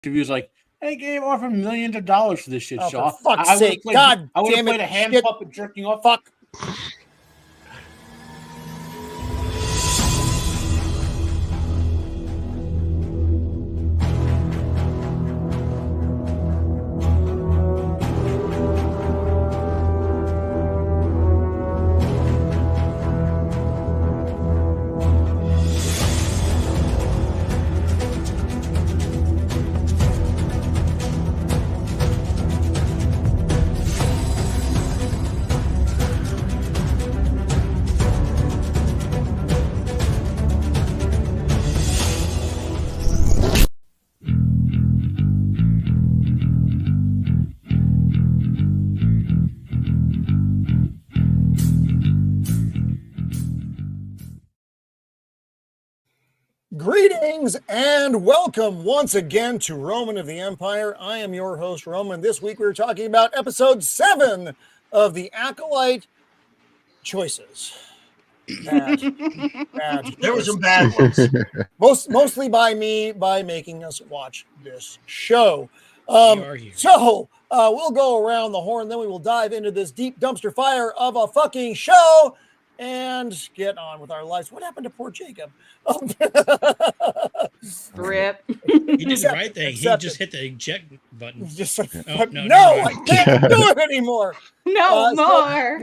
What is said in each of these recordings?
interviews like, "Hey, Gabe offered millions of dollars for this shit, Shaw." For fuck's sake! God I would have damn played it! a hand Shit. puppet jerking off. Fuck. Greetings and welcome once again to Roman of the Empire. I am your host, Roman. This week we're talking about episode 7 of the Acolyte choices. Bad. There were some bad ones. Mostly by me, by making us watch this show. We'll We'll go around the horn, then we will dive into this deep dumpster fire of a fucking show and get on with our lives. What happened to poor Jacob? Rip. He did the right thing. He just hit the eject button. Just like, Oh, no, I can't do it anymore. No more.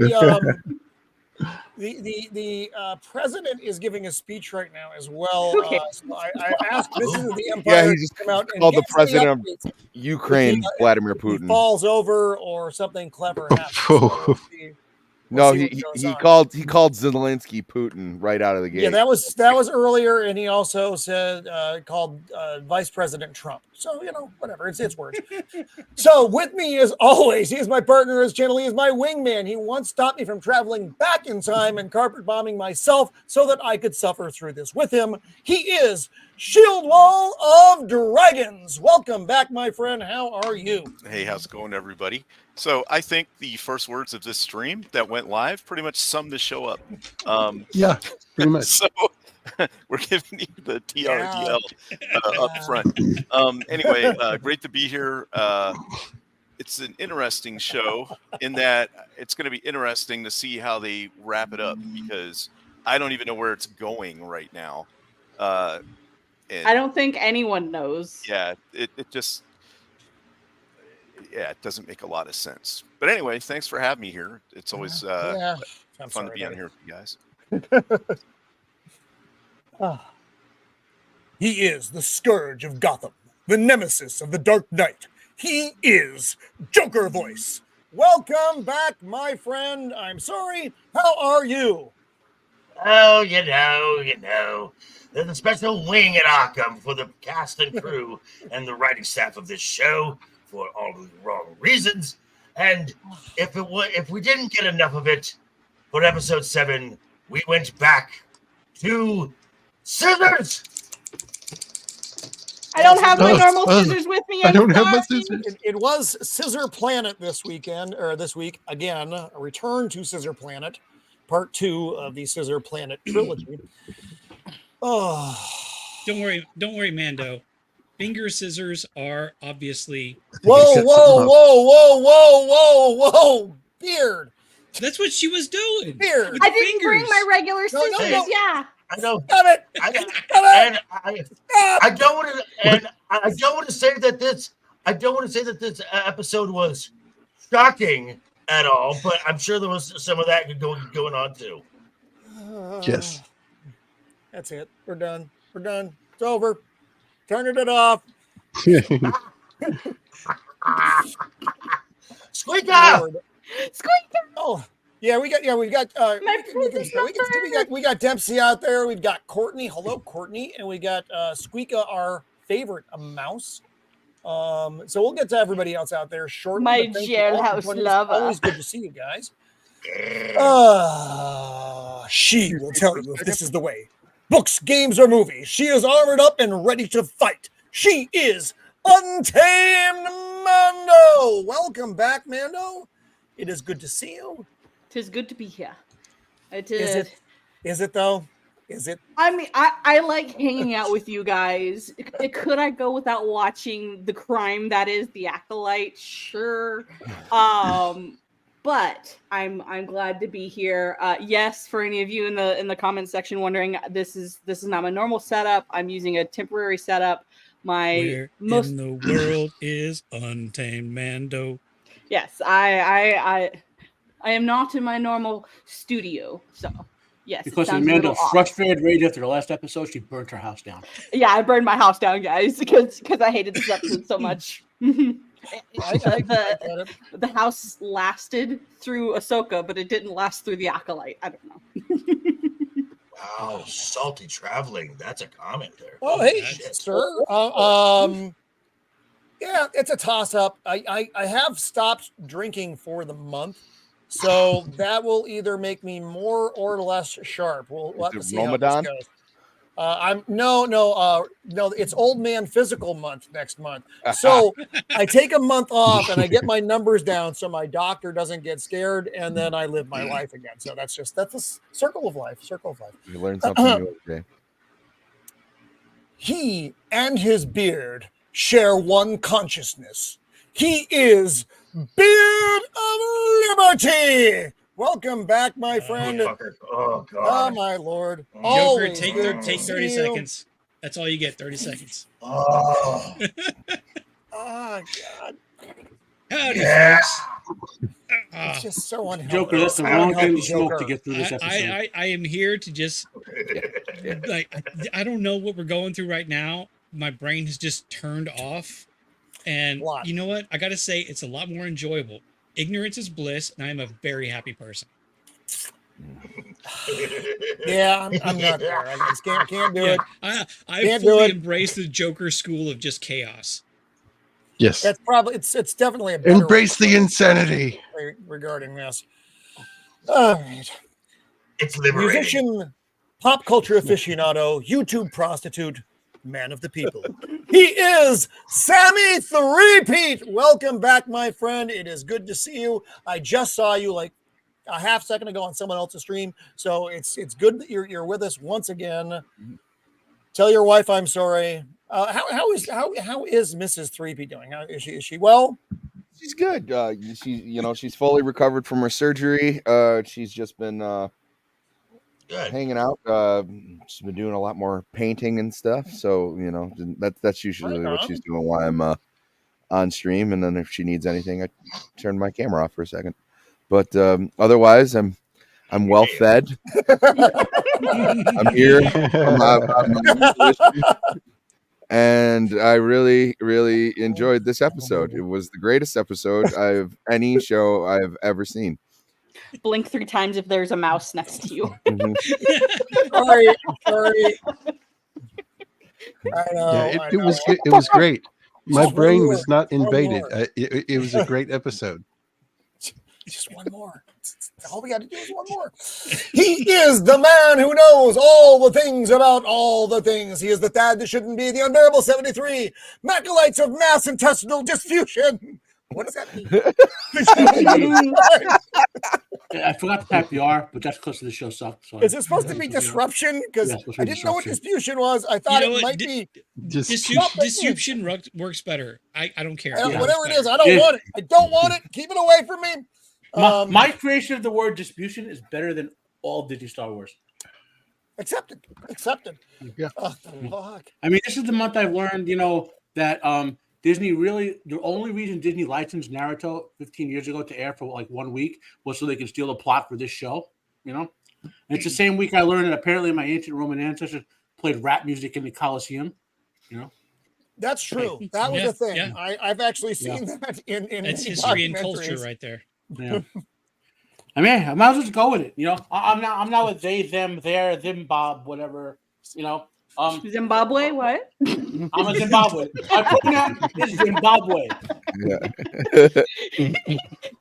The president is giving a speech right now as well. Okay. So I asked Mrs. of the Empire Yeah, he to just come out and called the get president of updates. Ukraine, If Vladimir he Putin. falls over or something clever happens. So No, see he what goes he on. called Zelensky Putin right out of the gate. Yeah, that was earlier, and he also said called Vice President Trump. So whatever, it's words. So with me as always, he is my partner in this channel. He is my wingman. He once stopped me from traveling back in time and carpet bombing myself so that I could suffer through this with him. He is Shieldwall of Dragons. Welcome back, my friend. How are you? Hey, how's it going, everybody? So I think the first words of this stream that went live pretty much summed the show up. Yeah, pretty much. So we're giving you the TRDL up front. Anyway, great to be here. It's an interesting show in that it's going to be interesting to see how they wrap it up because I don't even know where it's going right now. I don't think anyone knows. Yeah, it just... Yeah, it doesn't make a lot of sense. But anyway, thanks for having me here. It's always fun to be on here with you guys. He is the scourge of Gotham, the nemesis of the Dark Knight. He is Joker Voice. Welcome back, my friend. I'm sorry. How are you? Oh, you know. There's a special wing at Arkham for the cast and crew and the writing staff of this show for all of the wrong reasons. And if we didn't get enough of it for episode 7, we went back to scissors. I don't have my normal scissors with me. I don't have my scissors. It was Scissor Planet this week again, a return to Scissor Planet, part 2 of the Scissor Planet trilogy. Oh, Don't worry, Mando. Finger scissors are obviously. Whoa, Beard. That's what she was doing. Beard. With I the didn't bring fingers. my regular No, scissors. no. Yeah. I know. Stop it. I don't want to say that this episode was shocking at all, but I'm sure there was some of that going on too. Yes. That's it. We're done. It's over. Turning it off. Squeak out! Oh, yeah, we got we got Dempsey out there. We've got Courtney. Hello, Courtney, and we got Squeaka, our favorite, a mouse. So we'll get to everybody else out there shortly. My but thank you all for jailhouse joining us. lover. Always good to see you guys. She will tell you if this is the way. Books, games, or movies. She is armored up and ready to fight. She is Untamed Mando. Welcome back, Mando. It is good to see you. Tis good to be here. Is it though? Is it? I mean, I like hanging out with you guys. Could I go without watching the crime that is The Acolyte? Sure. But I'm glad to be here. Yes, for any of you in the comments section wondering, this is not my normal setup. I'm using a temporary setup. Where in the world is Untamed Mando? Yes, I am not in my normal studio, so yes. Because Amanda frustrated rage after the last episode, she burnt her house down. Yeah, I burned my house down, guys, because I hated this episode so much. The house lasted through Ahsoka, but it didn't last through the Acolyte. I don't know. Wow, salty traveling. That's a comment there. Oh, hey, sir. Yeah, it's a toss-up. I have stopped drinking for the month, so that will either make me more or less sharp. We'll have to see Ramadan? how this goes. No. It's Old Man Physical Month next month. So I take a month off and I get my numbers down so my doctor doesn't get scared, and then I live my life again. So that's a circle of life. You learn something new every day. He and his beard share one consciousness. He is Beard of Liberty. Welcome back, my friend. Oh, God. Oh, my Lord. Joker, take 30 seconds. That's all you get, 30 seconds. Oh, Oh, God. Howdy, yeah. folks. It's just so unhealthy. Joker, that's the wrong thing to smoke Joker. to get through this episode. I am here to just, I don't know what we're going through right now. My brain has just turned off. And you know what? I got to say, it's a lot more enjoyable. Ignorance is bliss, and I'm a very happy person. Yeah, I'm not there. I just can't do it. I Can't do fully it. embrace the Joker school of just chaos. Yes. That's probably it's definitely a better Embrace the insanity. regarding this. All right. It's liberating. Musician, pop culture aficionado, YouTube prostitute, man of the people. He is Sammy Threepeat. Welcome back, my friend. It is good to see you. I just saw you like a half second ago on someone else's stream, so it's good that you're with us once again. Tell your wife I'm sorry. How is Mrs. Threepeat doing? Is she well? She's good. She's fully recovered from her surgery. She's just been hanging out. She's been doing a lot more painting and stuff. So that's usually what she's doing while I'm on stream. And then if she needs anything, I turn my camera off for a second. But otherwise, I'm well fed. I'm here. And I really, really enjoyed this episode. It was the greatest episode of any show I've ever seen. Blink 3 times if there's a mouse next to you. Sorry. I know. Yeah, it was great. My brain was not invaded. It was a great episode. Just one more. All we got to do is one more. He is the man who knows all the things about all the things. He is the Thad that shouldn't be, the unbearable 73, Macolites of mass intestinal dysfusion. What does that mean? I forgot to type the R, but that's because the show sucked. So is it supposed to be disruption? Because I didn't know what disputation was. I thought it might be Disruption works better. I don't care. Whatever it is, I don't want it. I don't want it. Keep it away from me. My creation of the word disputation is better than all Disney Star Wars. Accepted. Yeah. Oh, fuck. I mean, this is the month I've learned, that Disney really, the only reason Disney licensed Naruto 15 years ago to air for like 1 week was so they could steal the plot for this show, And it's the same week I learned that apparently my ancient Roman ancestors played rap music in the Coliseum, That's true. That was a thing. Yeah. I've actually seen that in That's history and culture right there. Yeah. I mean, I might as well just go with it. I'm not with they, them, their, them, Bob, whatever. Zimbabwe, what? I'm a Zimbabwe. My pronoun is Zimbabwe. Yeah.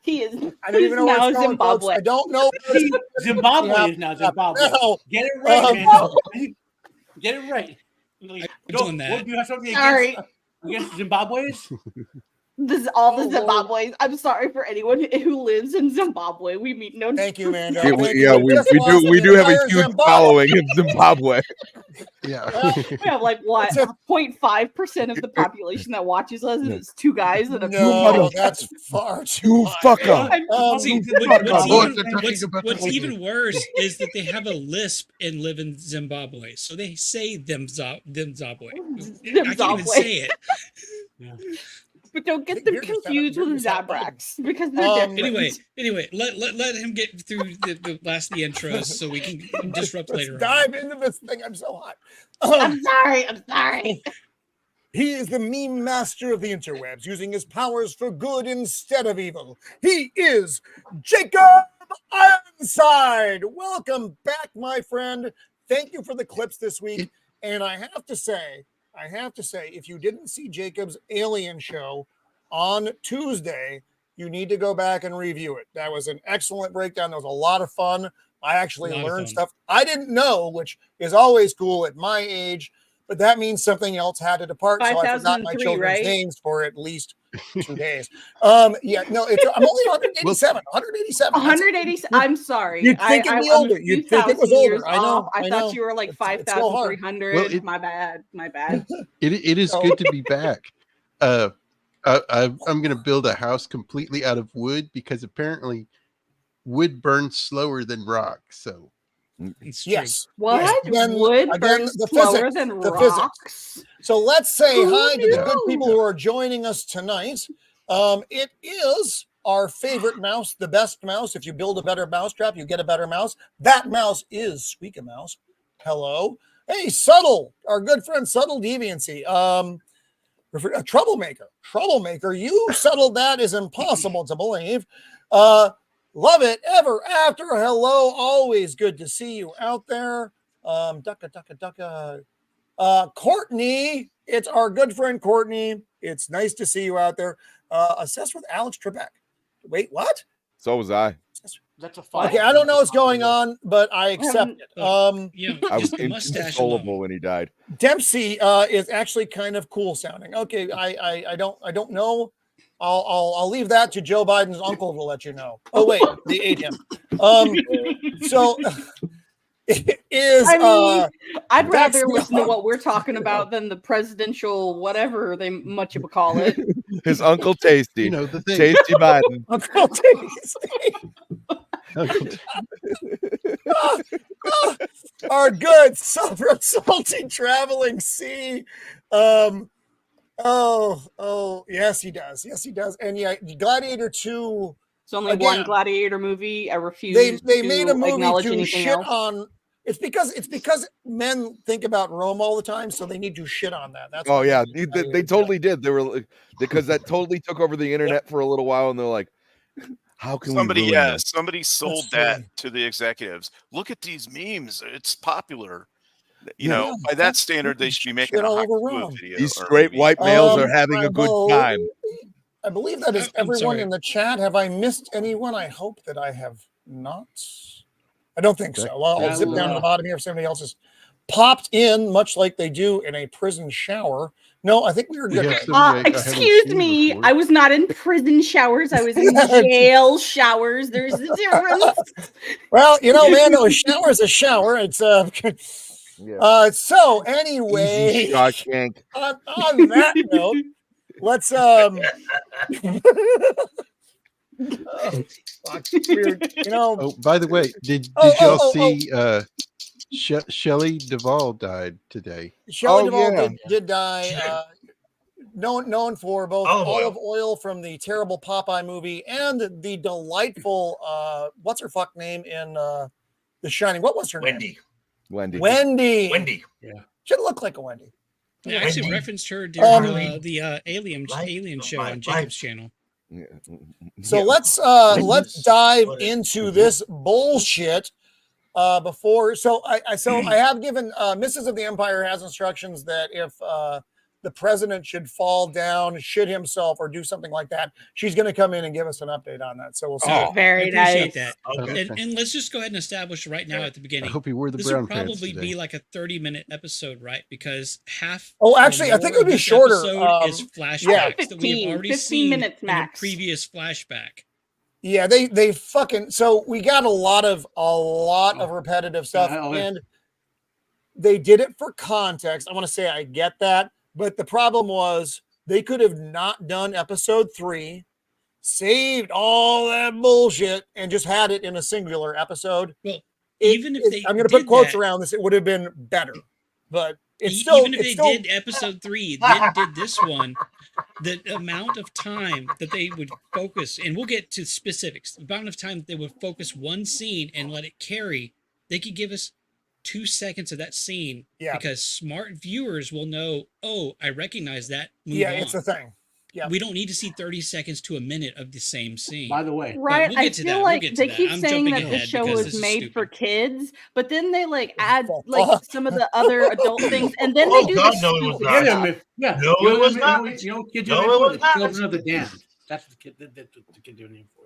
He is. I don't even know now where it's going, Zimbabwe. folks. I don't know. Zimbabwe is now Zimbabwe. No. Get it right, man. Get it right. I'm doing that. Do you have something Sorry. against Zimbabweans? all the Zimbabweans. I'm sorry for anyone who lives in Zimbabwe. We meet no. Thank you, Mando. Yeah, Thank you. we do have a huge Zimbabwe. following in Zimbabwe. Yeah. We have like what 0.5% of the population that watches us, and it's two guys that have No, that's far too high. Fuck up. See, what's even worse is that they have a lisp and live in Zimbabwe, so they say them Zimbabwe. I can't even say it. Yeah. But don't get them confused with Zabraks because they're different. Anyway, let him get through the last of the intros so we can disrupt later. Let's dive into this thing. I'm so hot. I'm sorry. He is the meme master of the interwebs, using his powers for good instead of evil. He is Jacob Ironside. Welcome back, my friend. Thank you for the clips this week. And I have to say, if you didn't see Jacob's Alien show on Tuesday, you need to go back and review it. That was an excellent breakdown. That was a lot of fun. I actually learned stuff I didn't know, which is always cool at my age, but that means something else had to depart. So I forgot my children's names for at least 2 days. I'm only 187. 187. I'm sorry. You'd think it'd be older. You'd think it was older. I know. I thought you were like 5,300. Well, my bad. It is good to be back. I'm going to build a house completely out of wood because apparently wood burns slower than rock. So yes. What? Wood burns slower than rocks? So let's say hi to the good people who are joining us tonight. It is our favorite mouse, the best mouse. If you build a better mousetrap, you get a better mouse. That mouse is Squeak a Mouse. Hello. Hey, Subtle, our good friend Subtle Deviancy. A troublemaker. You settled that is impossible to believe. Love it ever after. Hello, always good to see you out there. Ducka. Courtney, it's our good friend Courtney. It's nice to see you out there. Assessed with Alex Trebek. Wait, what? So was I. That's a fine. Okay, I don't know what's going on, but I accept it. I was inconsolable when he died. Dempsey is actually kind of cool sounding. Okay, I don't know. I'll leave that to Joe Biden's uncle to let you know. Oh wait, they ate him. So it is. I'd rather listen to what we're talking about than the presidential whatever they much of a call it. His Uncle Tasty. You know the thing. Tasty Biden. Uncle Tasty. Our good salty traveling sea. Oh, yes, he does. And yeah, Gladiator 2. It's only one Gladiator movie. I refuse. They made a movie to shit else. On. It's because men think about Rome all the time, so they need to shit on that. That's they totally did. They were because that totally took over the internet for a little while, and they're like, how can somebody sold that to the executives. Look at these memes. It's popular. By that standard, they should be making a video. These straight white males are having a good time. I believe that is everyone in the chat. Have I missed anyone? I hope that I have not. I don't think so. Well, I'll zip down to the bottom here if somebody else has popped in, much like they do in a prison shower. No, I think we were good. Excuse me. I was not in prison showers. I was in jail showers. There's a difference. Well, man, a shower is a shower. It's so anyway, on that note, let's by the way, did y'all see Shelley Duvall died today? Shelley Duvall did die. Known for both olive oil from the terrible Popeye movie and the delightful what's her fuck name in The Shining? What was her name? Wendy. Yeah. Should look like a Wendy. Yeah, I actually referenced her during the Alien show on Jacob's channel. So let's dive into this bullshit before. So I have given Mrs. of the Empire has instructions that if the president should fall down, shit himself, or do something like that, she's going to come in and give us an update on that. So we'll see. Oh, very I appreciate nice. that. Okay. And let's just go ahead and establish right now at the I beginning. hope he wore the This brown would pants probably today. be like a 30-minute episode, right? Because half. Oh, actually, I think it would be this shorter. episode is flashbacks that we have 15 already 15 seen minutes in max. the previous flashback. Yeah, they fucking, so we got a lot of repetitive stuff, Yeah, and they did it for context. I want to say I get that, but the problem was they could have not done episode 3, saved all that bullshit, and just had it in a singular episode. Well, even if they I'm going to put did quotes that- around this, it would have been better. But it's still, even if they did episode 3, then did this one, the amount of time that they would focus, and we'll get to specifics, the amount of time that they would focus one scene and let it carry, they could give us 2 seconds of that scene, because smart viewers will know, oh, I recognize that. Move on. it's a thing. Yeah, we don't need to see 30 seconds to a minute of the same scene. By the way, Right, we'll I get to feel that. like We'll get to they that. keep I'm saying jumping that the ahead show because was this is made for stupid. kids, but then they like add like some of the other adult things, and then Oh, they do God, this no, it was stupid not. stuff. Yeah, No, you it know was what- not. You know what kids No, are it for? was The not. children of the damned. That's what the kid doing for.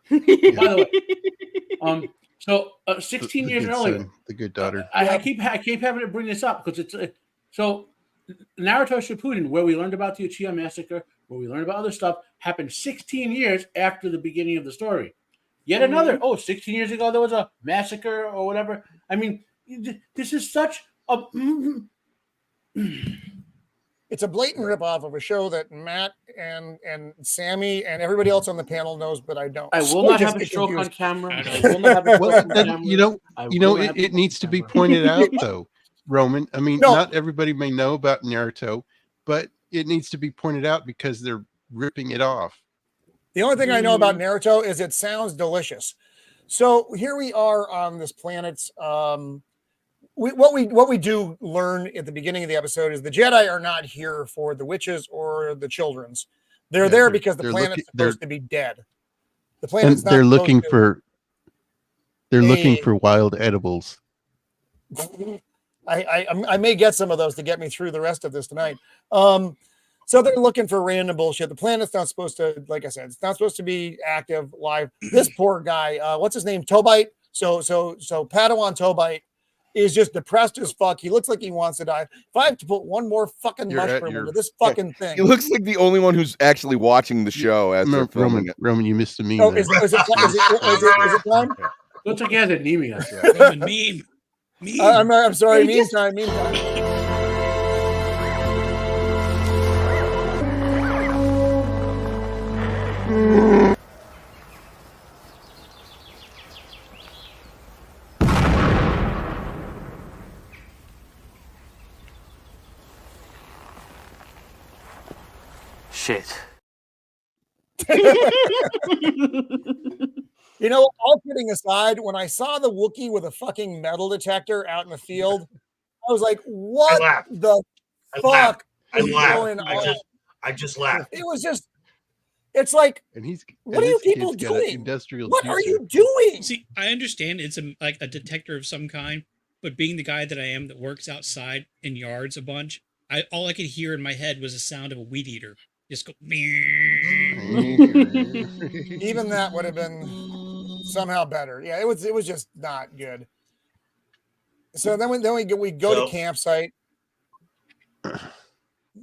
By the way, so 16 The years good earlier, son, the good daughter. I keep having to bring this up because it's so Naruto Shippuden, where we learned about the Uchiha massacre, where we learned about other stuff, happened 16 years after the beginning of the story. Yet another, 16 years ago there was a massacre or whatever. I mean, this is such a it's a blatant ripoff of a show that Matt and Sammy and everybody else on the panel knows, but I don't. I will So not just have a get stroke on confused. camera. I will not have a Well, stroke on that, camera. you know, I it, will not have a it needs to be camera. pointed out though, Roman. I mean, No. not everybody may know about Naruto, but it needs to be pointed out because they're ripping it off. The only thing I know about Naruto is it sounds delicious. So here we are on this planet's. What we do learn at the beginning of the episode is the Jedi are not here for the witches or the children's. They're Yeah, there they're- because the they're planet's looking- supposed to be dead. The And planet's not they're supposed looking to- for looking Hey. for wild edibles. I may get some of those to get me through the rest of this tonight. So they're looking for random bullshit. The planet's not supposed to, like I said, it's not supposed to be active, live. This poor guy, what's his name? Tobite. So Padawan Tobite is just depressed as fuck. He looks like he wants to die. If I have to put one more fucking You're at mushroom your- into this fucking thing. He looks like the only one who's actually watching the show as they're filming Roman, it. you missed a meme. Oh, there. is it time? Looks like he has anemia. Roman, meme. I'm sorry. They just- Meantime. Shit. You know, all kidding aside, when I saw the Wookiee with a fucking metal detector out in the field, I was like, what laughed. the I fuck laughed. I is laughed. going on? I just laughed. It was just, it's like, And he's what are you this kid's people got an doing? Industrial What are juicer. you doing? See, I understand it's like a detector of some kind, but being the guy that I am that works outside in yards a bunch, all I could hear in my head was the sound of a weed eater. Just go. Even that would have been somehow better. Yeah, it was just not good. So then we go So- to campsite.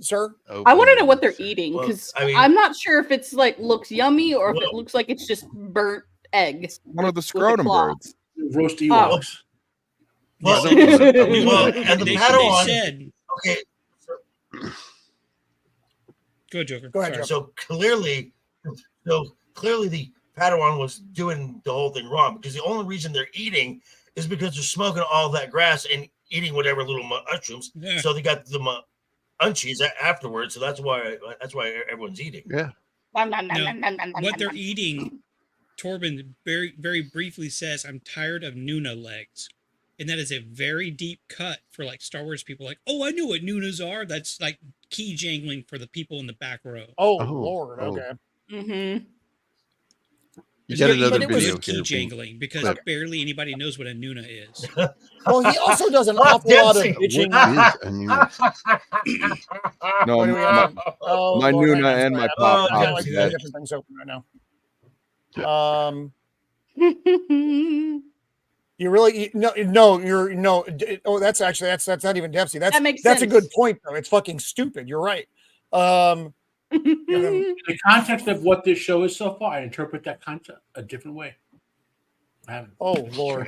Sir? I want to know what they're eating Well, because I mean- I'm not sure if it's like looks yummy or if Well- it looks like it's just burnt egg. One of the With the scrotum claw. birds. Roasty Oh. Ewoks. Well, Well, and the they Padawan. said, Okay, go ahead, Joker. Go ahead, Sorry. Joker. so clearly the Padawan was doing the whole thing wrong because the only reason they're eating is because they're smoking all that grass and eating whatever little mushrooms. Yeah. So they got the unchies afterwards. So that's why everyone's eating. Yeah. What they're eating, Torben very, very briefly says, I'm tired of Nuna legs. And that is a very deep cut for like Star Wars people. Like, oh, I know what Nunas are. That's like key jangling for the people in the back row. Oh, Oh, Lord. oh. Okay. Mm-hmm. You got another but it was video key here. jangling because But barely anybody knows what a Nuna is. Well, he also does an Fuck awful lot of Dempsey. bitching. what is a news? No, What do we got? Oh, my Lord, hang Nuna on, and sorry. my Pop I got Pop like is 4 dead. different things open right now. You really no, you're no. Oh, that's not even Dempsey. That's That makes a good sense. point though. It's fucking stupid. You're right. In the context of what this show is so far, I interpret that concept a different way. I haven't. Oh Lord.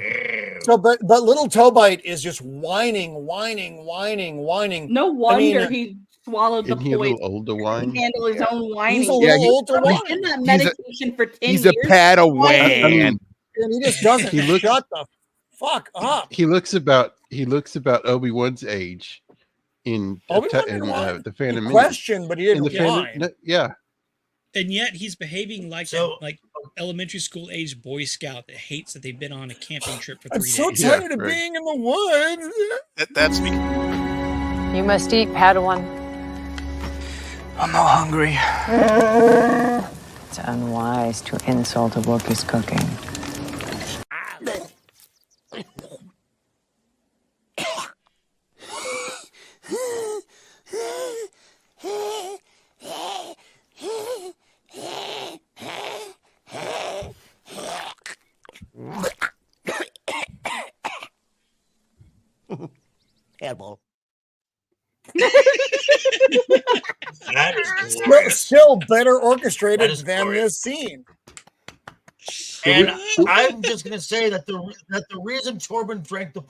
So, but little Tobite is just whining. No wonder he swallowed the Isn't he a little poison. old to He whine? can handle his own whining. He's a little old to He's whine. been that He's a- medication for 10 He's years. a Padawan. I mean, And he just doesn't He looks- shut the fuck up. he looks about Obi-Wan's age in Obi-Wan didn't whine. the He Phantom Menace. questioned, but he In didn't the Phantom, whine. yeah. And yet he's behaving like So- like elementary school age Boy Scout that hates that they've been on a camping trip for 3 I'm days. so Yeah, tired of right. being in the woods. That's me. You must eat, Padawan. I'm not hungry. It's unwise to insult a Wookiee's cooking. Hairball. That is glorious. Still better orchestrated That is than glorious. this scene. And I'm just gonna say that the reason Torben drank the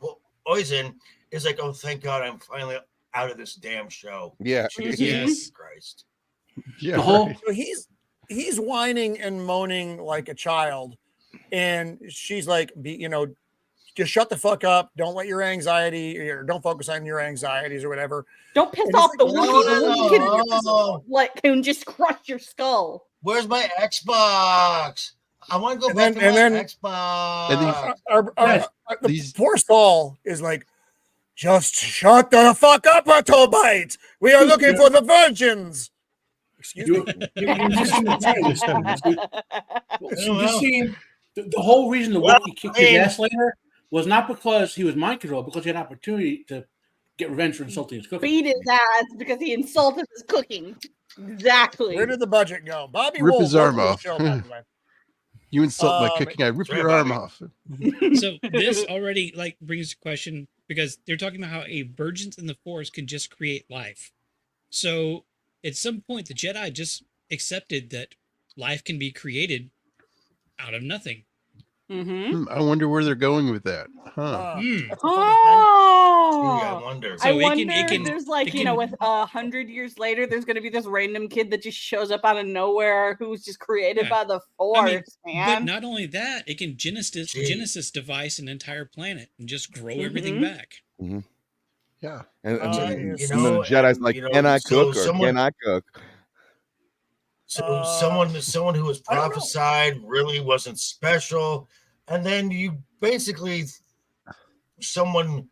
poison is like, oh, thank God, I'm finally out of this damn show. Yeah. Jesus Yes. Christ. Yeah, The whole- right. So he's whining and moaning like a child, and she's like, just shut the fuck up. Don't let your anxiety, or don't focus on your anxieties or whatever. Don't piss And off he's the like, Wookiee. The Wookiee Oh. can just crush your skull. Where's my Xbox? I want to go And back then- to my and then- Xbox. And The These- poor Saul is like, just shut the fuck up, Tobite. We are looking for the virgins. Excuse me. You just seen the time this scene. Oh, This well. scene, the whole reason the Well, Wookiee kicked I mean- his ass later was not because he was mind controlled, because he had an opportunity to get revenge for insulting his cooking. Beat his ass because he insulted his cooking. Exactly. Where did the budget go? Bobby Rip Wolf, his arm welcome off. to the show, by the way. You insult my cooking, I rip sorry, your arm Bobby. off. So this already like brings a question because they're talking about how a virgins in the Force can just create life. So at some point, the Jedi just accepted that life can be created out of nothing. Mm-hmm. I wonder where they're going with that. Huh. That's a funny thing. I Oh, wonder. So I it wonder can- it can- if there's like, it can- with 100 years later, there's going to be this random kid that just shows up out of nowhere who's just created Yeah. by the Force, I mean, but man. not only that, it can Genesis device an entire planet and just grow everything Mhm. back. Yeah. And Uh, then you the know, Jedi's and, like, you know, can I so cook or someone- can I cook? So someone who was I don't know. prophesied really wasn't special, and then you basically someone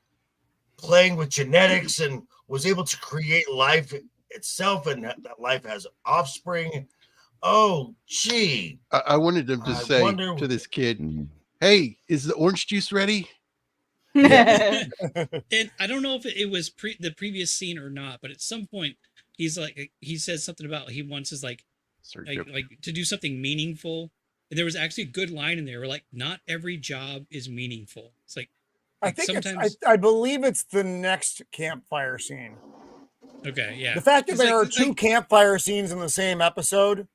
playing with genetics and was able to create life itself, and that life has offspring. Oh, gee. I wanted them to I say wonder- to this kid, Mhm. hey, is the orange juice ready? And I don't know if it was the previous scene or not, but at some point he's like he says something about he wants his like to do something meaningful. And there was actually a good line in there where like not every job is meaningful. It's like I think I believe it's the next campfire scene. okay, yeah. The fact that It's there like- are two like- campfire scenes in the same episode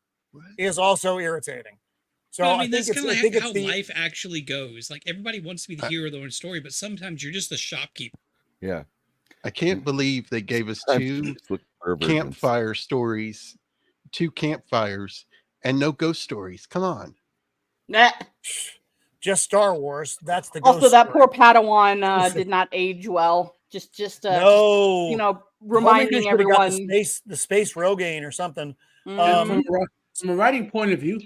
is also irritating. So Well, I, I mean, think that's it's, kind of I think like how it's the life actually goes. Like everybody wants to be the hero of their own story, but sometimes you're just the shopkeeper. Yeah. I can't believe they gave us I'm two just looking for virgins. campfire stories, two campfires, and no ghost stories. Come on. Nah. just Star Wars. That's the Also, ghost that story. poor Padawan did not age well. Just No, you know, Homie reminding should have got everyone. the space Rogaine or something. Mhm. From a writing point of view,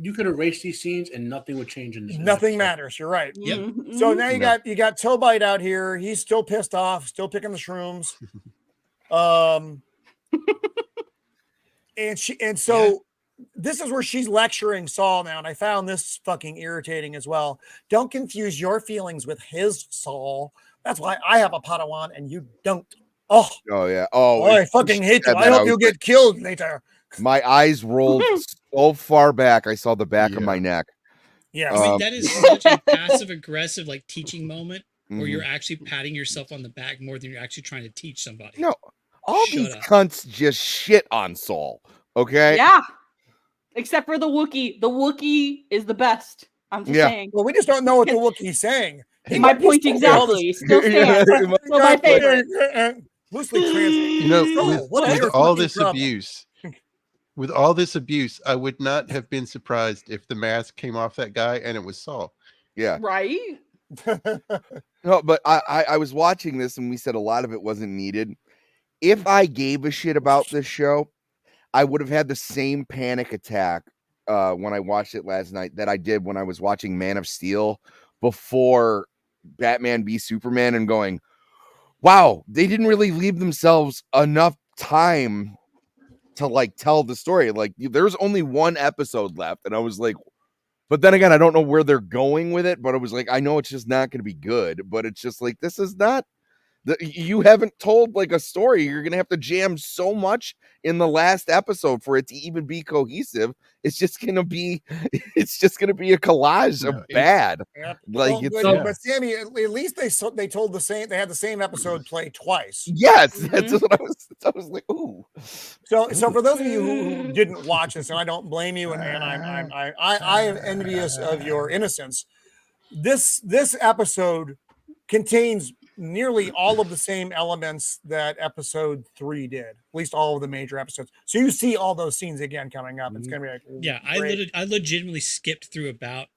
you could erase these scenes and nothing would change in this. Nothing matters. You're right. Yep. Mhm. So now you No. got Tobite out here. He's still pissed off, still picking the shrooms. And so this is where she's lecturing Saul now, and I found this fucking irritating as well. Don't confuse your feelings with his, Saul. That's why I have a Padawan and you don't. Oh yeah. Oh, I fucking hate you. I hope you get killed later. My eyes rolled so far back. I saw the back of my neck. Yeah, I mean, that is such a passive aggressive like teaching moment where you're actually patting yourself on the back more than you're actually trying to teach somebody. No, all these cunts just shit on Saul. Okay. Yeah. Except for the Wookiee. The Wookiee is the best. I'm just saying. Well, we just don't know what the Wookiee's saying. My point exactly. Still stands. Still my favorite. Loosely translated. You know, with all this abuse, I would not have been surprised if the mask came off that guy and it was Saul. Yeah. Right. No, but I was watching this and we said a lot of it wasn't needed. If I gave a shit about this show, I would have had the same panic attack when I watched it last night that I did when I was watching Man of Steel before Batman v Superman and going, wow, they didn't really leave themselves enough time to like tell the story. Like there's only one episode left. And I was like, but then again, I don't know where they're going with it, but I was like, I know it's just not going to be good, but it's just like, this is not you haven't told like a story. You're going to have to jam so much in the last episode for it to even be cohesive. It's just going to be a collage of bad. Yeah. Like but Sammy, at least they told the same, they had the same episode play twice. Yes. That's what I was like, ooh. So for those of you who didn't watch this, and I don't blame you, and I am envious of your innocence. This episode contains nearly all of the same elements that episode 3 did, at least all of the major episodes. So you see all those scenes again coming up. It's gonna be like, yeah, I legitimately skipped through about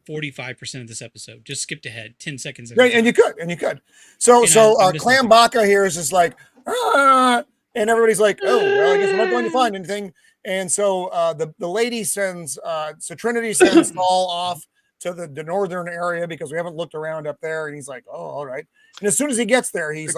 45% of this episode. Just skipped ahead 10 seconds. Right, and you could. So Clam Baka here is just like, and everybody's like, oh, well, I guess we're not going to find anything. And so the lady sends, so Trinity sends Paul off to the northern area because we haven't looked around up there. And he's like, oh, all right. And as soon as he gets there, he's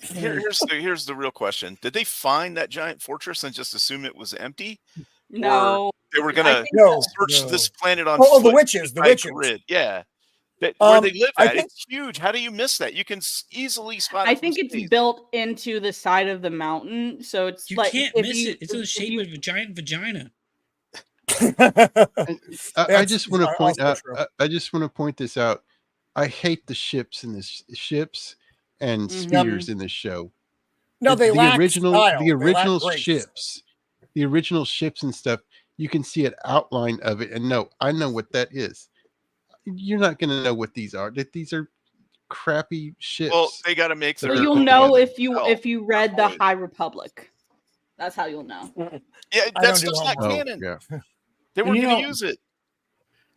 here's the real question. Did they find that giant fortress and just assume it was empty? No. Or they were going to search this planet on the witches. Grid. Yeah. Where they live at. It's huge. How do you miss that? You can easily spot it. I think it's built into the side of the mountain. So it's you like can't miss it. It's in the shape of a giant vagina. I just want to point out. I just want to point this out. I hate the ships in this and spears in this show. No, they lack style. The original ships, the original ships and stuff. You can see an outline of it, and no, I know what that is. You're not going to know what these are. That these are crappy ships. Well, they got to make. So you'll know if you read the High Republic. That's how you'll know. Yeah, that's just not canon. Yeah. They weren't going to use it.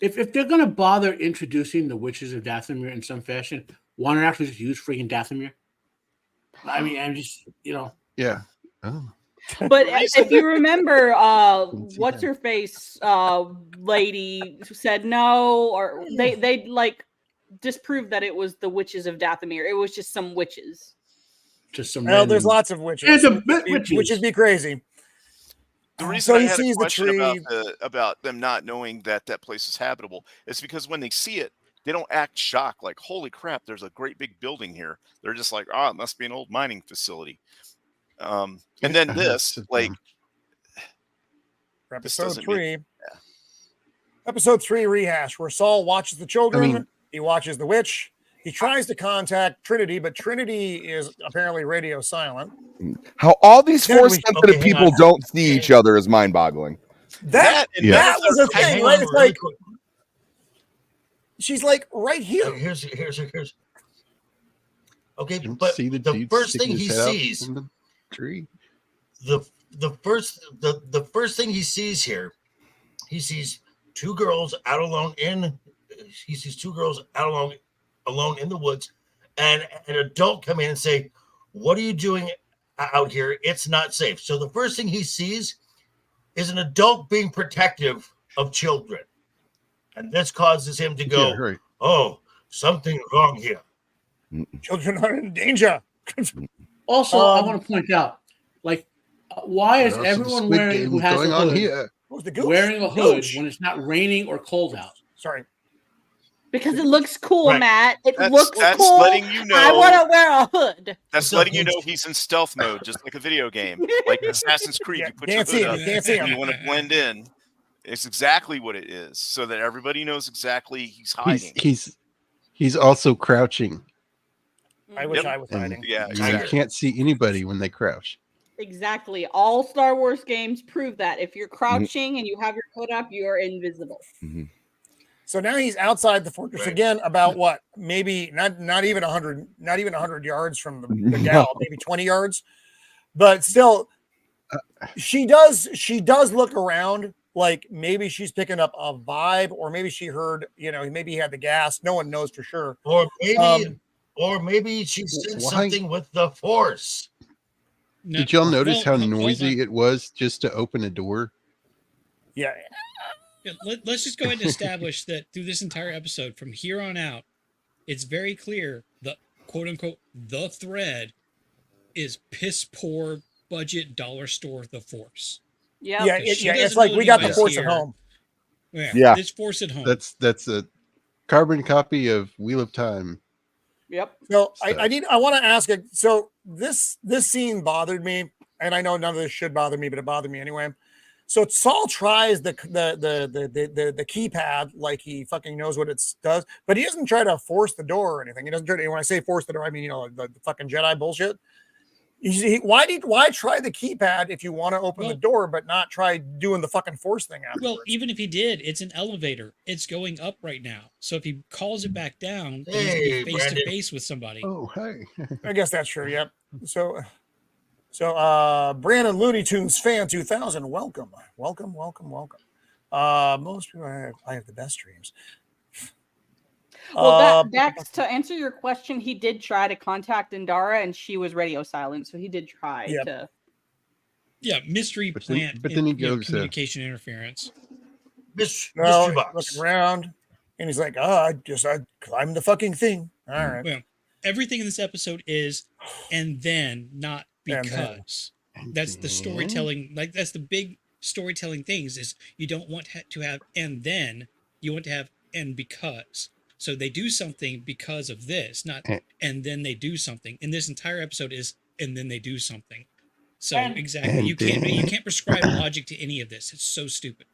If they're going to bother introducing the Witches of Dathomir in some fashion, why not actually just use freaking Dathomir? I mean, I'm just, Yeah. Oh. But if you remember, what's her face lady said no, or they like disproved that it was the Witches of Dathomir. It was just some witches. Just some. Well, there's lots of witches. Witches be crazy. The reason I had a question about them not knowing that place is habitable is because when they see it, they don't act shocked like, holy crap, there's a great big building here. They're just like, oh, it must be an old mining facility. And then this, like, episode 3. Episode 3 rehash where Saul watches the children. He watches the witch. He tries to contact Trinity, but Trinity is apparently radio silent. How all these force-sensitive people don't see each other is mind-boggling. That was a thing, right? It's like she's like right here. Here's. Okay, but the first thing he sees, the tree. The first thing he sees here, he sees two girls out alone in. He sees two girls out alone in the woods, and an adult come in and say, "What are you doing out here? It's not safe." So the first thing he sees is an adult being protective of children, and this causes him to go, "Oh, something wrong here. Children are in danger." Also, I want to point out, like, Why is There are some everyone Squid wearing who Games has going a on hood here? Who's the gooch? wearing a hood Gooch. when it's not raining or cold out? Sorry. Because it looks cool, Right. Matt. It That's looks cool. letting you know. I want to wear a hood. That's letting you know he's in stealth mode, just like a video game, like Assassin's Creed. Yeah, You put can't your see hood him. up Can't see when you him. want to blend in. It's exactly what it is, so that everybody knows exactly he's hiding. He's also crouching. I wish Yep. I was And hiding. Yeah, You exactly. can't see anybody when they crouch. Exactly. All Star Wars games prove that. If you're crouching and you have your hood up, you are invisible. Mhm. So now he's outside the fortress Right. again, about what? Maybe not even 100 yards from the No. gal, maybe 20 yards. But still, she does look around like maybe she's picking up a vibe, or maybe she heard, maybe he had the gas. No one knows for sure. Or maybe she said Why- something with the Force. No, Did y'all notice well, how hold on. noisy it was just to open a door? Yeah. Yeah, let's just go ahead and establish that through this entire episode, from here on out, it's very clear the quote unquote the thread is piss poor budget dollar store The Force. Yep. Yeah, Because she it's doesn't like know we got the anybody's force at here. home. Yeah. It's Force at home. That's a carbon copy of Wheel of Time. Yep. So Stuff. I want to ask it. So this scene bothered me, and I know none of this should bother me, but it bothered me anyway. So Saul tries the keypad like he fucking knows what it does, but he doesn't try to force the door or anything. He doesn't try to, when I say force the door, I mean the fucking Jedi bullshit. Why try the keypad if you want to open the door, but not try doing the fucking force thing afterwards? Well, even if he did, it's an elevator. It's going up right now. So if he calls it back down, then he's gonna Hey, be face to Brandon. face with somebody. Oh, hey. I guess that's true. Yep. So Brandon Looney Tunes fan 2000, welcome. Most people I have the best dreams. Well, Dax, to answer your question, he did try to contact Indara, and she was radio silent. So he did try to. Yeah, mystery But then- plant. but then he and, you know, goes, communication interference. No, Mystery box. looking around, and he's like, I climbed the fucking thing. All right. Well, everything in this episode is and then, not And then. because. That's the storytelling. Like that's the big storytelling things is you don't want to have and then, you want to have and because. So they do something because of this, not and then they do something. And this entire episode is and then they do something. So exactly, you can't prescribe logic to any of this. It's so stupid.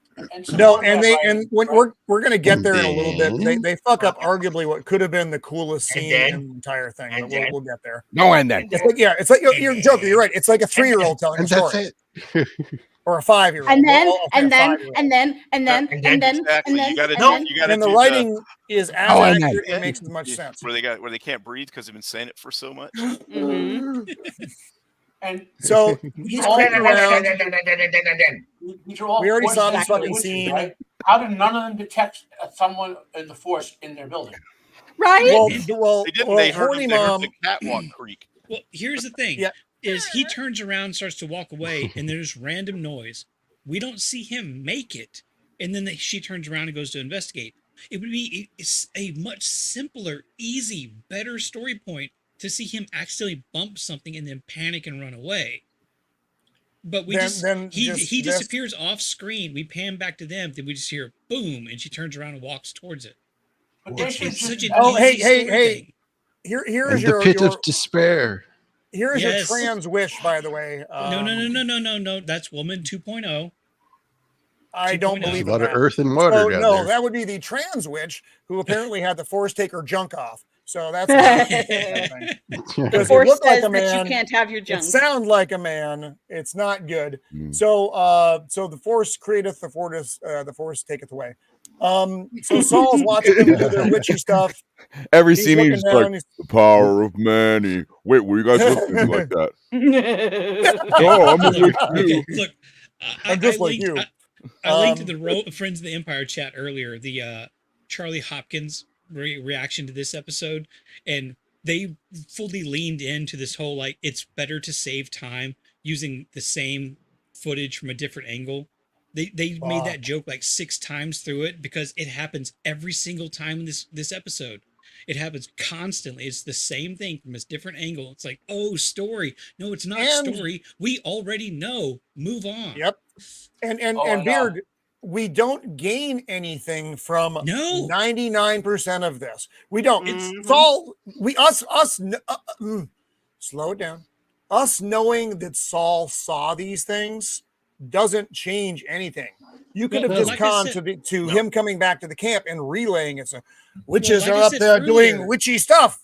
No, and when we're gonna get there in a little bit. They fuck up arguably what could have been the coolest scene in the entire thing. But we'll get there. No, and then. It's like you're joking. You're right. It's like a 3-year-old telling a And story. that's it. Or a 5-year-old. And then, Well, I'll say and a then, 5-year-old. and then, and then, and then, Exactly. and then, You gotta and know. then. You gotta And the do writing is as Oh, and then. accurate and makes as much sense. where they can't breathe because they've been saying it for so much. Mhm. And So he's walking around. these are all We already Force saw this activated fucking witches, scene. right? How did none of them detect someone in the Force in their building? Right? Well, They didn't. They heard horny they heard mom. the catwalk creak. Well, here's the thing: Yeah. is he turns around, starts to walk away, and there's random noise. We don't see him make it, and then she turns around and goes to investigate. It would be a much simpler, easy, better story point to see him accidentally bump something and then panic and run away. But we he disappears off screen. We pan back to them, then we just hear boom, and she turns around and walks towards it. But they should It's just such an know. hey, easy hey, story hey. thing. Here And is the your pit of despair. here is Yes. your trans wish, by the way. No. That's Woman 2.0. I don't 2.0. believe There's in a lot of that. earth and water So, down no, there. that would be the trans witch who apparently had the Force take her junk off. So that's The because it Force looked like says a that man. you can't have your It junk. sounds like a man. It's not good. Mm. So the Force createth, the Force taketh away. So Saul's watching them do their witchy stuff. Every He's scene looking he's down, like, the power of man. Wait, were you guys looking like that? Oh, I'm a witch too. Okay, look, I'm just like you. I linked to the Friends of the Empire chat earlier, the Charlie Hopkins reaction to this episode, and they fully leaned into this whole, like, it's better to save time using the same footage from a different angle. They Wow. made that joke like 6 times through it because it happens every single time in this episode. It happens constantly. It's the same thing from a different angle. It's like, oh, story. No, it's not And- story. We already know. Move on. Yep. And Beard, we don't gain anything from 99% of this. We don't. It's all slow it down. Us knowing that Saul saw these things doesn't change anything. You could have just gone to him coming back to the camp and relaying it. So witches are up there doing witchy stuff.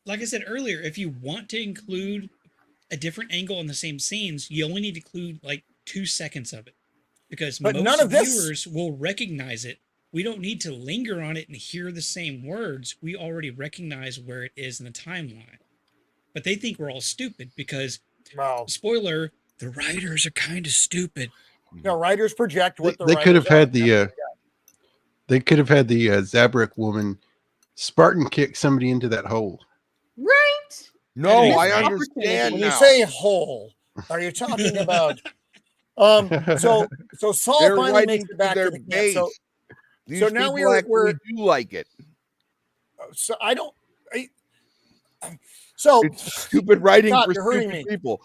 Like I said earlier, if you want to include a different angle on the same scenes, you only need to include like 2 seconds of it, because most viewers will recognize it. We don't need to linger on it and hear the same words. We already recognize where it is in the timeline. But they think we're all stupid because, spoiler, the writers are kind of stupid. No, writers project what they could have had the they could have had the Zabrak woman Spartan kick somebody into that hole. Right? No, I understand. When now. you say hole, are you talking about? So Saul finally makes it back to the camp. So now we're do like it. So I don't. So it's stupid writing for stupid people.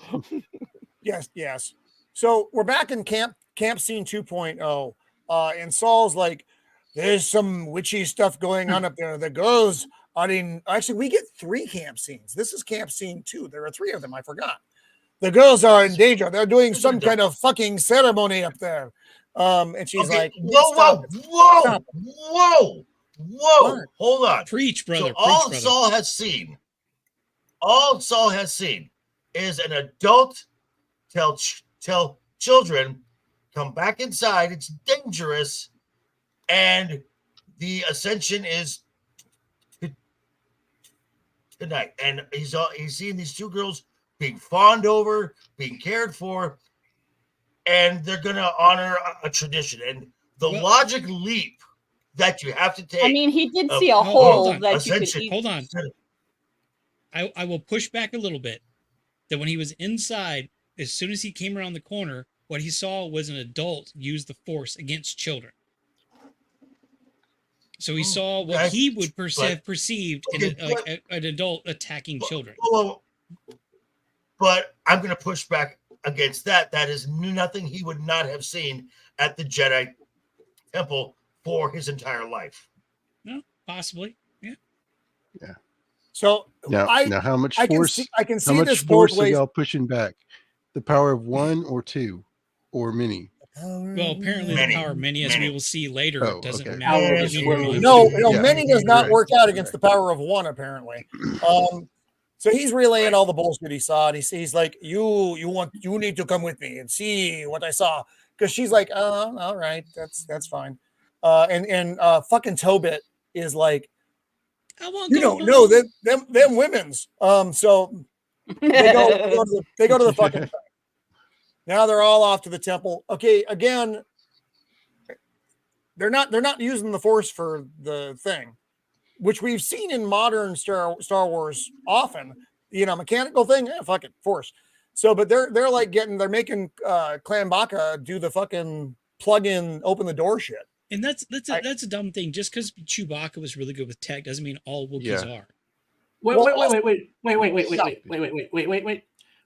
Yes. So we're back in camp scene 2.0. And Saul's like, there's some witchy stuff going on up there. The girls are in. Actually, we get 3 camp scenes. This is camp scene 2. There are 3 of them. I forgot. The girls are in danger. They're doing some kind of fucking ceremony up there. And she's like, whoa. Hold on. Preach, brother. So all Saul has seen is an adult tell children, come back inside. It's dangerous. And the ascension is tonight. And he's seeing these 2 girls being fawned over, being cared for, and they're going to honor a tradition. And the logic leap that you have to take. I mean, he did see a hole that you could eat. Hold on. I will push back a little bit. That when he was inside, as soon as he came around the corner, what he saw was an adult use the Force against children. So he saw what he would have perceived like an adult attacking children. But I'm going to push back against that. That is nothing he would not have seen at the Jedi Temple for his entire life. No, possibly. Yeah. So now how much force? I can see how much this force both ways. Are y'all pushing back? The power of 1 or 2 or many? Well, apparently the power of many, as we will see later, doesn't matter. No, many does not work out against the power of 1, apparently. So he's relaying all the bullshit he saw, and he's like, you need to come with me and see what I saw. Because she's like, all right, that's fine. And fucking Tobit is like, you don't know them women's. So they go to the fucking thing. Now they're all off to the temple. Okay, again, they're not using the Force for the thing, which we've seen in modern Star Wars often. Mechanical thing, fuck it, Force. So, but they're making Clan Baka do the fucking plug in, open the door shit. And that's a dumb thing. Just because Chewbacca was really good with tech doesn't mean all Wookiees are. Wait.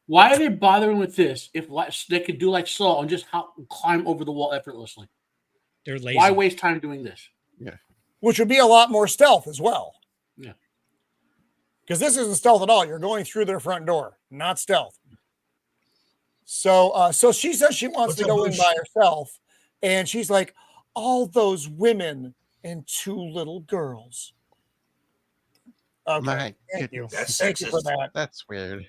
Why are they bothering with this if they could do like Saul and just climb over the wall effortlessly? They're lazy. Why waste time doing this? Yeah. Which would be a lot more stealth as well. Yeah. Because this isn't stealth at all. You're going through their front door, not stealth. So she says she wants to go in by herself. And she's like, all those women and 2 little girls. Okay. Thank you. Thank you for that. That's weird.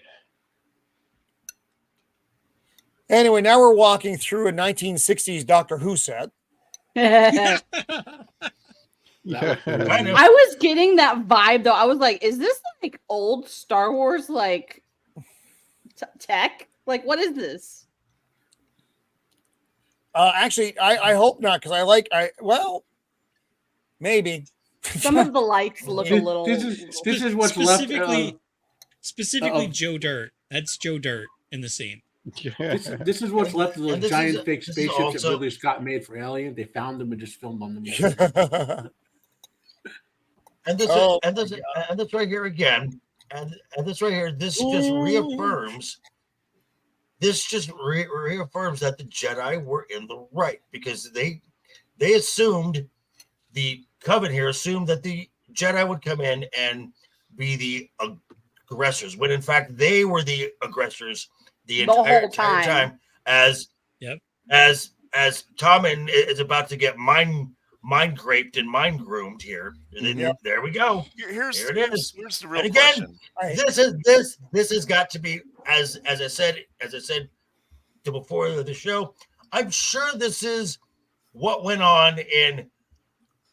Anyway, now we're walking through a 1960s Doctor Who set. I was getting that vibe though. I was like, is this like old Star Wars like tech? Like, what is this? Actually, I hope not, because maybe. Some of the lights look a little. This is what's specifically, left. Specifically, Joe Dirt. That's Joe Dirt in the scene. This is what's left of those giant fake spaceships that Ridley Scott made for Alien. They found them and just filmed on them. And this right here again, and this right here, this just reaffirms. This just reaffirms that the Jedi were in the right, because they assumed, the Coven here assumed that the Jedi would come in and be the aggressors, when in fact they were the aggressors the entire time. As Tommen is about to get mind graped and mind groomed here. And there we go. Here's it is. Here's the real and again, question. This has got to be, as I said to before the show. I'm sure this is what went on in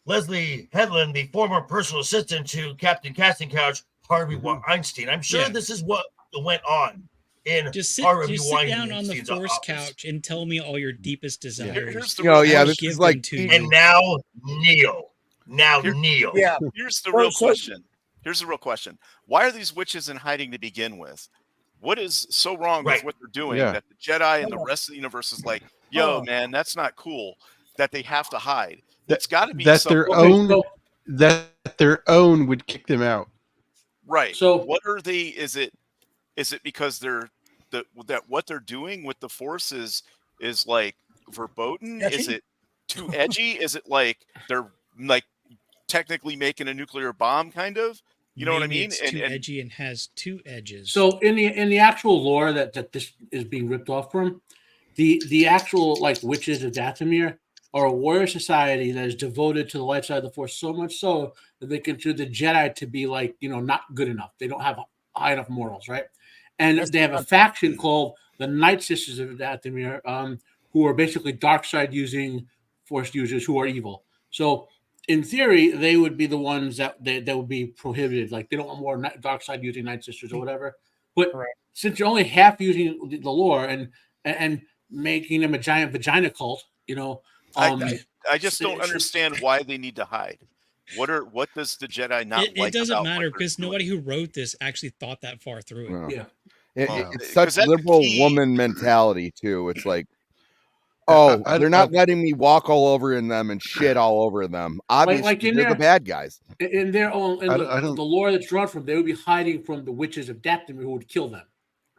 Leslie Headland, the former personal assistant to Captain Casting Couch Harvey Weinstein. I'm sure this is what went on in just sit down on the Force couch and tell me all your deepest desires. Here's the this is like and now kneel. Kneel. Yeah. Here's the real question. Here's the real question. Why are these witches in hiding to begin with? What is so wrong with what they're doing that the Jedi and the rest of the universe is like, yo, man, that's not cool, that they have to hide? That's got to be that their own would kick them out. Right. So what are they? Is it because they're that what they're doing with the Force is like verboten? Is it too edgy? Is it like they're like technically making a nuclear bomb, kind of? You know what I mean? It's too edgy and has two edges. So in the actual lore that this is being ripped off from, the actual like witches of Dathomir are a warrior society that is devoted to the light side of the Force, so much so that they consider the Jedi to be like, not good enough. They don't have high enough morals, right? And they have a faction called the Night Sisters of Dathomir, who are basically dark side using Force users who are evil. So in theory, they would be the ones that would be prohibited. Like they don't want more dark side using Night Sisters or whatever. But since you're only half using the lore and making them a giant vagina cult, I just don't understand why they need to hide. What does the Jedi not like? It doesn't matter because nobody who wrote this actually thought that far through it. Yeah. It's such liberal woman mentality too. It's like, they're not letting me walk all over in them and shit all over them. Obviously, they're the bad guys. In their own, the lore that's drawn from, they would be hiding from the witches of Dathomir who would kill them,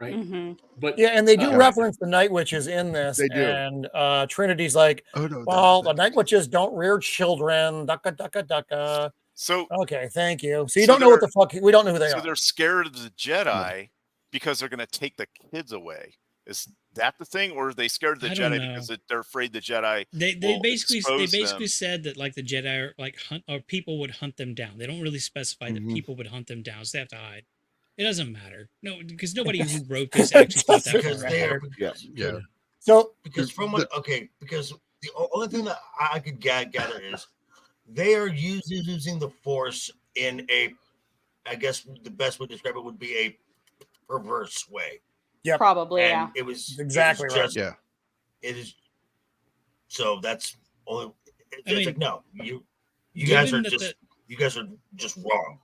right? Mm-hmm. But and they do reference the Night Witches in this. They do. And Trinity's like, the Night Witches don't rear children. Ducka, ducka, ducka. So okay, thank you. So you don't know what the fuck. We don't know who they are. So they're scared of the Jedi because they're going to take the kids away. Is that the thing, or are they scared of the Jedi because they're afraid the Jedi? They basically said that like the Jedi are like hunt, or people would hunt them down. They don't really specify that people would hunt them down, so they have to hide. It doesn't matter. No, because nobody who wrote this actually thought that. Because they are. Yeah. So because because the only thing that I could gather is they are using the Force in a, I guess the best way to describe it would be a perverse way. Yeah, probably. And it was exactly right. Yeah, it is. So that's only. It's like no, you guys are just wrong.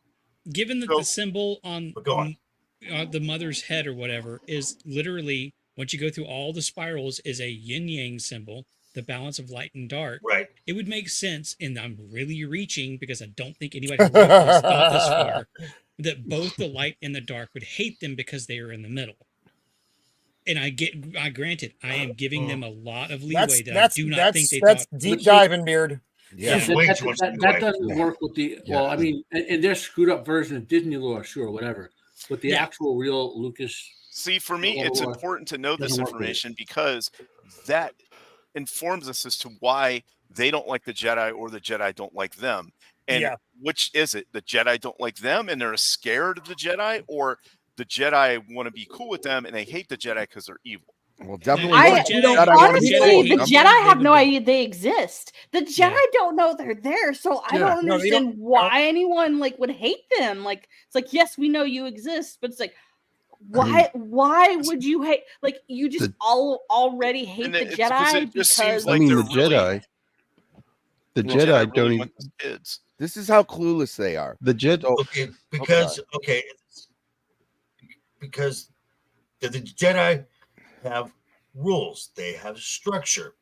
Given that the symbol on the mother's head or whatever is literally, once you go through all the spirals, is a yin yang symbol, the balance of light and dark. Right. It would make sense, and I'm really reaching because I don't think anybody who wrote this thought this far, that both the light and the dark would hate them because they are in the middle. And I granted, I am giving them a lot of leeway that I do not think they thought. That's deep diving, Beard. Yeah, that doesn't work with the. Well, I mean, in their screwed up version of Disney lore, sure, whatever. But the actual real Lucas. See, for me, it's important to know this information because that informs us as to why they don't like the Jedi or the Jedi don't like them. And which is it? The Jedi don't like them and they're scared of the Jedi, or the Jedi want to be cool with them and they hate the Jedi because they're evil? Well, definitely. Honestly, the Jedi have no idea they exist. The Jedi don't know they're there, so I don't understand why anyone like would hate them. Like it's like, yes, we know you exist, but it's like, why would you hate? Like you just already hate the Jedi because I mean the Jedi. The Jedi don't even. This is how clueless they are. The Jedi. Because the Jedi have rules, they have structure,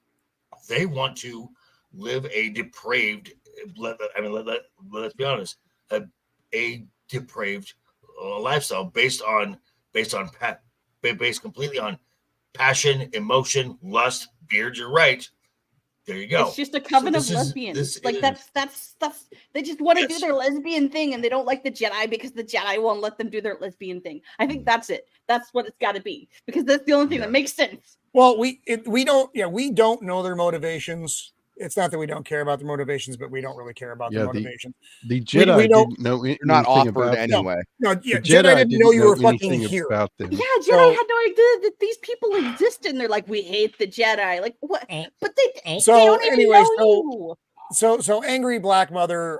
they want to live a depraved. Let's be honest. a depraved lifestyle based completely on passion, emotion, lust, beard. You're right. There you go. It's just a coven of lesbians. That's they just want to do their lesbian thing, and they don't like the Jedi because the Jedi won't let them do their lesbian thing. I think that's it. That's what it's got to be, because that's the only thing that makes sense. Well, we don't know their motivations. It's not that we don't care about their motivations, but we don't really care about their motivations. The Jedi we don't, didn't know anything not offered about anyway. No, Jedi didn't know you were fucking here. About them. Yeah, Jedi had no idea that these people existed, and they're like, we hate the Jedi. Like, what? But they don't even know you. So angry Black Mother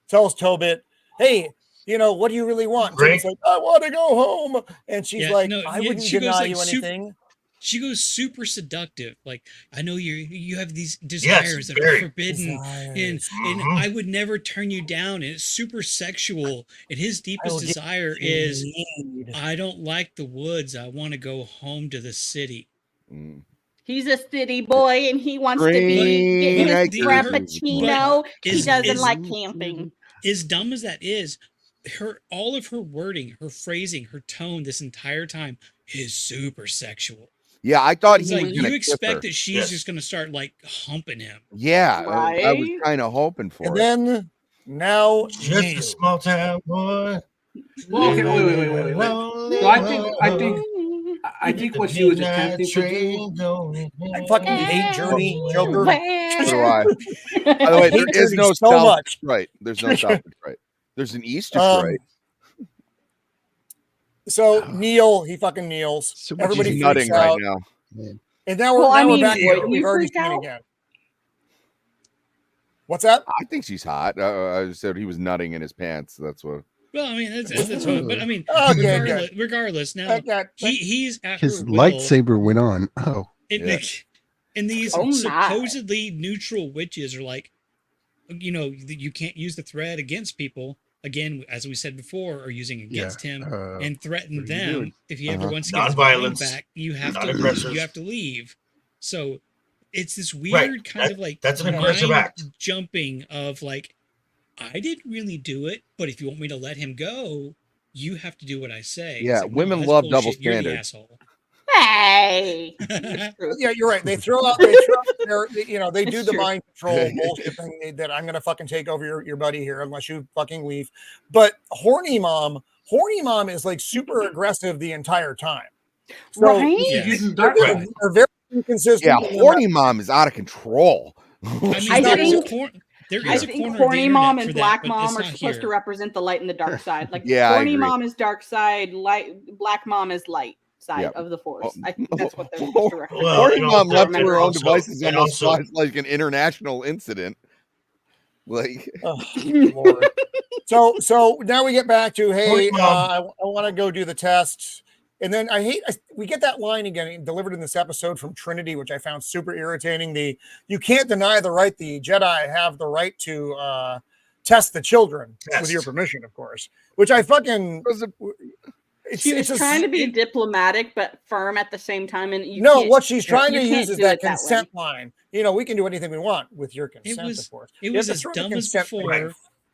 tells Tobit, hey, what do you really want? Tobit's like, I want to go home. And she's like, I wouldn't deny you anything. She goes super seductive. Like, I know you have these desires that are forbidden, and I would never turn you down. And it's super sexual. And his deepest desire is, I don't like the woods. I want to go home to the city. He's a city boy, and he wants to be getting his frappuccino. He doesn't like camping. As dumb as that is, all of her wording, her phrasing, her tone this entire time is super sexual. Yeah, I thought he like, was you expect that she's just going to start like humping him. Yeah, right? I was kind of hoping for and it. Then now, just a small town boy. Well, okay, wait. So I think what she was attempting to do. I fucking hate Journey, Joker. So do I. By the way, there is no South Detroit. There's no South Detroit. There's an East Detroit. So Neil, he fucking kneels. So everybody nutting right now. And now we're back to what we've already seen again. What's that? I think she's hot. I said he was nutting in his pants. That's what. Well, I mean, that's what, but I mean, regardless, now he's at his her will, lightsaber went on. Oh, and these supposedly neutral witches are like, you can't use the thread against people. Again, as we said before, or using against him and threaten them. If he ever wants to get his mind back, you have to leave. So it's this weird kind of like that's an aggressive act. Jumping of like, I didn't really do it, but if you want me to let him go, you have to do what I say. Yeah, like, women love double standards. You're the asshole. Hey, yeah, you're right. They throw out their, they do the mind control bullshit thing that I'm gonna fucking take over your buddy here unless you fucking leave. But horny mom is like super aggressive the entire time. So they're very inconsistent. Yeah, horny mom is out of control. I think horny mom and black mom are supposed to represent the light and the dark side. Like horny mom is dark side, black mom is light side of the force. I think that's what they're supposed to represent. Horny mom left to her own devices almost like an international incident. Like, Lord. So now we get back to, hey, I want to go do the test. And then we get that line again delivered in this episode from Trinity, which I found super irritating. You can't deny the right. The Jedi have the right to test the children with your permission, of course, which I fucking. She was trying to be diplomatic but firm at the same time, and what she's trying to use is that consent line. We can do anything we want with your consent, of course. It was as dumb as before.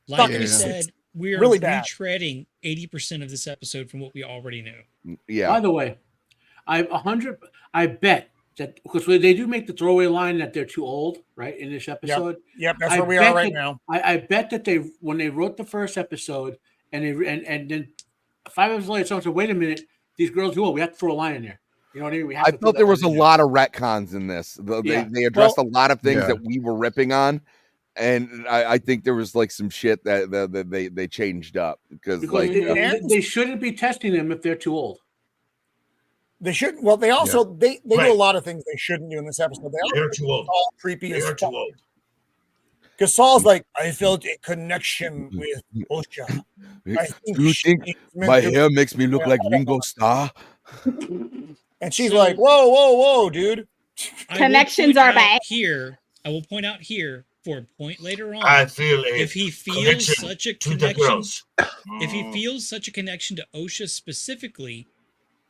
Like I said, we are really retreading 80% of this episode from what we already knew. Yeah. By the way, I bet that because they do make the throwaway line that they're too old, right? In this episode. Yep, that's where we are right now. I bet that when they wrote the first episode and then 5 episodes later, someone said, "Wait a minute, these girls too old. We have to throw a line in there." You know what I mean? I felt there was a lot of retcons in this. They addressed a lot of things that we were ripping on. And I think there was like some shit that they changed up because like they shouldn't be testing them if they're too old. They shouldn't. Well, they also they do a lot of things they shouldn't do in this episode. They're too old. All creepy as too old. Because Saul's like, I felt a connection with Osha. Do you think my hair makes me look like Ringo Starr? And she's like, whoa, dude. Connections are back. I will point out here for a point later on. I feel if he feels such a connection, if he feels such a connection to Osha specifically,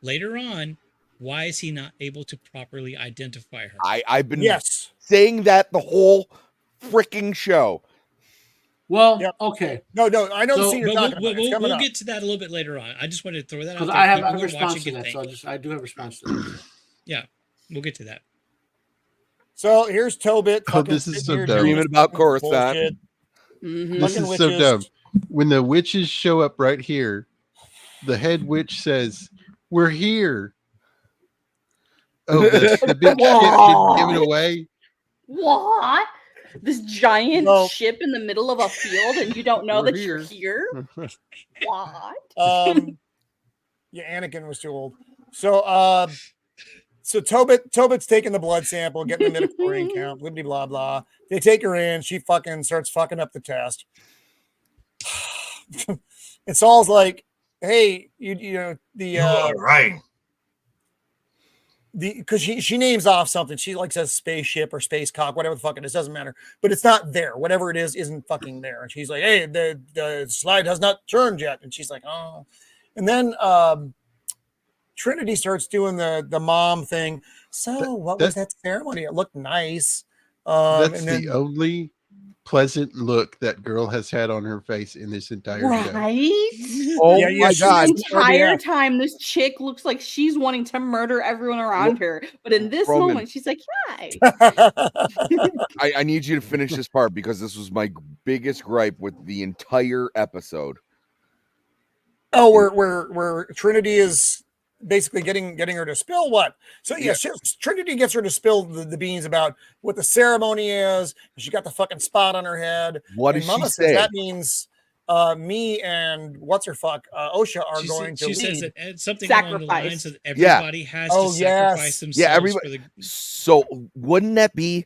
later on, why is he not able to properly identify her? I've been saying that the whole freaking show. Well, Yep. okay. No, I know the So- scene you're But talking about. It's coming we'll up. get to that a little bit later on. I just wanted to throw that out Because there. I have People a who are response watching to can that, so think. I do have a response to that. Yeah, we'll get to that. So here's Tobit. Oh, fucking this is sitting so here dumb. doing Dreaming about bullshit. Coruscant. Mhm. This Fucking is so witches. dumb. When the witches show up right here, the head witch says, "We're here." Oh, the big ship getting given away. What? This giant No. ship in the middle of a field, and you don't know We're that you're here? What? Yeah, Anakin was too old. So so Tobit's taking the blood sample, getting the midichlorian count, blah blah blah. They take her in, she fucking starts fucking up the test. And Saul's like, hey, you know, You are right. because she names off something. She like says spaceship or space cock, whatever the fuck it is, doesn't matter. But it's not there. Whatever it is isn't fucking there. And she's like, hey, the slide has not turned yet. And she's like, oh. And then Trinity starts doing the mom thing. So what was that ceremony? It looked nice. That's And then, the only pleasant look that girl has had on her face in this entire show. Right? Oh Yeah, my she- god! The entire yeah. time, this chick looks like she's wanting to murder everyone around her. But in this Roman. moment, she's like, hi. I need you to finish this part because this was my biggest gripe with the entire episode. Oh, where Trinity is basically getting her to spill what? So yeah, Trinity gets her to spill the beans about what the ceremony is. She got the fucking spot on her head. What And does Mama she says say? that means me and what's her fuck Osha are going to She says lead. that something along the Sacrifice. lines that everybody has Oh, to yes. sacrifice themselves Yeah, everybody. for the So wouldn't that be,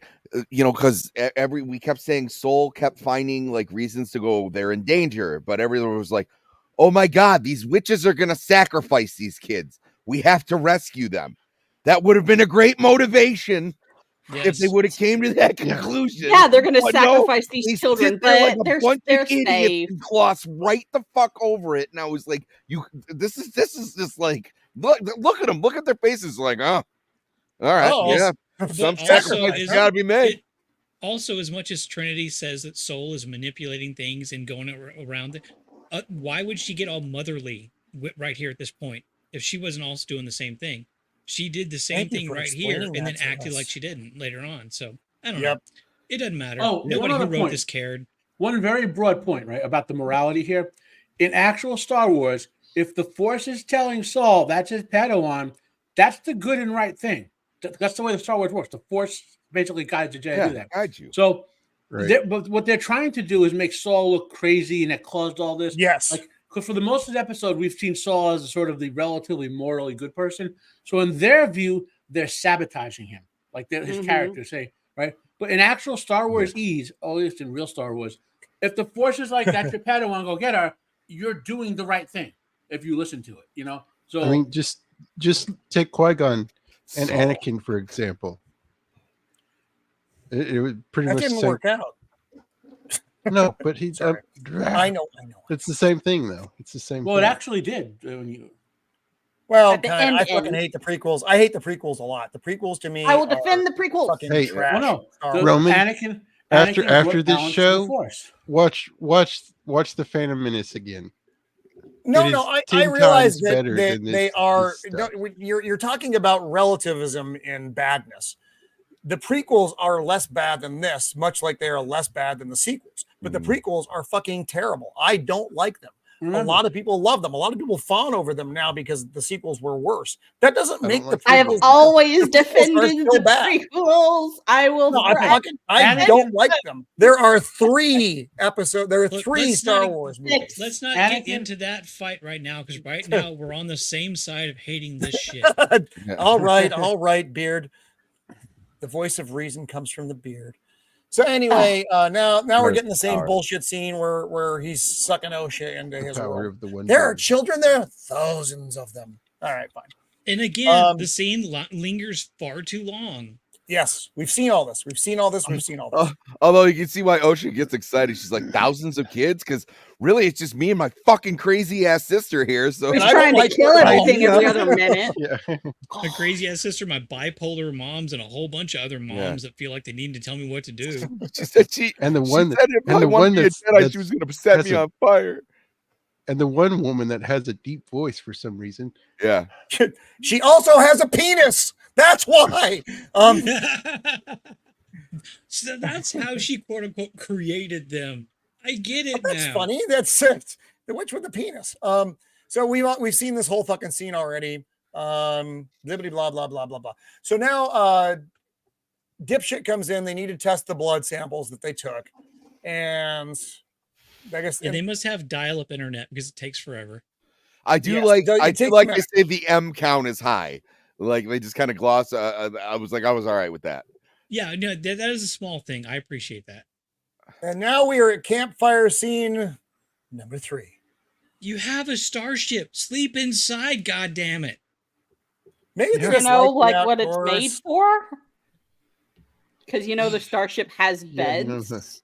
because we kept saying Soul kept finding like reasons to go, they're in danger, but everyone was like, oh my god, these witches are gonna sacrifice these kids. We have to rescue them. That would have been a great motivation if they Yes. would have came to that conclusion. Yeah, they're going to But no, sacrifice they these children, sit there but like a bunch they're of idiots safe. and gloss right the fuck over it. And I was like, this is just like, look at them, look at their faces, like, oh, all right, Oh. yeah, But some also sacrifice is- gotta be made. Also, as much as Trinity says that Soul is manipulating things and going around it, why would she get all motherly right here at this point if she wasn't also doing the same thing? She did the same Thank you thing for right here explaining and then that to acted us. like she didn't later on. So I don't Yep. know. It doesn't matter. Oh, Nobody one who other wrote point. this cared. One very broad point, right, about the morality here. In actual Star Wars, if the Force is telling Saul that's his Padawan, that's the good and right thing. That's the way the Star Wars works. The Force basically guides the Jedi to do that. Guide you. So, Right. but what they're trying to do is make Saul look crazy, and it caused all this. Yes. Like, because for the most of the episode, we've seen Saul as sort of the relatively morally good person. So in their view, they're sabotaging him, like his Mhm. character say, right? But in actual Star Wars E's, or at least in real Star Wars, if the Force is like, that's your Padawan, go get her, you're doing the right thing if you listen to it, you know? So I mean, just take Qui-Gon and So- Anakin, for example. It was pretty That much the didn't same. work out. No, but he's Sorry. I know. It's the same thing, though. It's the same well, it thing. actually did. When you, Well, At the kind of, I end. fucking hate the prequels. I hate the prequels a lot. The prequels to me, I will are defend the prequels. fucking Hey, trash. well, no, Star the Wars. Roman, Anakin after brought this balance to the show, Force. watch the Phantom Menace again. No, It no, is I 10 realize times that, better than they this- are. this stuff. You're talking about relativism in badness. The prequels are less bad than this, much like they are less bad than the sequels. But the prequels are fucking terrible. I don't like them. A lot of people love them. A lot of people fawn over them now because the sequels were worse. That doesn't I make don't the like I have prequels. always The prequels are defended still the bad. prequels. I will. No, forever- I Anakin- don't like them. There are 3 episodes. There are Look, 3 let's Star not- Wars movies. Let's not Anakin- get into that fight right now because right now we're on the same side of hating this shit. all right, Beard. The voice of reason comes from the beard. So anyway, now we're There's getting the same power. bullshit scene where he's sucking Osha into The his power world. of the one. There are Beard. children there, thousands of them. All right, fine. And again, Um, the scene lingers far too long. Yes, we've seen all this. We've seen all this. We've seen all this. Although you can see why Ocean gets excited. She's like, thousands of kids? Because really, it's just me and my fucking crazy ass sister here. So He's trying to kill everything every other minute. My crazy ass sister, my bipolar moms, and a whole bunch of other moms that feel like they need to tell me what to do. She said and the one that's she was going to set me on fire. And the one woman that has a deep voice for some reason. Yeah. She also has a penis. That's why. So that's how she quote unquote created them. I get it now. That's funny. That's it. The witch with the penis. So we've seen this whole fucking scene already. Liberty blah blah blah blah blah. So now dipshit comes in. They need to test the blood samples that they took, and I guess they must have dial-up internet because it takes forever. I do like to say the M count is high. Like they just kind of gloss. I was all right with that. Yeah, no, that is a small thing. I appreciate that. And now we are at campfire scene number 3. You have a starship. Sleep inside. God damn it. Maybe you know, like what it's made for. Because the starship has beds.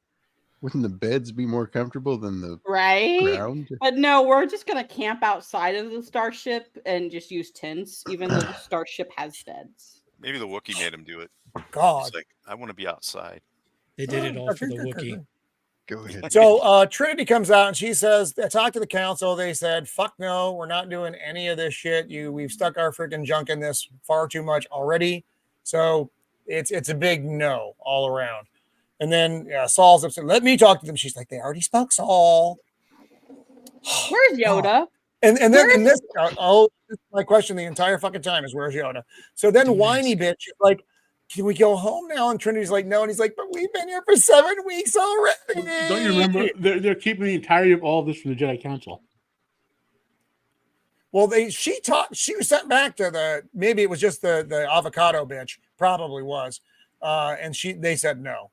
Wouldn't the beds be more comfortable than the ground? But no, we're just gonna camp outside of the starship and just use tents, even though the starship has beds. Maybe the Wookiee made him do it. God, it's like I want to be outside. They did it all for the Wookiee. Go ahead. So Trinity comes out and she says, "I talked to the council. They said, fuck no, we're not doing any of this shit. We've stuck our freaking junk in this far too much already. So it's a big no all around." And then Saul's upset. Let me talk to them. She's like, they already spoke, Saul. Where's Yoda? And then this is my question the entire fucking time is where's Yoda? So then whiny bitch is like, can we go home now? And Trinity's like, no. And he's like, but we've been here for 7 weeks already. Don't you remember? They're keeping the entirety of all of this from the Jedi Council. Well, she was sent back to maybe it was just the avocado bitch, probably was. And they said no.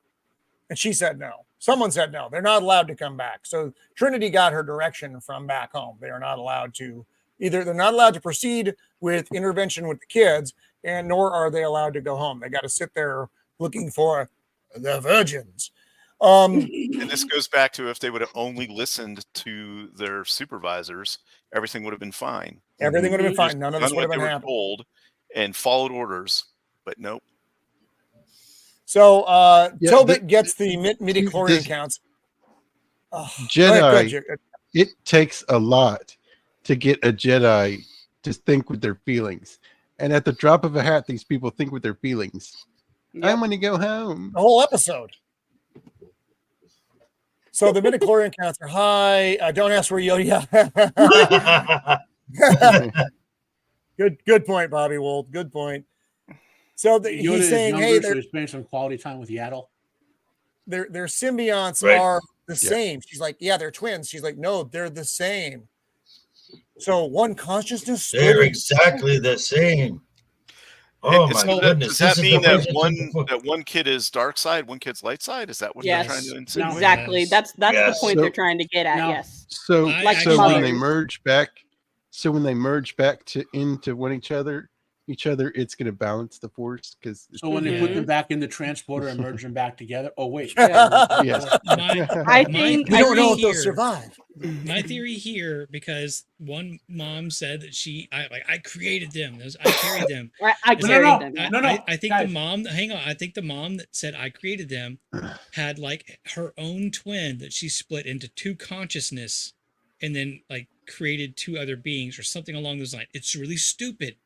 And she said no. Someone said no. They're not allowed to come back. So Trinity got her direction from back home. They are not allowed to they're not allowed to proceed with intervention with the kids, and nor are they allowed to go home. They got to sit there looking for the virgins. And this goes back to if they would have only listened to their supervisors, everything would have been fine. Everything would have been fine. None of this would have been happening. Told and followed orders, but nope. So Tobit gets the midichlorian counts. Jedi, it takes a lot to get a Jedi to think with their feelings. And at the drop of a hat, these people think with their feelings. Yep. I'm going to go home. The whole episode. So the midichlorian counts are high. Don't ask where Yoda. Good point, Bobby Wold. Good point. So he's saying, hey, they're spending some quality time with Yaddle. Their symbionts are the same. She's like, yeah, they're twins. She's like, no, they're the same. So one consciousness. They're exactly the same. Oh my goodness! Does that mean that one kid is dark side, one kid's light side? Is that what they're trying to insinuate? Exactly. That's the point they're trying to get at. Yes. So when they merge back, into one each other, it's going to balance the force because. So when they put them back in the transporter and merge them back together. Oh wait. Yes. I think we don't know if they'll survive. My theory here, because one mom said that I created them. I carried them. I carried them. I think the mom. Hang on. I think the mom that said I created them had like her own twin that she split into 2 consciousness, and then like created 2 other beings or something along those lines. It's really stupid,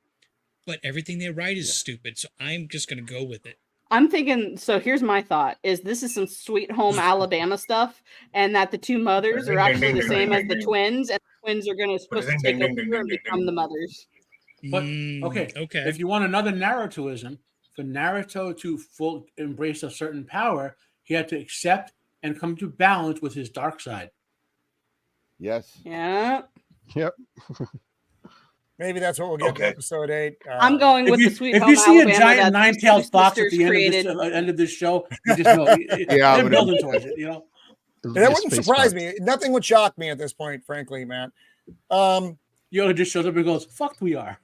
but everything they write is stupid. So I'm just gonna go with it. I'm thinking, so here's my thought, is this is some Sweet Home Alabama stuff, and that the 2 mothers are actually the same as the twins, and the twins are supposed to take over and become the mothers. But, okay. If you want another Narutoism, for Naruto to embrace a certain power, he had to accept and come to balance with his dark side. Yes. Yeah. Yep. Maybe that's what we'll get in episode 8. I'm going with the Sweet Home If you see Alabama a giant 9-tailed fox at the end of this show, you just know they're building towards it. That wouldn't surprise me. Nothing would shock me at this point, frankly, man. Yoda just shows up and goes, "Fuck, we are."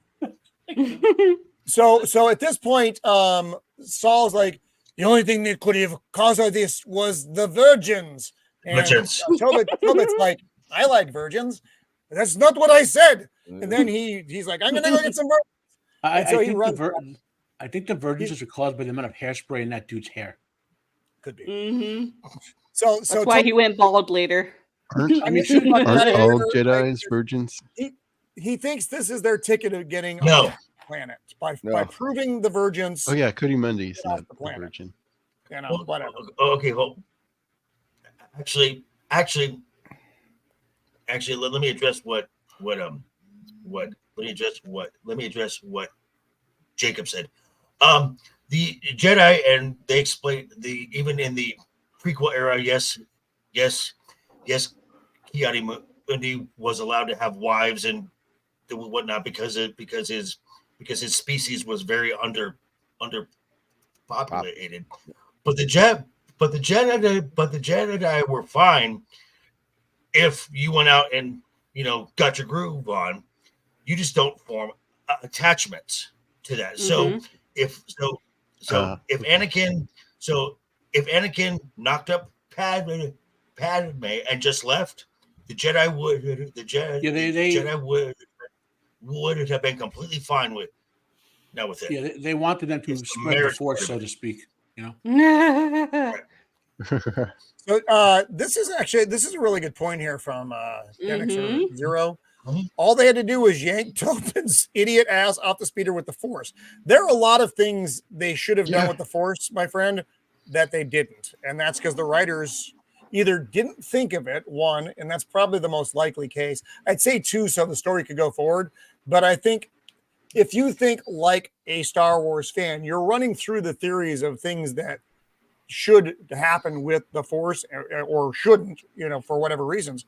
So at this point, Saul's like, the only thing that could have caused all this was the virgins. And Tobit's like, I like virgins. That's not what I said. And then he's like, I'm gonna go get some virgins. I think the virgins are caused by the amount of hairspray in that dude's hair. Could be. Mm-hmm. So that's why he went bald later. Aren't all Jedis virgins? He thinks this is their ticket of getting off the planet by proving the virgins. Oh yeah, Cody Mundy is not the virgin. You know, whatever. Okay, well, actually, let me address what Jacob said. The Jedi, and they explained even in the prequel era, yes, Ki-Adi-Mundi was allowed to have wives and whatnot because his species was very underpopulated. But the Jedi were fine if you went out and got your groove on. You just don't form attachments to that. Mm-hmm. So if Anakin knocked up Padme and just left, the Jedi would have been completely fine with it. Yeah, they wanted them to spread the force, so to speak. So this is a really good point here from Zero. All they had to do was yank Tobin's idiot ass off the speeder with the Force. There are a lot of things they should have done with the Force, my friend, that they didn't. And that's because the writers either didn't think of it, one, and that's probably the most likely case. I'd say two, so the story could go forward. But I think if you think like a Star Wars fan, you're running through the theories of things that should happen with the Force or shouldn't, for whatever reasons.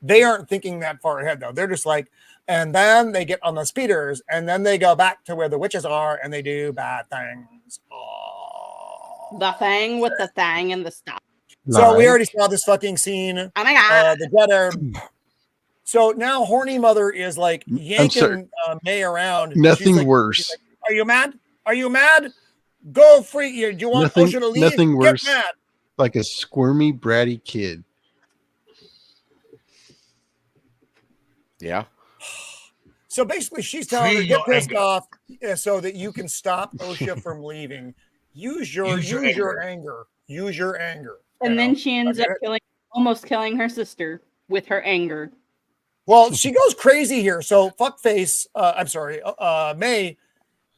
They aren't thinking that far ahead, though. They're just like, and then they get on the speeders, and then they go back to where the witches are, and they do bad things. Oh. The thing with the thing and the stuff. So we already saw this fucking scene. Oh my god! The Jedi. So now Horny Mother is like yanking May around. Nothing worse. Like, are you mad? Are you mad? Go free. Do you want Osha to leave? Nothing worse. Get mad. Like a squirmy, bratty kid. Yeah. So basically, she's telling her, get pissed off so that you can stop Osha from leaving. Use your anger. Use your anger. And then she ends up almost killing her sister with her anger. Well, she goes crazy here. So fuckface. I'm sorry, May.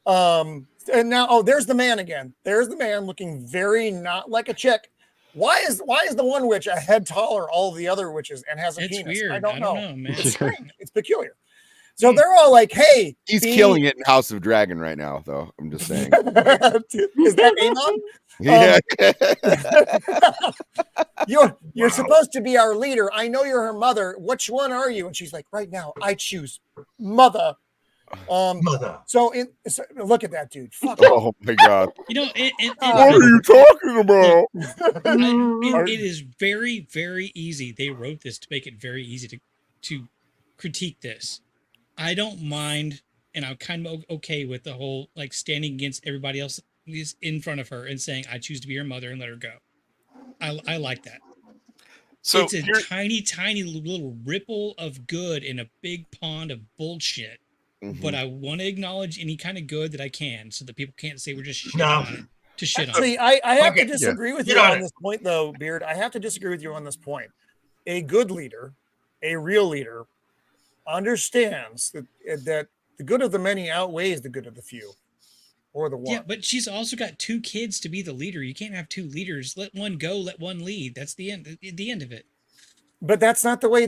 And now, there's the man again. There's the man looking very not like a chick. Why is the one witch a head taller all the other witches and has a penis? Weird. I don't know, man. It's strange. It's peculiar. So they're all like, "Hey, he's killing it in House of Dragon right now, though." I'm just saying. Is that Amon? Yeah. You're supposed to be our leader. I know you're her mother. Which one are you? And she's like, right now, I choose mother. Mother. So look at that dude. Fuck oh my god. What are you talking about? It is very, very easy. They wrote this to make it very easy to critique this. I don't mind, and I'm kind of okay with the whole like standing against everybody else is in front of her and saying, I choose to be her mother and let her go. I like that. So it's a tiny, tiny little ripple of good in a big pond of bullshit. Mm-hmm. But I want to acknowledge any kind of good that I can so that people can't say we're just shit on it. To shit on it. I have to disagree with you on this point, though, Beard. I have to disagree with you on this point. A good leader, a real leader, understands that the good of the many outweighs the good of the few. Or the one. Yeah, but she's also got 2 kids to be the leader. You can't have 2 leaders. Let one go, let one lead. That's the end of it. But that's not the way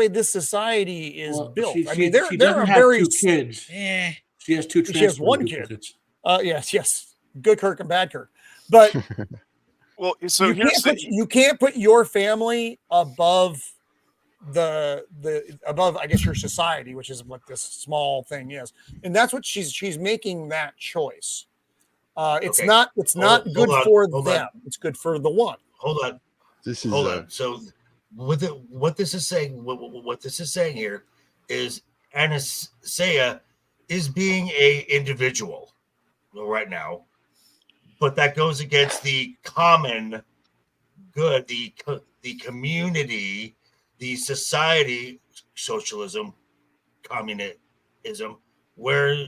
this society is built. She there are have very 2 kids. She has 2. She has 1 kid. Yes, good Kirk and bad Kirk. But well, so you can't put your family above above, I guess, your society, which is what this small thing is, and that's what she's making that choice. It's not good for them. It's good for the one. Hold on. Hold on. So what this is saying here is Anastasia being a individual right now, but that goes against the common good, the community, the society, socialism, communism, where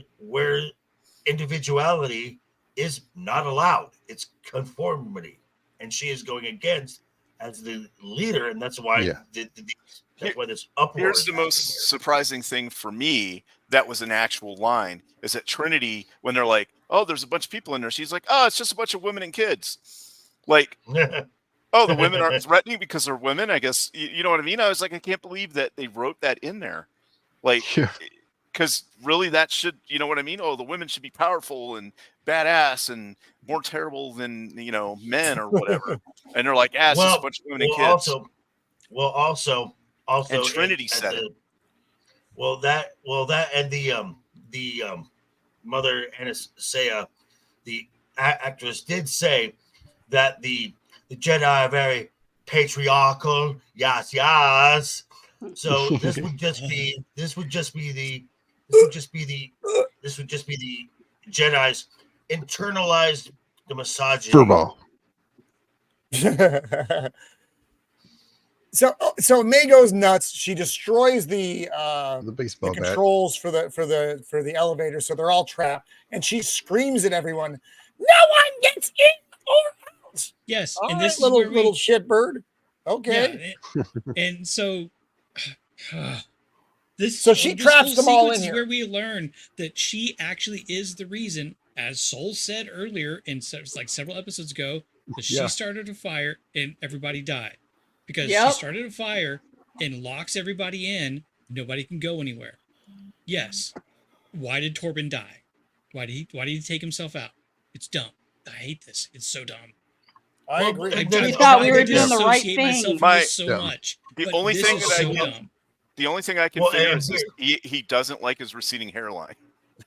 individuality is not allowed. It's conformity, and she is going against as the leader, and that's why that's why this uproar. Here's the most surprising thing for me that was an actual line is that Trinity, when they're like, "Oh, there's a bunch of people in there," she's like, "Oh, it's just a bunch of women and kids." Like, oh, the women aren't threatening because they're women. I guess you know what I mean. I was like, I can't believe that they wrote that in there. Like, because really, that should, you know what I mean? Oh, the women should be powerful and badass and more terrible than men or whatever. And they're like, it's just a bunch of women and kids. Also, and Trinity said it. And the Mother Anastasia, the actress, did say that the Jedi are very patriarchal. Yes. So this would just be the Jedi's internalized the misogyny. Furball. So May goes nuts. She destroys the baseball bat controls for the elevator, so they're all trapped. And she screams at everyone, "No one gets in or out!" Yes, all and right, this little shit bird. Okay, and so she traps them all in here. Where we learn that she actually is the reason, as Soul said earlier in like several episodes ago, that she started a fire and everybody died. Because she started a fire and locks everybody in, nobody can go anywhere. Yes. Why did Torben die? Why did he take himself out? It's dumb. I hate this. It's so dumb. I agree. We thought we were doing the right thing. Much. The only thing I can figure is he doesn't like his receding hairline.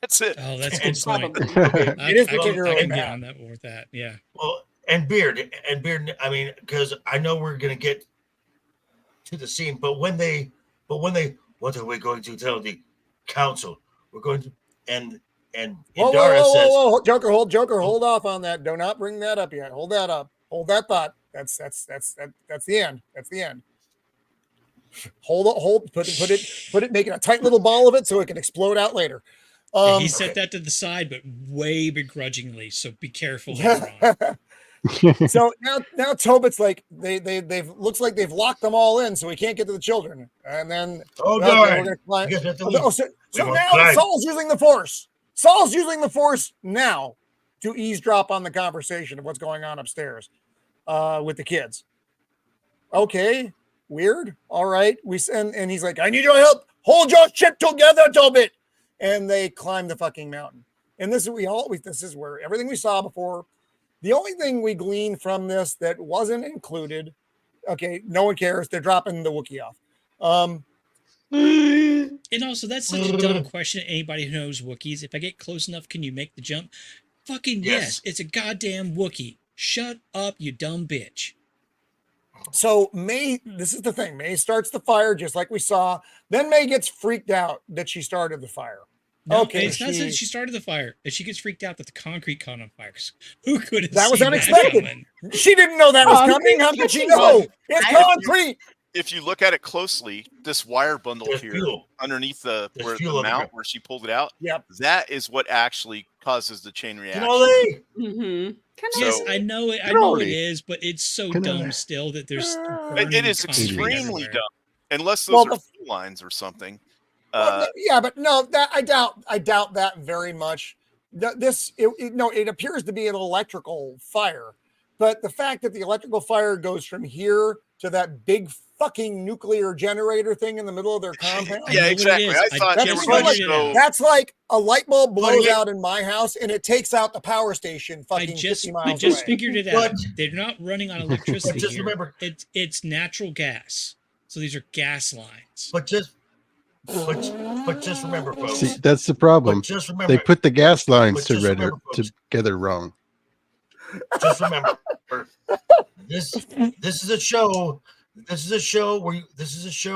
That's it. Oh, that's a good point. It is particularly I can get on that with that. Yeah. Well, and beard. I mean, because I know we're gonna get to the scene, but when they, what are we going to tell the council? We're going to and Indara says, whoa, Joker, hold off on that. Do not bring that up yet. Hold that up. Hold that thought. That's the end. That's the end. Hold. Put it. Make it a tight little ball of it so it can explode out later. He set that to the side, but way begrudgingly. So be careful. So now Tobit's like they've looks like they've locked them all in, so we can't get to the children. And then we're gonna climb. So now Saul's using the Force. Saul's using the Force now to eavesdrop on the conversation of what's going on upstairs with the kids. Okay, weird. All right, and he's like, I need your help. Hold your shit together, Tobit. And they climb the fucking mountain. And this is where everything we saw before. The only thing we glean from this that wasn't included, okay, no one cares. They're dropping the Wookiee off. And also, that's such a dumb question. Anybody who knows Wookiees, if I get close enough, can you make the jump? Fucking yes. It's a goddamn Wookiee. Shut up, you dumb bitch. So May, this is the thing. May starts the fire just like we saw. Then May gets freaked out that she started the fire. No, okay, it's not that she started the fire. And she gets freaked out that the concrete caught on fire. Who could have that was seen unexpected. That she didn't know that was coming. How could she know? It's concrete. If you look at it closely, this wire bundle here underneath the mount where she pulled it out, that is what actually causes the chain reaction. Yes, I know it. I know it is, but it's so dumb still that there's. It is extremely dumb, unless those are fuel lines or something. But no, that I doubt that very much. It appears to be an electrical fire, but the fact that the electrical fire goes from here to that big fucking nuclear generator thing in the middle of their compound. Yeah, exactly. I thought they were going to show. That's like a light bulb blows out in my house and it takes out the power station. Fucking 50 miles I just away. figured it out. They're not running on electricity. Just remember, it's natural gas. So these are gas lines. But just remember, folks. See, that's the problem. Just remember, they put the gas lines together wrong. Just remember, this is a show. This is a show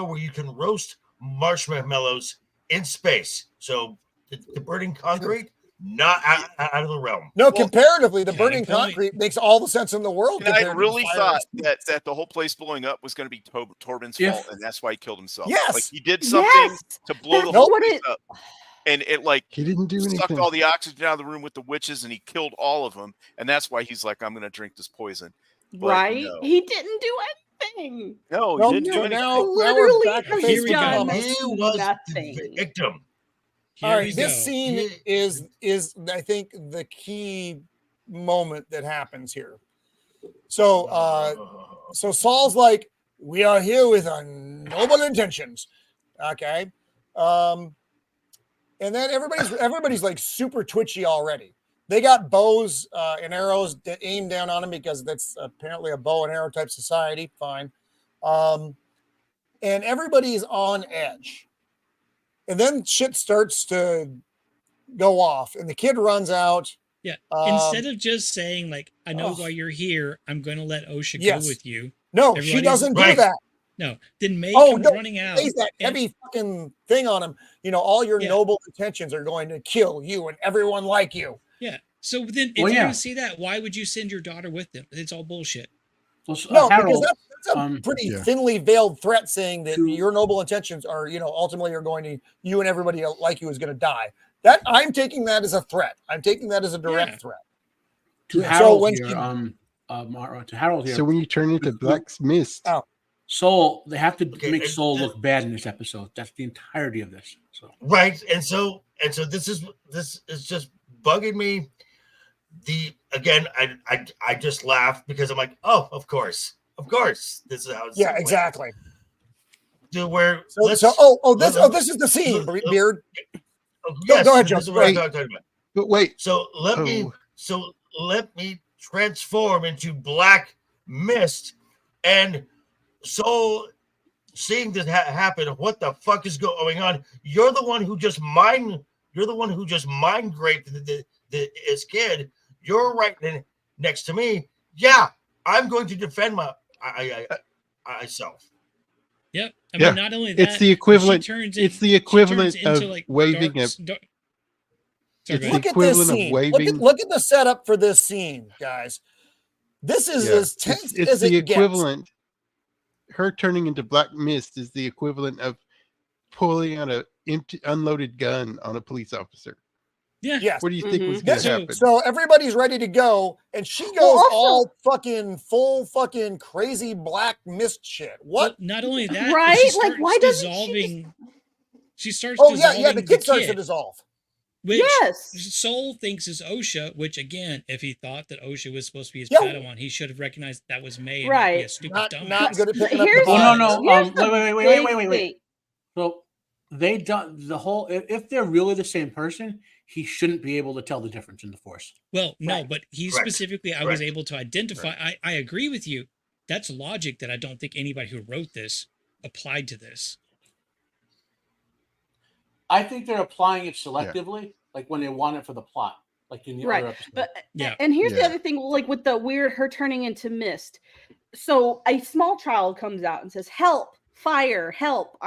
where you can roast marshmallows in space. So the burning concrete, not out of the realm. No, comparatively, the Counterpoint. burning concrete makes all the sense in the world. And I compared to really the fire thought escape. that the whole place blowing up was going to be Torben's fault, and that's why he killed himself. Yes. Like he did something Yes, to blow the that's whole what place it- up, and it like He didn't do sucked anything. all the oxygen out of the room with the witches, and he killed all of them, and that's why he's like, I'm going to drink this poison. But right? no. He didn't do anything. No, Nope, he didn't do so anything. now we're Literally back to has Here we Facebook go. comments. He was nothing. the victim. Here All we right, this go. scene is I think the key moment that happens here. So so Saul's like, we are here with our noble intentions. Okay. And then everybody's like super twitchy already. They got bows and arrows aimed down on him because that's apparently a bow and arrow type society. Fine. And everybody's on edge. And then shit starts to go off, and the kid runs out. Yeah. Instead of just saying like, I know why you're here, I'm going to let Osha Yes. go with you. No, she Everybody's- doesn't do Right. that. No. Then May Oh, comes no, running out. Lays that and- heavy fucking thing on him. You know, all your Yeah. noble intentions are going to kill you and everyone like you. Yeah. So then if Well, you're yeah. going to see that, why would you send your daughter with them? It's all bullshit. Well, No, Harold, because that's a pretty yeah. thinly veiled threat saying that To- your noble intentions are, you know, ultimately are going to, you and everybody like you is going to die. That I'm taking that as a threat. I'm taking that as a direct Yeah. threat. to So Harold when here, she- to Harold here. So when you turn into black mist, Oh. Soul, they have to Okay, make and Soul the- look bad in this episode. That's the entirety of this. So Right, and so this is just bugging me. I just laughed because I'm like, oh, of course, this is how it's Yeah, exactly. To where So, let's- this is the scene, Beard. yes, go ahead, this is Joe. what I'm Wait. talking about. but wait, So let me transform into black mist, and so seeing this happen, what the fuck is going on? You're the one who just mind raped his kid. You're right next to me. Yeah, I'm going to defend myself. Yep. I Yeah. mean, not only that, it's the equivalent. she turns It's in- the she equivalent turns of into, like, waving dark- a. dark- It's Sorry, go the ahead. Look at this equivalent of scene. waving. Look at the setup for this scene, guys. This is Yeah, as tense it's as the it gets. equivalent. Her turning into black mist is the equivalent of pulling out a empty, unloaded gun on a police officer. Yeah. Yes. What do you think was Mhm. going to So- happen? So everybody's ready to go, and she goes Well, also- all fucking full fucking crazy black mist shit. What? But not only that, but Right? she Like, starts why doesn't she dissolving. She starts Oh yeah, dissolving yeah. The kid starts to kid, dissolve. which Yes. Soul thinks is Osha. Which again, if he thought that Osha was supposed to be his Yeah. Padawan, he should have recognized that was May and not be a Right. stupid Not dumbass. good at But picking up the here's- well, no, vibes. no. Here's the Wait. big- So they done the whole. If they're really the same person, he shouldn't be able to tell the difference in the Force. Well, no, Right. but he Correct. specifically, I was Correct. able to identify. I agree with you. That's logic that I don't think anybody who wrote this applied to this. I think they're applying it selectively, like when they want it for the plot, like in the Right, other episode. But Yeah. and here's the Yeah. other thing, like with the weird her turning into mist. So a small child comes out and says, "Help! Fire! Help!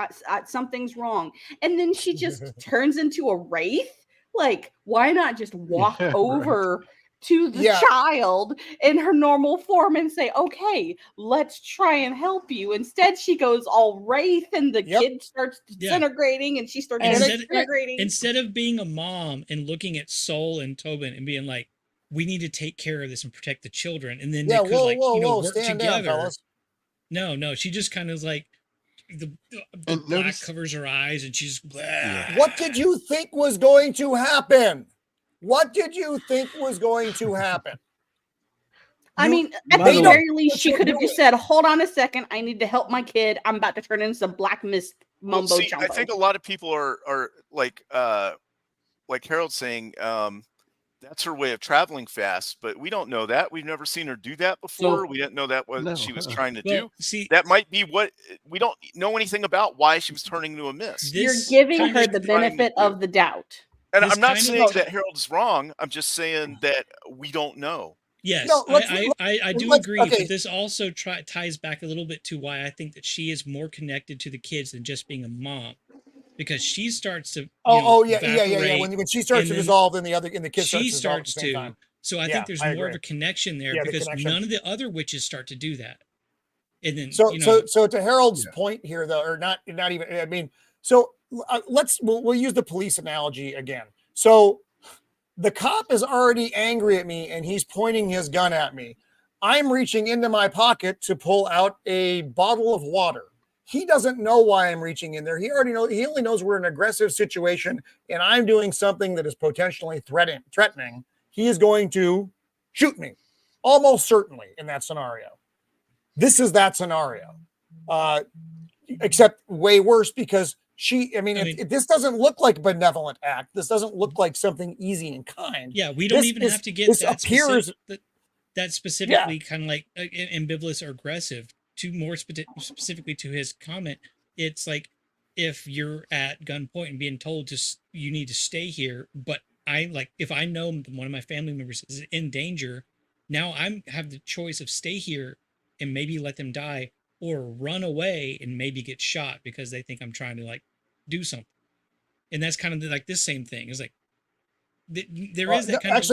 Something's wrong!" And then she just turns into a wraith. Like, why not just walk Yeah, right. over to the Yeah. child in her normal form and say, "Okay, let's try and help you"? Instead, she goes all wraith, and the Yep. kid starts Yeah. disintegrating, and she starts Instead- disintegrating. Instead of being a mom and looking at Soul and Tobin and being like, "We need to take care of this and protect the children," and then Yeah. they could work Stand together. down, fellas. No, she just kind of like the And black notice- covers her eyes and she's What did you think was going to happen? What did you think was going to happen? I You- mean, at by the the very way- least, she what could you're have just doing. said, "Hold on a second, I need to help my kid. I'm about to turn into some black mist Well, mumbo see, jumbo." I think a lot of people are like Harold saying, that's her way of traveling fast, but we don't know that. We've never seen her do that before. We didn't know that what No, she was uh-uh. trying to Well, do. see, That might be what we don't know anything about why she was turning into a mist. You're this giving kind her of- the trying to benefit do. of the doubt. And this I'm not kind of- saying that Harold is wrong. I'm just saying that we don't know. Yes, No, I do let's- agree, okay. but this also ties back a little bit to why I think that she is more connected to the kids than just being a mom. because she starts to yeah. When she starts to dissolve, and the kid she starts to dissolve at the same time. So I think there's more of a connection there because none of the other witches start to do that. And then so to Harold's point here, though, or not even. I mean, so we'll use the police analogy again. So the cop is already angry at me, and he's pointing his gun at me. I'm reaching into my pocket to pull out a bottle of water. He doesn't know why I'm reaching in there. He only knows we're in an aggressive situation, and I'm doing something that is potentially threatening. He is going to shoot me, almost certainly, in that scenario. This is that scenario, except way worse because this doesn't look like a benevolent act. This doesn't look like something easy and kind. Yeah, we don't even have to get that specifically kind of like ambivalent or aggressive. To more specifically to his comment, it's like if you're at gunpoint and being told you need to stay here, but if I know one of my family members is in danger, now I have the choice of stay here and maybe let them die, or run away and maybe get shot because they think I'm trying to do something. And that's kind of like this same thing. It's like there is that kind of.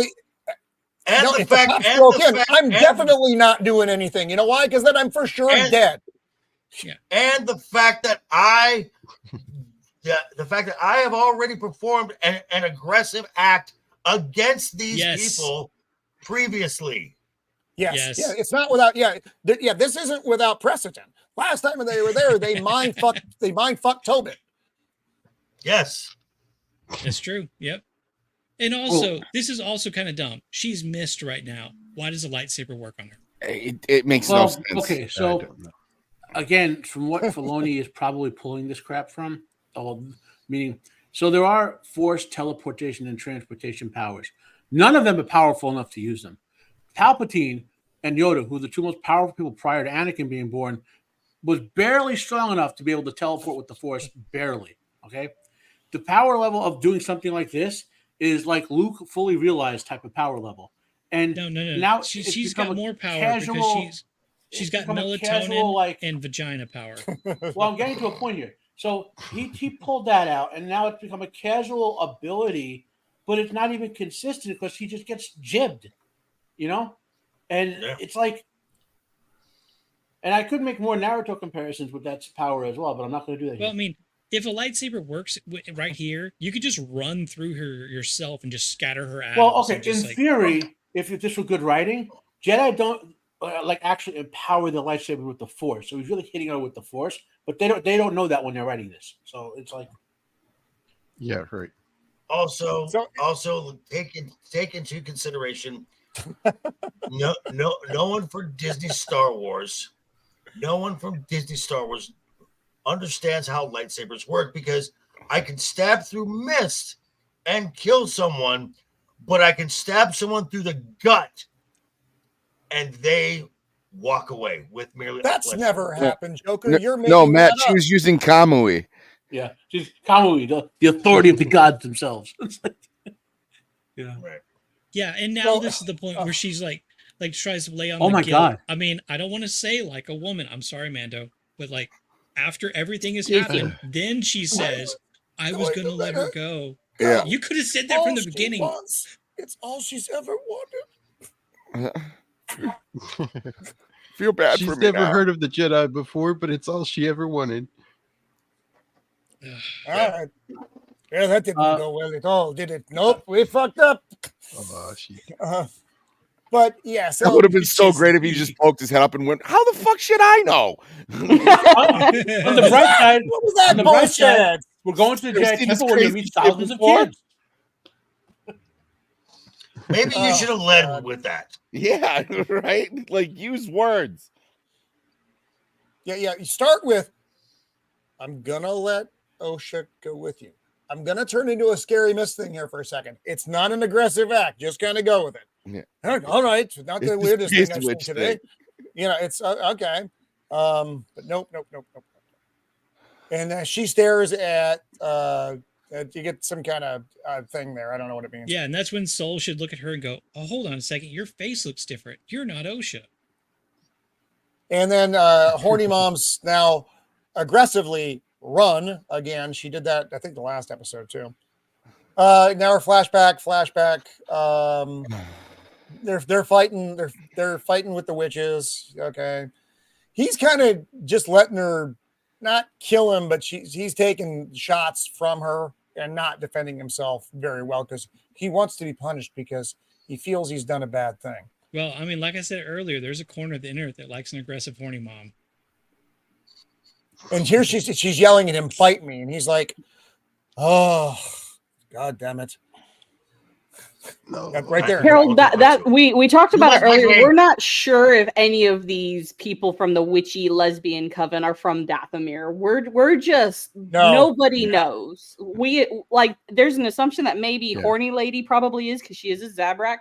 I'm definitely not doing anything. You know why? Because then I'm for sure dead. Yeah. And the fact that I have already performed an aggressive act against these people previously. Yes. Yeah, it's not without. This isn't without precedent. Last time they were there, they mind fucked Tobit. Yes, that's true. Yep. And also, this is also kind of dumb. She's missed right now. Why does a lightsaber work on her? It makes no sense. Okay, so again, from what Filoni is probably pulling this crap from, meaning, so there are force, teleportation, and transportation powers. None of them are powerful enough to use them. Palpatine and Yoda, who are the two most powerful people prior to Anakin being born, was barely strong enough to be able to teleport with the force, barely. Okay, the power level of doing something like this is like Luke fully realized type of power level. And no. Now she's got more power because she's got melatonin and vagina power. Well, I'm getting to a point here. So he pulled that out, and now it's become a casual ability, but it's not even consistent because he just gets jibbed, And it's like, and I could make more Naruto comparisons with that power as well, but I'm not going to do that. Well, I mean, if a lightsaber works right here, you could just run through her yourself and just scatter her atoms. Well, okay. In theory, if this were good writing, Jedi don't actually empower the lightsaber with the Force. So he's really hitting her with the Force, but they don't know that when they're writing this. So it's like, yeah, right. Also, take into consideration, no one from Disney Star Wars understands how lightsabers work, because I can stab through mist and kill someone, but I can stab someone through the gut and they walk away with merely. That's never happened, Joker. You're making no, Matt. That she was using Kamui. Yeah, she's Kamui, the authority of the gods themselves. Yeah, right. Yeah, and now this is the point where she's like tries to lay on. Oh my God! I mean, I don't want to say like a woman. I'm sorry, Mando, but like after everything has happened, then she says, "I was going to let her go." Yeah, you could have said that from the beginning. It's all she's ever wanted. Feel bad She's for me. She's never now. heard of the Jedi before, but it's all she ever wanted. All right. Yeah, that didn't go well at all, did it? Nope, we fucked up. But yeah, so that would have been so great if he just poked his head up and went, "How the fuck should I know?" On the bright side, what was that bullshit? We're going to the Jedi Temple where you meet thousands of kids. Maybe you should have led with that. Yeah, right. Like, use words. Yeah. You start with, "I'm gonna let Osha go with you. I'm gonna turn into a scary mist thing here for a second. It's not an aggressive act. Just kind of go with it." Yeah. All right. It's not the weirdest thing I've seen today. It's okay. But nope. And she stares at. You get some kind of thing there. I don't know what it means. Yeah, and that's when Soul should look at her and go, "Oh, hold on a second. Your face looks different. You're not Osha." And then Horny Mom's now aggressively run again. She did that, I think, the last episode too. Now we're flashback. They're fighting. They're fighting with the witches. Okay, he's kind of just letting her not kill him, but he's taking shots from her and not defending himself very well because he wants to be punished because he feels he's done a bad thing. Well, I mean, like I said earlier, there's a corner of the internet that likes an aggressive, horny mom. And here she's yelling at him, "Fight me!" And he's like, "Oh, God damn it!" No, right there, Harold. That we talked about it earlier. We're not sure if any of these people from the witchy lesbian coven are from Dathomir. We're just nobody knows. We like there's an assumption that maybe horny lady probably is because she is a Zabrak,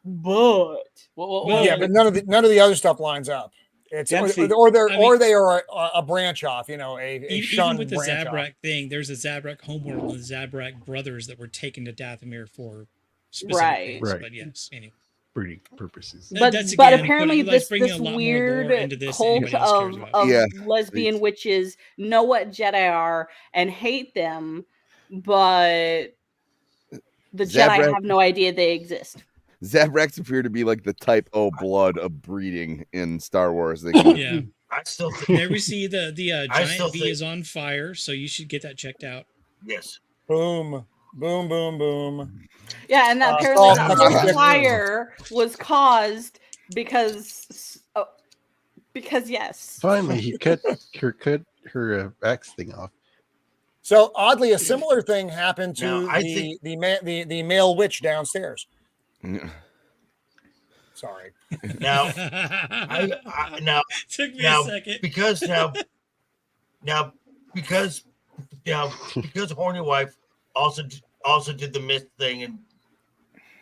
but but none of the other stuff lines up. It's or they are a branch off, a shunned even with the branch Zabrak off. thing. There's a Zabrak homeworld and the Zabrak brothers that were taken to Dathomir for specific Right. things. But yes, anyway. Breeding purposes. But apparently this weird cult of lesbian witches know what Jedi are and hate them, but the Jedi have no idea they exist. Zabraks appear to be like the type O blood of breeding in Star Wars. Yeah. I still think there we see the giant bee is on fire, so you should get that checked out. Yes. Boom. Boom, boom, boom. Yeah, and that apparently the fire was caused because yes. Finally, he cut her axe thing off. So oddly, a similar thing happened to the male witch downstairs. Sorry. Now, now took me a second because horny wife also did the mist thing and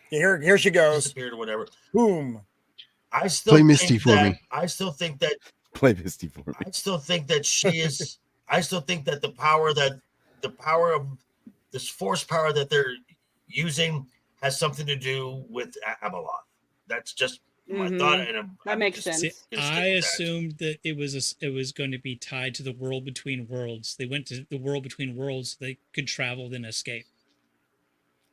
here she goes disappeared or whatever. Boom. I still play Misty for me. I still think that play Misty for me. I still think that she is. I still think that the power of this force power that they're using has something to do with Abeloth. That's just my thought, and that makes sense. See, I assumed that it was going to be tied to the world between worlds. They went to the world between worlds so they could travel then escape.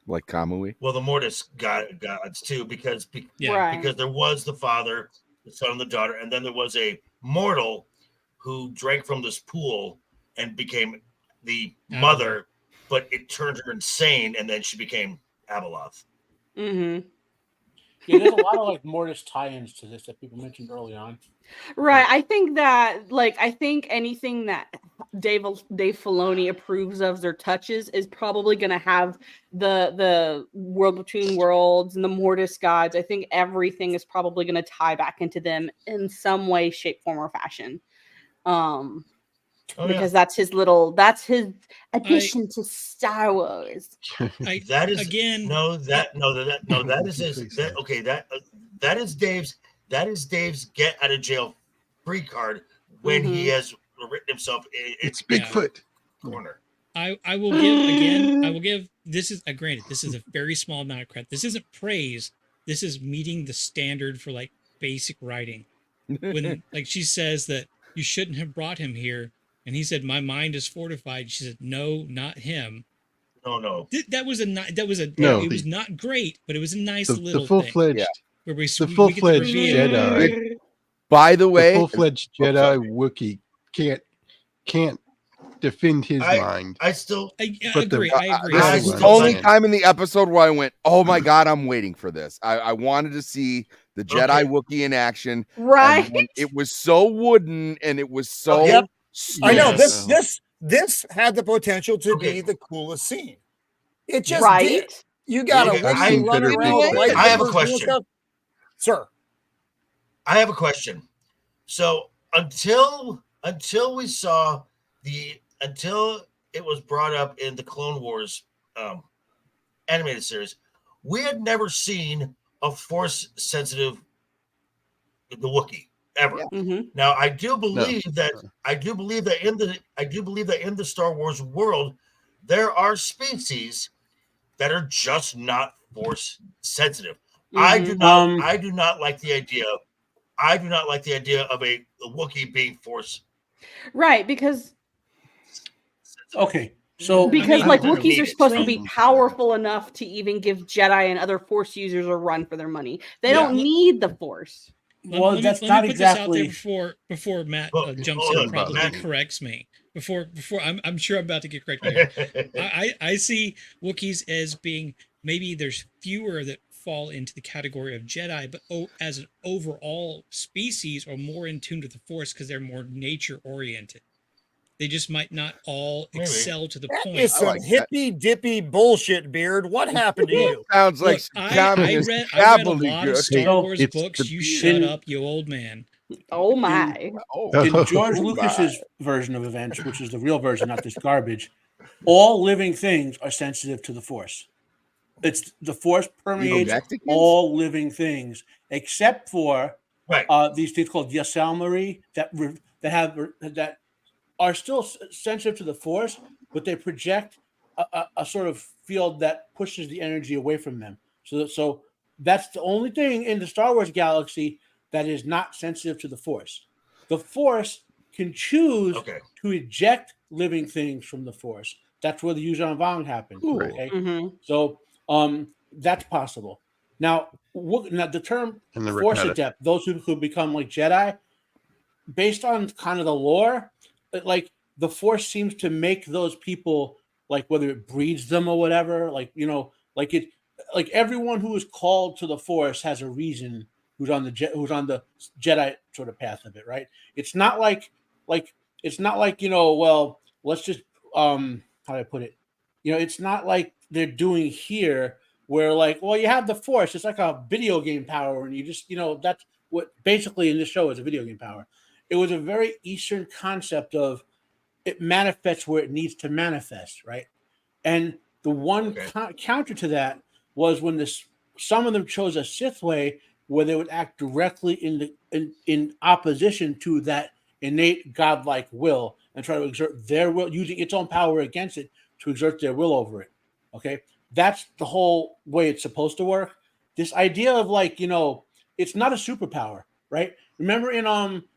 Like Kamui? Well, the Mortis gods too, because there was the father, the son, and the daughter, and then there was a mortal who drank from this pool and became the mother, but it turned her insane, and then she became Abeloth. Mm-hmm. Yeah, there's a lot of like Mortis tie-ins to this that people mentioned early on. Right. I think anything that Dave Filoni approves of or touches is probably going to have the world between worlds and the Mortis gods. I think everything is probably going to tie back into them in some way, shape, form, or fashion. Because that's his addition to Star Wars. That is Dave's get out of jail free card when he has written himself. It's Bigfoot corner. I will give this is granted, this is a very small amount of credit. This isn't praise. This is meeting the standard for like basic writing. When like she says that you shouldn't have brought him here. And he said, "My mind is fortified." She said, "No, not him." No. It was not great, but it was a nice little the full-fledged, thing. Where the full-fledged Jedi. By the way, the full-fledged Jedi Wookiee can't defend his mind. I agree. This is the only time in the episode where I went, "Oh my God, I'm waiting for this." I wanted to see the Jedi Wookiee in action. Right. It was so wooden and it was so. I know this had the potential to be the coolest scene. It just did. You got to run around. I have a question, sir. I have a question. So until we saw until it was brought up in the Clone Wars animated series, we had never seen a force sensitive the Wookiee. Ever. Now, I do believe that in the Star Wars world, there are species that are just not force sensitive. I do not like the idea. I do not like the idea of a Wookiee being force. Right, because Okay, so because I like don't Wookiees need are it. supposed to be powerful enough to even give Jedi and other Force users a run for their money. They don't need the Force. Well, that's let not me put this out there exactly. before Matt Well, jumps hold in on, and probably Matt. corrects me. Before I'm sure I'm about to get corrected here. I see Wookiees as being maybe there's fewer that fall into the category of Jedi, but as an overall species are more in tune with the Force because they're more nature oriented. They just might not all excel to the That point. is some hippy dippy bullshit, Beard. What happened to you? Sounds like Look, some I communist read a lot of gobbledygook. Star Wars it's books. the- You shut up, you old man. Oh my! In George Oh, Lucas's version of events, which is the real version, not this garbage, all living things are sensitive to the Force. It's the Force permeates Mexicans? all living things except for Right. these things called Yasalmari that are still sensitive to the Force, but they project a sort of field that pushes the energy away from them. So that's the only thing in the Star Wars galaxy that is not sensitive to the Force. The Force can choose to eject living things from the Force. That's where the Yuuzhan Vong happened. Cool. Okay, Mhm. so that's possible. Now the term And the Force ricotta. adept, those who become like Jedi, based on kind of the lore, like the Force seems to make those people, like whether it breeds them or whatever, like like everyone who is called to the Force has a reason who's on the Jedi sort of path of it, right? It's not like it's not like well, let's just how do I put it? It's not like they're doing here where like, well, you have the Force, it's like a video game power, and you just that's what basically in this show is a video game power. It was a very Eastern concept of it manifests where it needs to manifest, right? And the one counter to that was when some of them chose a Sith way where they would act directly in opposition to that innate godlike will and try to exert their will, using its own power against it to exert their will over it. Okay, that's the whole way it's supposed to work. This idea of like it's not a superpower, right? Remember in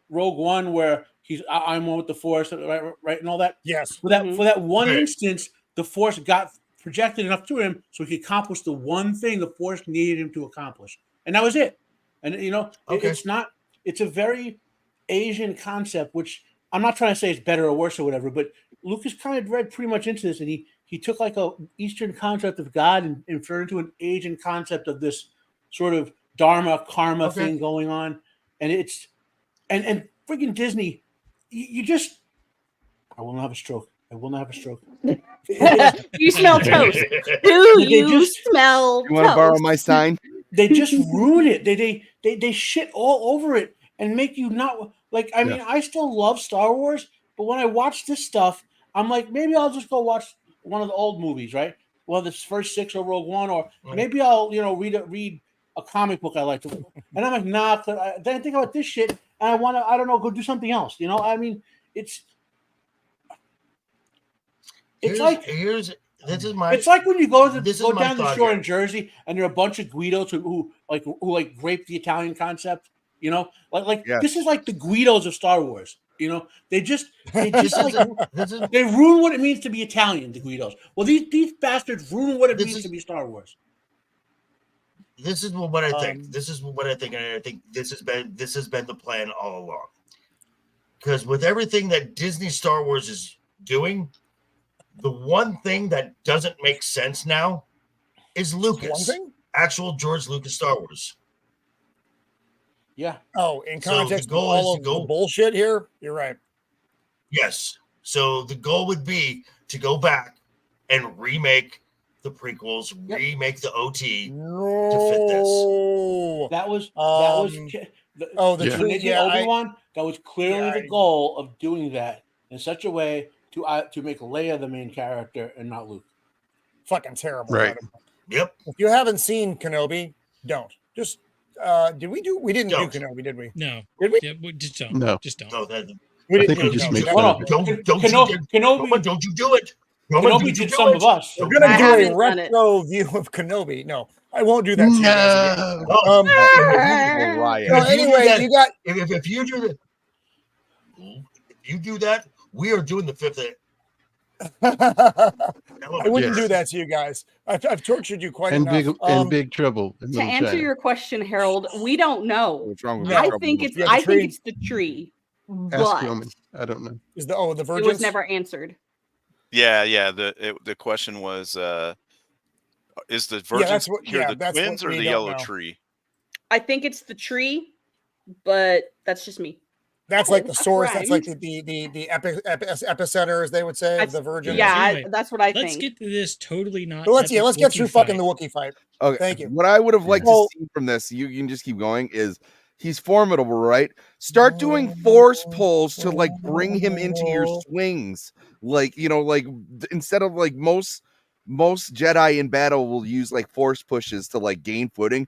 Rogue One where I'm one with the Force, right, and all that. Yes. For that one instance, the Force got projected enough to him so he could accomplish the one thing the Force needed him to accomplish, and that was it. And it's a very Asian concept, which I'm not trying to say it's better or worse or whatever, but Lucas kind of read pretty much into this, and he took like a Eastern concept of God and inferred into an Asian concept of this sort of dharma karma thing going on, and it's and freaking Disney, you just I will not have a stroke. I will not have a stroke. You smell toast. Do you smell toast? You want to borrow my sign? They just ruin it. They shit all over it and make you not like. I mean, I still love Star Wars, but when I watch this stuff, I'm like, maybe I'll just go watch one of the old movies, right? Well, the first 6 or Rogue One, or maybe I'll read a comic book I like to. And I'm like, nah. Then I think about this shit, and I want to. I don't know, go do something else. I mean, it's like when you go down the shore in Jersey and there are a bunch of Guidos who grape the Italian concept. This is like the Guidos of Star Wars. They just they ruin what it means to be Italian. The Guidos. Well, these bastards ruin what it means to be Star Wars. This is what I think. This is what I think, and I think this has been the plan all along. Because with everything that Disney Star Wars is doing, the one thing that doesn't make sense now is Lucas. Actual George Lucas Star Wars. Yeah. Oh, in context of all of the bullshit here, you're right. Yes. So the goal would be to go back and remake the prequels, remake the OT to fit this. That was Obi-Wan. That was clearly the goal of doing that in such a way to make Leia the main character and not Luke. Fucking terrible. Right. Yep. If you haven't seen Kenobi, don't. Just did we do? We didn't do Kenobi, did we? No. Did we? Yeah, just don't. No. Just don't. No, we think we just make fun of it. Don't you do it. Kenobi did some of us. We're gonna do a retro view of Kenobi. No, I won't do that. To you guys again. Anyway, you got. If you do that, we are doing the fifth I wouldn't do that to you guys. I've tortured you quite and enough. big trouble in To Little answer China. your question, Harold, we don't know. What's wrong with No. I Big Trouble think in it's Little Yeah, the tree. the tree, Ask but Roman. I don't know. Is the the it virgins? was never answered. Yeah. The question was, is the virgins here the that's twins what or we the don't yellow know. tree? I think it's the tree, but that's just me. That's like the That's source. That's like rhymed. the epicenter, as they would say, of the virgins. Yeah, Anyway, that's what I Let's think. get to this totally not. But let's epic get Wookiee through fucking fight. the Wookiee fight. Okay. Thank you. What I would have liked Well- to see from this, you can just keep going, is he's formidable, right? Start doing force pulls to like bring him into your swings. Like, like instead of like most Jedi in battle will use like force pushes to like gain footing.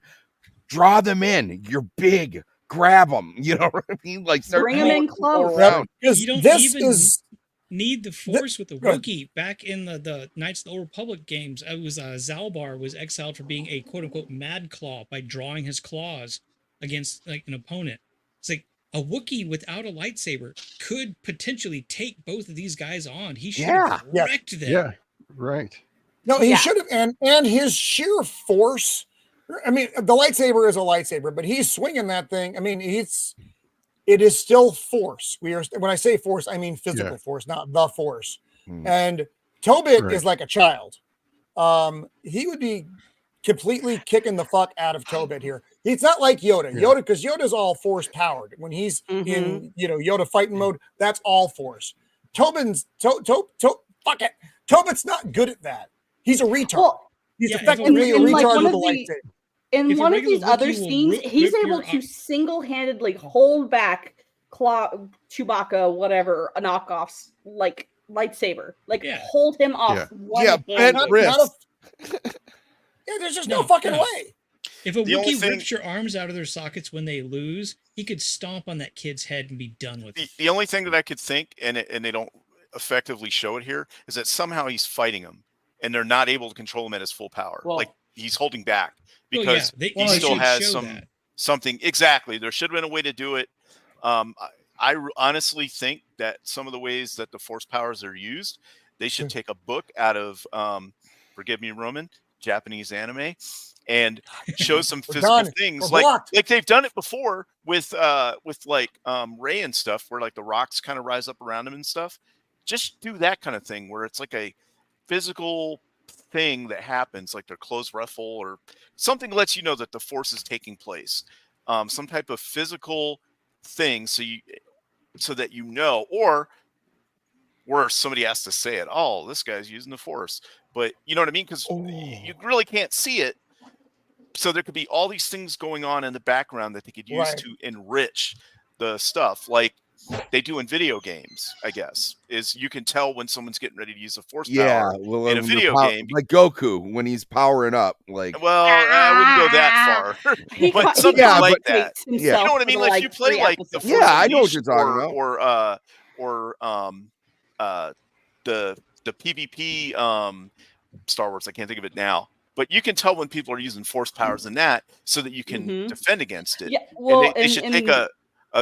Draw them in. You're big. Grab them. You know what I mean? Like start Bring 'em in pulling people close. around. You don't this even is need the force with the go ahead. Wookiee. Back in the Knights of the Old Republic games, it was Zalbar was exiled for being a quote unquote mad claw by drawing his claws against like an opponent. It's like a Wookiee without a lightsaber could potentially take both of these guys on. He should have wrecked them. Yeah, right. No, he Yeah. should have, and his sheer force. I mean, the lightsaber is a lightsaber, but he's swinging that thing. I mean, it is still force. When I say force, I mean physical force, not the force. And Tobit is like a child. He would be completely kicking the fuck out of Tobit here. It's not like Yoda. Because Yoda's all force powered. When he's in, Yoda fighting mode, that's all force. Fuck it. Tobit's not good at that. He's a retard. Well, He's yeah, effectively a in like retard one with a of the- lightsaber. In If a one of regular these other Wookiee will scenes, he's rip able your to single-handedly hold back Chewbacca, whatever, a knockoff's like lightsaber, like hold him off. bent wrist. There's just no fucking way. If a The only Wookiee thing- rips your arms out of their sockets when they lose, he could stomp on that kid's head and be done with it. The only thing that I could think, and they don't effectively show it here, is that somehow he's fighting him, and they're not able to control him at his full power. Well- like he's holding back Well, because yeah, he they still should has show that. something. Exactly, there should have been a way to do it. I honestly think that some of the ways that the force powers are used, they should take a book out of, forgive me, Roman, Japanese anime, and show some physical things like they've done it before with like Rey and stuff, where like the rocks kind of rise up around him and stuff. Just do that kind of thing where it's like a physical thing that happens, like their clothes ruffle or something lets you know that the force is taking place. Some type of physical thing, so that you know, or where somebody has to say it. Oh, this guy's using the force, but you know what I mean? Because you really can't see it. So there could be all these things going on in the background that they could use to enrich the stuff, like they do in video games. I guess is you can tell when someone's getting ready to use a force power in a video game, like Goku when he's powering up. Like, well, I wouldn't go that far, but something like that. You know what I mean? Like you play like the Force I know what you're Unleashed talking about. or the PvP Star Wars. I can't think of it now. But you can tell when people are using force powers in that, so that you can defend against it. Yeah, well, and they should take a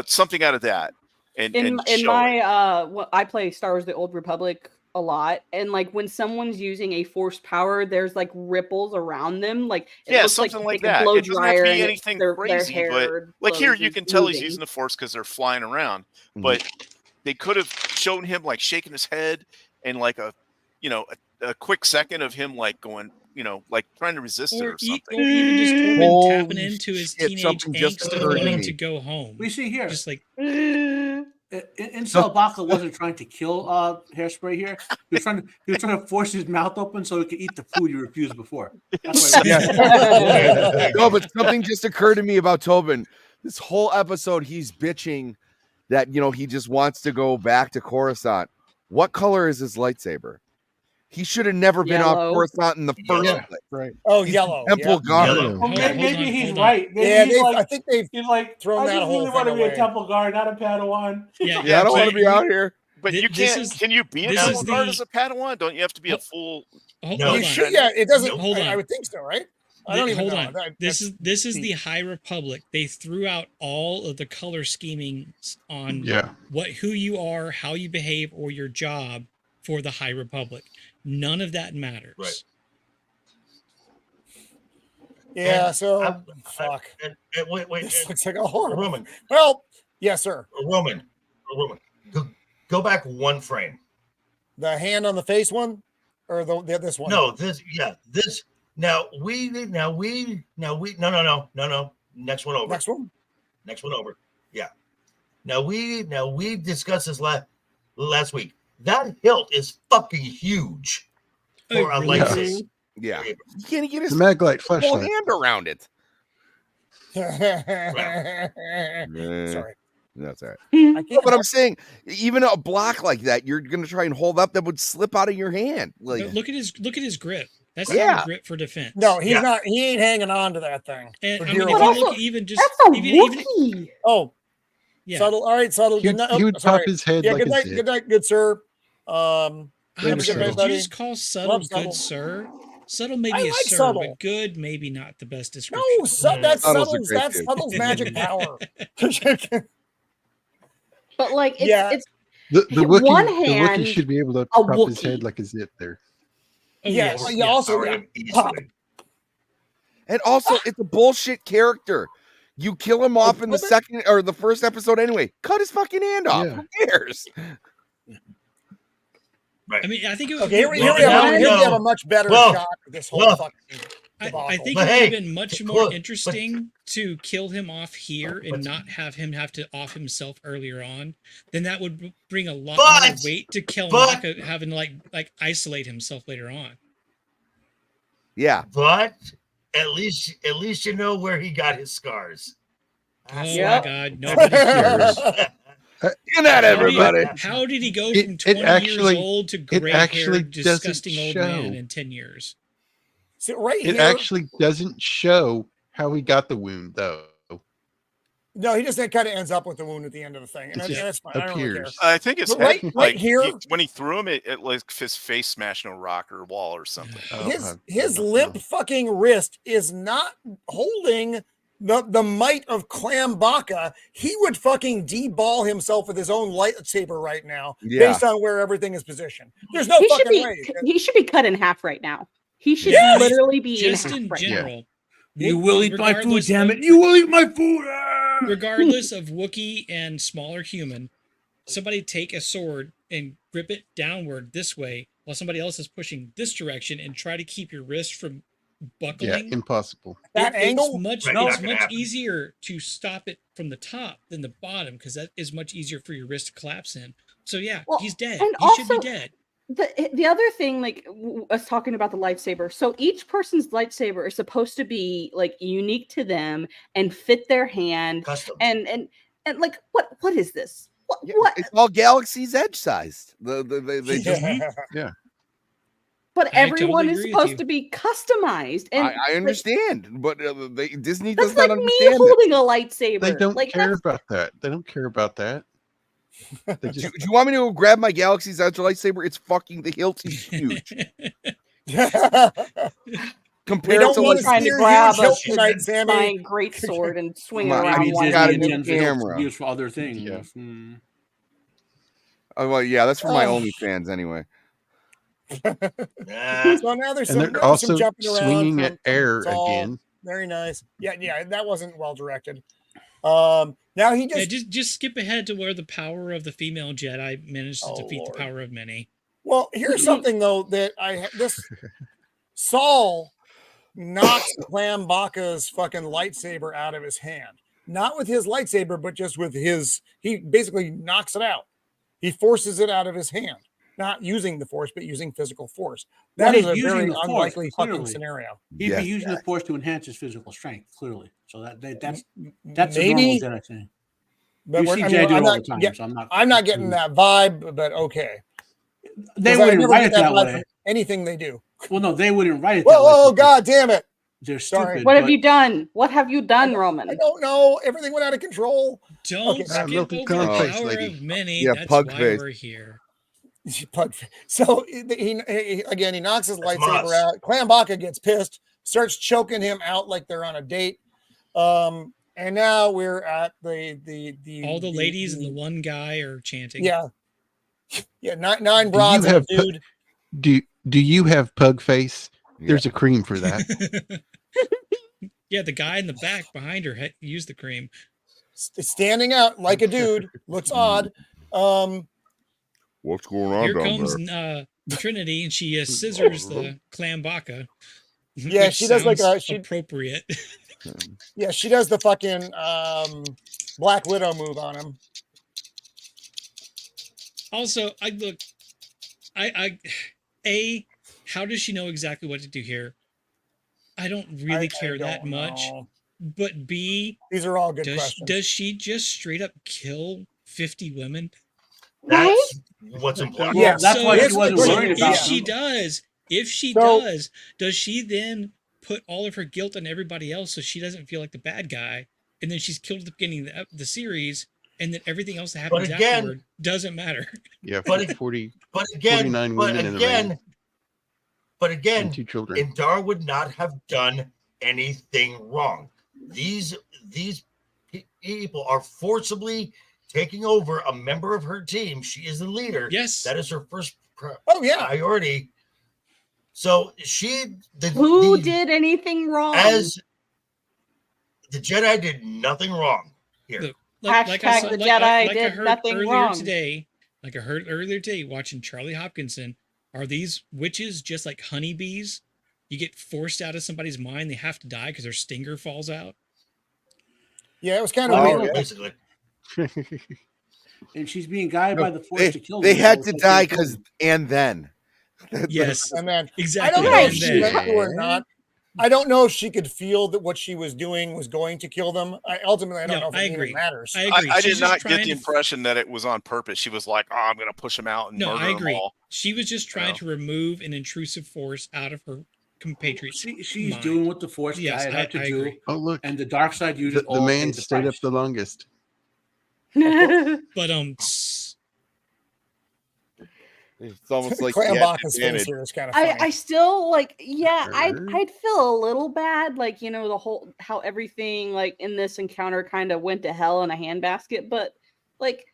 something out of that. And in show my it. I play Star Wars: The Old Republic a lot, and like when someone's using a force power, there's like ripples around them, like it looks something like they that. blow It doesn't have to dryer be and anything their crazy, hair but like here blows you and can tell he's moving. using the force because they're flying around. But they could have shown him like shaking his head and like a quick second of him like going, like trying to resist it or something. Or even just Corbin tapping into his teenage something just angst of occurred to wanting me. to go home. We see here. Just like Incel Baka wasn't trying to kill Hairspray here. He was trying to force his mouth open so he could eat the food he refused before. That's why No, but something just occurred to me about Tobin. This whole episode, he's bitching that he just wants to go back to Coruscant. What color is his lightsaber? He should have never been off Coruscant in the first place. Right. Oh, He's yellow. Temple guard. Well, maybe he's hold on. right. Maybe he's I think they've he's like, thrown I that just whole really want to thing be a away. temple guard, not a Padawan. yeah, I don't want to be out here. But you This can't. is- Can you be a this temple is guard the- as a Padawan? Don't you have to be a full? Hold No, on. You should, it doesn't. Hold I on. would think so, right? I don't even Hold know. on. This is the High Republic. They threw out all of the color scheming on who you are, how you behave, or your job for the High Republic. None of that matters. Right. Yeah, And so fuck. And wait, This looks like a horror. Roman. Well, yes, sir. Roman. Go back one frame. The hand on the face one, or this one? No, this. No. Next one over. Next one over. Yeah. Now we discussed this last week. That hilt is fucking huge for a lightsaber. Yeah, you can't get his the Maglite whole flashlight hand around it. Sorry. That's all right. I can't. But I'm saying, even a block like that, you're gonna try and hold up, that would slip out of your hand. Like, Look at his grip. That's Yeah. not a grip for defense. No, he's not. He ain't hanging on to that thing. And For I mean, dear if life. you look even just That's a even Wookiee. Oh, yeah. subtle. All right, subtle. he, Good night. he would Sorry. pop his head Yeah, like good a night. zip. Good night, good sir. I'm Have a sorry. good Did night, you just call subtle Love good subtle. sir? Subtle maybe I a like sir, subtle. but good maybe not the best description. No, that's Subtle's a subtle's. great That's dude. subtle's magic power. But like, Yeah. it's The one Wookiee hand, should be able to a prop his Wookiee. head like a zip there. Oh, Yeah, yes, yeah, also, Power yeah. him easily. and also, it's a bullshit character. You kill him off in the second or the first episode anyway. Cut his fucking hand off. Yeah. Who cares? Right. I mean, I think it Okay, here we Well, have a much better Well, shot of this whole fucking I debacle. think But it would hey, have been much more look, interesting to kill him off here and not have him have to off himself earlier on. Then that would bring a lot more But- weight to kill but- Maka having to like isolate himself later on. Yeah. But at least you know where he got his scars. Oh Yep. my God, nobody cares. Get at everybody. How did he go It- from it 20 actually- years old to it gray actually haired, doesn't disgusting old show. man in 10 years? So right It here, actually doesn't show how he got the wound, though. no, he just kind of ends up with the wound at the end of the thing, and It just that's fine. I don't really care. appears. I think it's But right- head, right like here- when he threw him, it like his face smashed in a rock or wall or something. Oh, His limp fucking wrist is not holding the might of Clam Baka. He would fucking deball himself with his own lightsaber right now, Yeah. based on where everything is positioned. There's no he should fucking be way. he should be cut in half right now. He should Yes! literally be Just in half in right now. general. You will eat my food, regardless damn of- it! You will eat my food. Ah! Regardless of Wookiee and smaller human, somebody take a sword and grip it downward this way while somebody else is pushing this direction and try to keep your wrist from Yeah, buckling. impossible. That angle? It's much, Right, it's not gonna much happen. easier to stop it from the top than the bottom because that is much easier for your wrist to collapse in. So yeah, Well, he's dead. and He should be also- dead. The other thing, like us talking about the lightsaber. So each person's lightsaber is supposed to be like unique to them and fit their hand. Custom. And like what is this? Yeah, What? It's all Galaxy's Edge sized. They just, Yeah. But I everyone totally is agree with supposed you. to be customized. And I understand, but Disney that's does like not me understand it. holding a lightsaber. They don't like, care that's- about that. They don't care about that. They Do, just, do you want me to go grab my Galaxy's Edge lightsaber? It's fucking the hilt is huge We compared don't to want like to trying see to your grab huge a hilt tonight, Sammy. flying great sword and swing it Come on, around I mean, one gotta hand. be Disney camera. used for other things. Yeah. Hmm. oh, well, yeah, that's for my Oh. OnlyFans anyway. Nah. So now there's and some, they're there's some also jumping around swinging from- at air from Saul. again. Very nice. Yeah, that wasn't well directed. Now he Yeah, just just skip ahead to where the power of the female Jedi managed to Oh, defeat Lord. the power of many. well, here's something though that this Saul knocks Clam Baka's fucking lightsaber out of his hand. Not with his lightsaber, but just with he basically knocks it out. He forces it out of his hand. Not using the force, but using physical force. Well, That is he's a using very the Force, unlikely fucking clearly. scenario. He'd Yeah. be using the Force to enhance his physical strength, clearly. So that's a normal Maybe, Jedi thing. but You see I Jedi mean, do it I'm all not, the time, get- so I'm not. I'm not getting that vibe, but okay. They 'Cause I wouldn't never write get it that vibe way. from anything they do. Well, no, they wouldn't write it Whoa, that way. whoa, God damn it. They're Sorry. stupid. What have but you done? What have you done, Roman? I don't know. Everything went out of control. Don't Okay, skip milky over the cornflakes, power lady. of many. Yeah, That's pug why face. we're here. So he again, he knocks his That's lightsaber Moss. out. Clam Baka gets pissed, starts choking him out like they're on a date. And now we're at the All the ladies and the one guy are chanting. yeah. Yeah, nine broads and a dude. Do you have pug face? There's a cream for that. Yeah, the guy in the back behind her used the cream. Standing out like a dude. Looks odd. What's going on Here down comes there? Trinity, and she scissors the clam baka. Yeah, she does like appropriate. Yeah, she does the fucking Black Widow move on him. Also, how does she know exactly what to do here? I don't really care that much. But B, these are all good questions. Does she just straight up kill 50 women? That's what's implied. Yeah, that's why she wasn't worried about it. If she does she then put all of her guilt on everybody else so she doesn't feel like the bad guy, and then she's killed at the beginning of the series, and then everything else that happens afterward doesn't matter? Yeah, but 49 women in the ring. But again, and 2 children. Indar would not have done anything wrong. These people are forcibly taking over a member of her team. She is the leader. Yes, that is her first priority. So who did anything wrong? As the Jedi did nothing wrong here. Look, the Jedi did nothing wrong today. Like I heard earlier today, watching Charlie Hopkinson. Are these witches just like honeybees? You get forced out of somebody's mind, they have to die because their stinger falls out. Yeah, it was kind of weird. Basically. And she's being guided by the Force to kill them. They had to die because, and then. Yes, and then exactly. I don't know if she went to or not. I don't know if she could feel that what she was doing was going to kill them. I don't know if it even matters. I agree. I did not get the impression that it was on purpose. She was like, "Oh, I'm going to push them out and murder them all." She was just trying to remove an intrusive force out of her compatriots. She's mind. doing what the Force guided her to do. Agree. Oh, look. And the dark side uses the man stayed up the longest. But it's almost like Clambaka's face here is kind of funny. I still like, I'd feel a little bad, like, you know, the whole how everything like in this encounter kind of went to hell in a handbasket, but like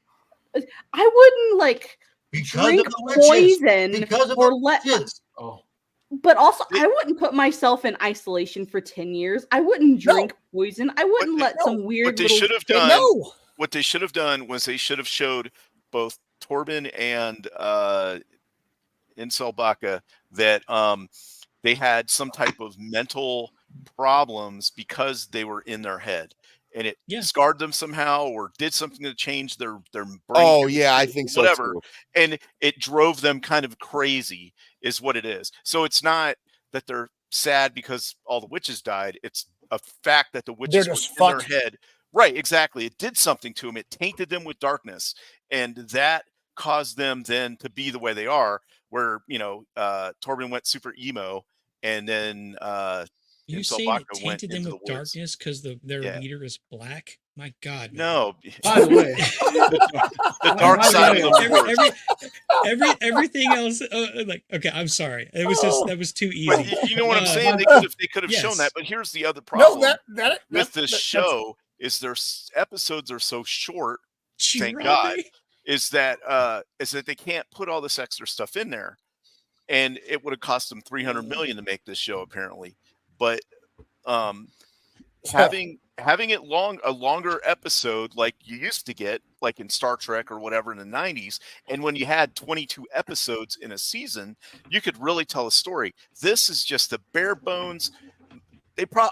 I wouldn't like drink poison or let but also I wouldn't put myself in isolation for 10 years. I wouldn't drink poison. I wouldn't let some weird what they should have done. What they should have done was they should have showed both Torben and Incel Baka that they had some type of mental problems because they were in their head, and it scarred them somehow or did something to change their brain. Oh yeah, I think so. Whatever, too. And it drove them kind of crazy, is what it is. So it's not that they're sad because all the witches died. It's a fact that the witches were in their head. Right, exactly. It did something to them. It tainted them with darkness, and that caused them then to be the way they are. Where Torben went super emo, and then you say it tainted them with darkness because their leader is black. My God, no. By the way, the dark side of the Force. Everything else, like okay, I'm sorry. It was just that was too easy. But you know what I'm saying? They could have shown that. But here's the other problem with this show. Is their episodes are so short, thank God, is that they can't put all this extra stuff in there, and it would have cost them $300 million to make this show apparently. But having it a longer episode like you used to get, like in Star Trek or whatever in the 90s, and when you had 22 episodes in a season, you could really tell a story. This is just the bare bones.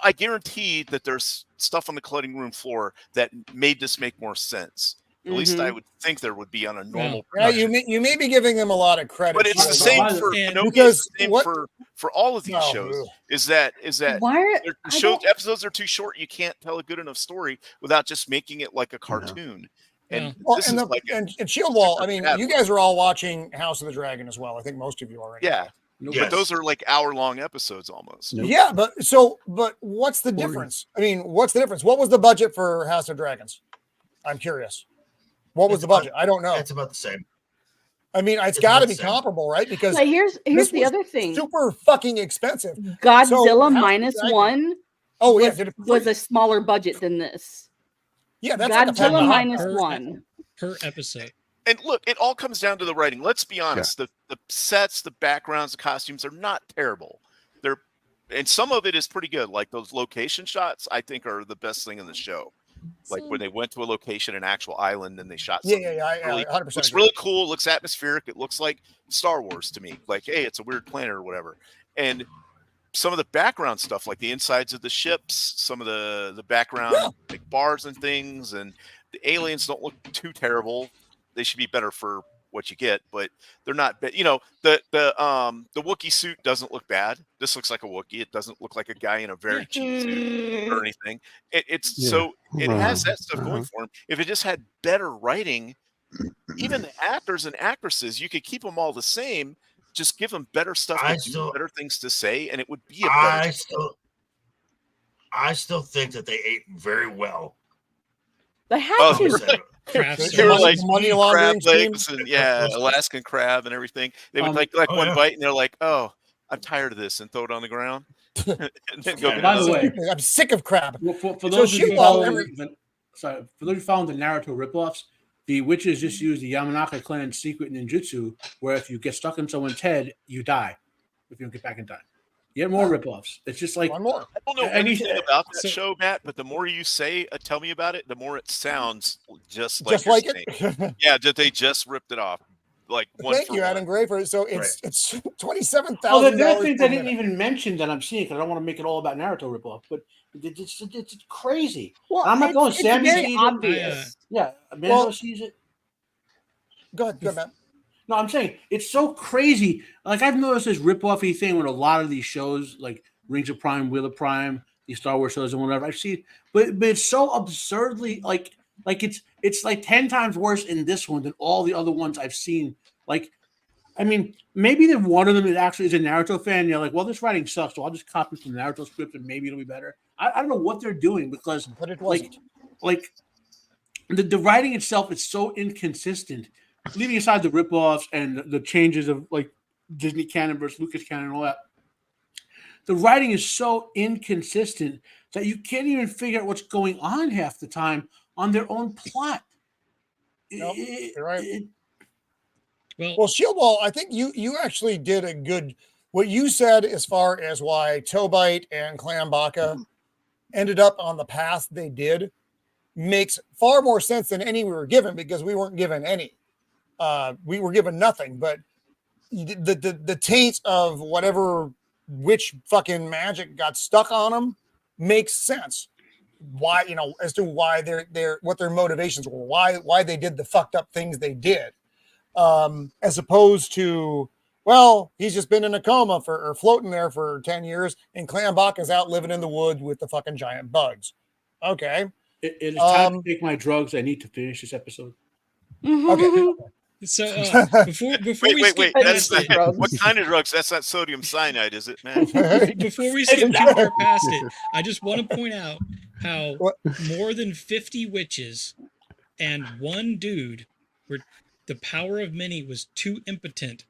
I guarantee that there's stuff on the cutting room floor that made this make more sense. At least I would think there would be on a normal. Yeah, you may be giving them a lot of credit, but it's the same for for all of these shows. Is that episodes are too short? You can't tell a good enough story without just making it like a cartoon. And Shieldwall. I mean, you guys are all watching House of the Dragon as well. I think most of you already. Yeah. But those are like hour-long episodes almost. Yeah, but what's the difference? I mean, what's the difference? What was the budget for House of Dragons? I'm curious. What was the budget? I don't know. It's about the same. I mean, it's got to be comparable, right? Because here's the other thing. Super fucking expensive. Godzilla -1. Oh yeah, was a smaller budget than this. Yeah, that's Godzilla -1 per episode. And look, it all comes down to the writing. Let's be honest. The sets, the backgrounds, the costumes are not terrible. And some of it is pretty good. Like those location shots, I think are the best thing in the show. Like when they went to a location, an actual island, and they shot something. Yeah, 100%. Looks really cool. Looks atmospheric. It looks like Star Wars to me. Like, hey, it's a weird planet or whatever. And some of the background stuff, like the insides of the ships, some of the background like bars and things, and the aliens don't look too terrible. They should be better for what you get, but they're not. You know, the Wookiee suit doesn't look bad. This looks like a Wookiee. It doesn't look like a guy in a very cheap suit or anything. So it has that stuff going for him. If it just had better writing, even the actors and actresses, you could keep them all the same. Just give them better stuff, better things to say, and it would be a better. I still think that they ate very well. They had to. They were like crab legs and Alaskan crab and everything. They would like one bite and they're like, "Oh, I'm tired of this," and throw it on the ground. And then go. By the way, I'm sick of crab. For those of you following the Naruto ripoffs, the witches just use the Yamanaka clan's secret ninjutsu, where if you get stuck in someone's head, you die. If you don't get back in time. You get more ripoffs. It's just like one more. I don't know anything about that show, Matt, but the more you say, tell me about it, the more it sounds just like it. Yeah, they just ripped it off. Like thank you, Adam Gray, for it. So it's $27,000. Well, the other things I didn't even mention that I'm seeing because I don't want to make it all about Naruto ripoff, but it's crazy. Well, I'm not going. Sammy very sees obvious. Yeah, Mando sees it. Go ahead, Matt. No, I'm saying it's so crazy. Like I've noticed this rip-offy thing with a lot of these shows, like Rings of Prime, Wheel of Prime, these Star Wars shows and whatever. I've seen, but it's so absurdly like it's like 10 times worse in this one than all the other ones I've seen. Like, I mean, maybe that one of them is a Naruto fan. You're like, well, this writing sucks, so I'll just copy from the Naruto script and maybe it'll be better. I don't know what they're doing because, but it wasn't. like the writing itself is so inconsistent. Leaving aside the ripoffs and the changes of like Disney canon versus Lucas canon and all that, the writing is so inconsistent that you can't even figure out what's going on half the time on their own plot. Nope, you're right. Well, Shieldwall, I think you actually did a good what you said as far as why Tobite and Clan Baka ended up on the path they did makes far more sense than any we were given because we weren't given any. We were given nothing, but the taint of whatever witch fucking magic got stuck on them makes sense. Why, as to why what their motivations were, why they did the fucked up things they did, as opposed to, well, he's just been in a coma or floating there for 10 years, and Clan Baka's out living in the woods with the fucking giant bugs. Okay, it is time to take my drugs. I need to finish this episode. Okay. So before we wait. That's what kind of drugs? That's not sodium cyanide, is it, man? Before we skip too far past it, I just want to point out how more than 50 witches and one dude were the power of many was too impotent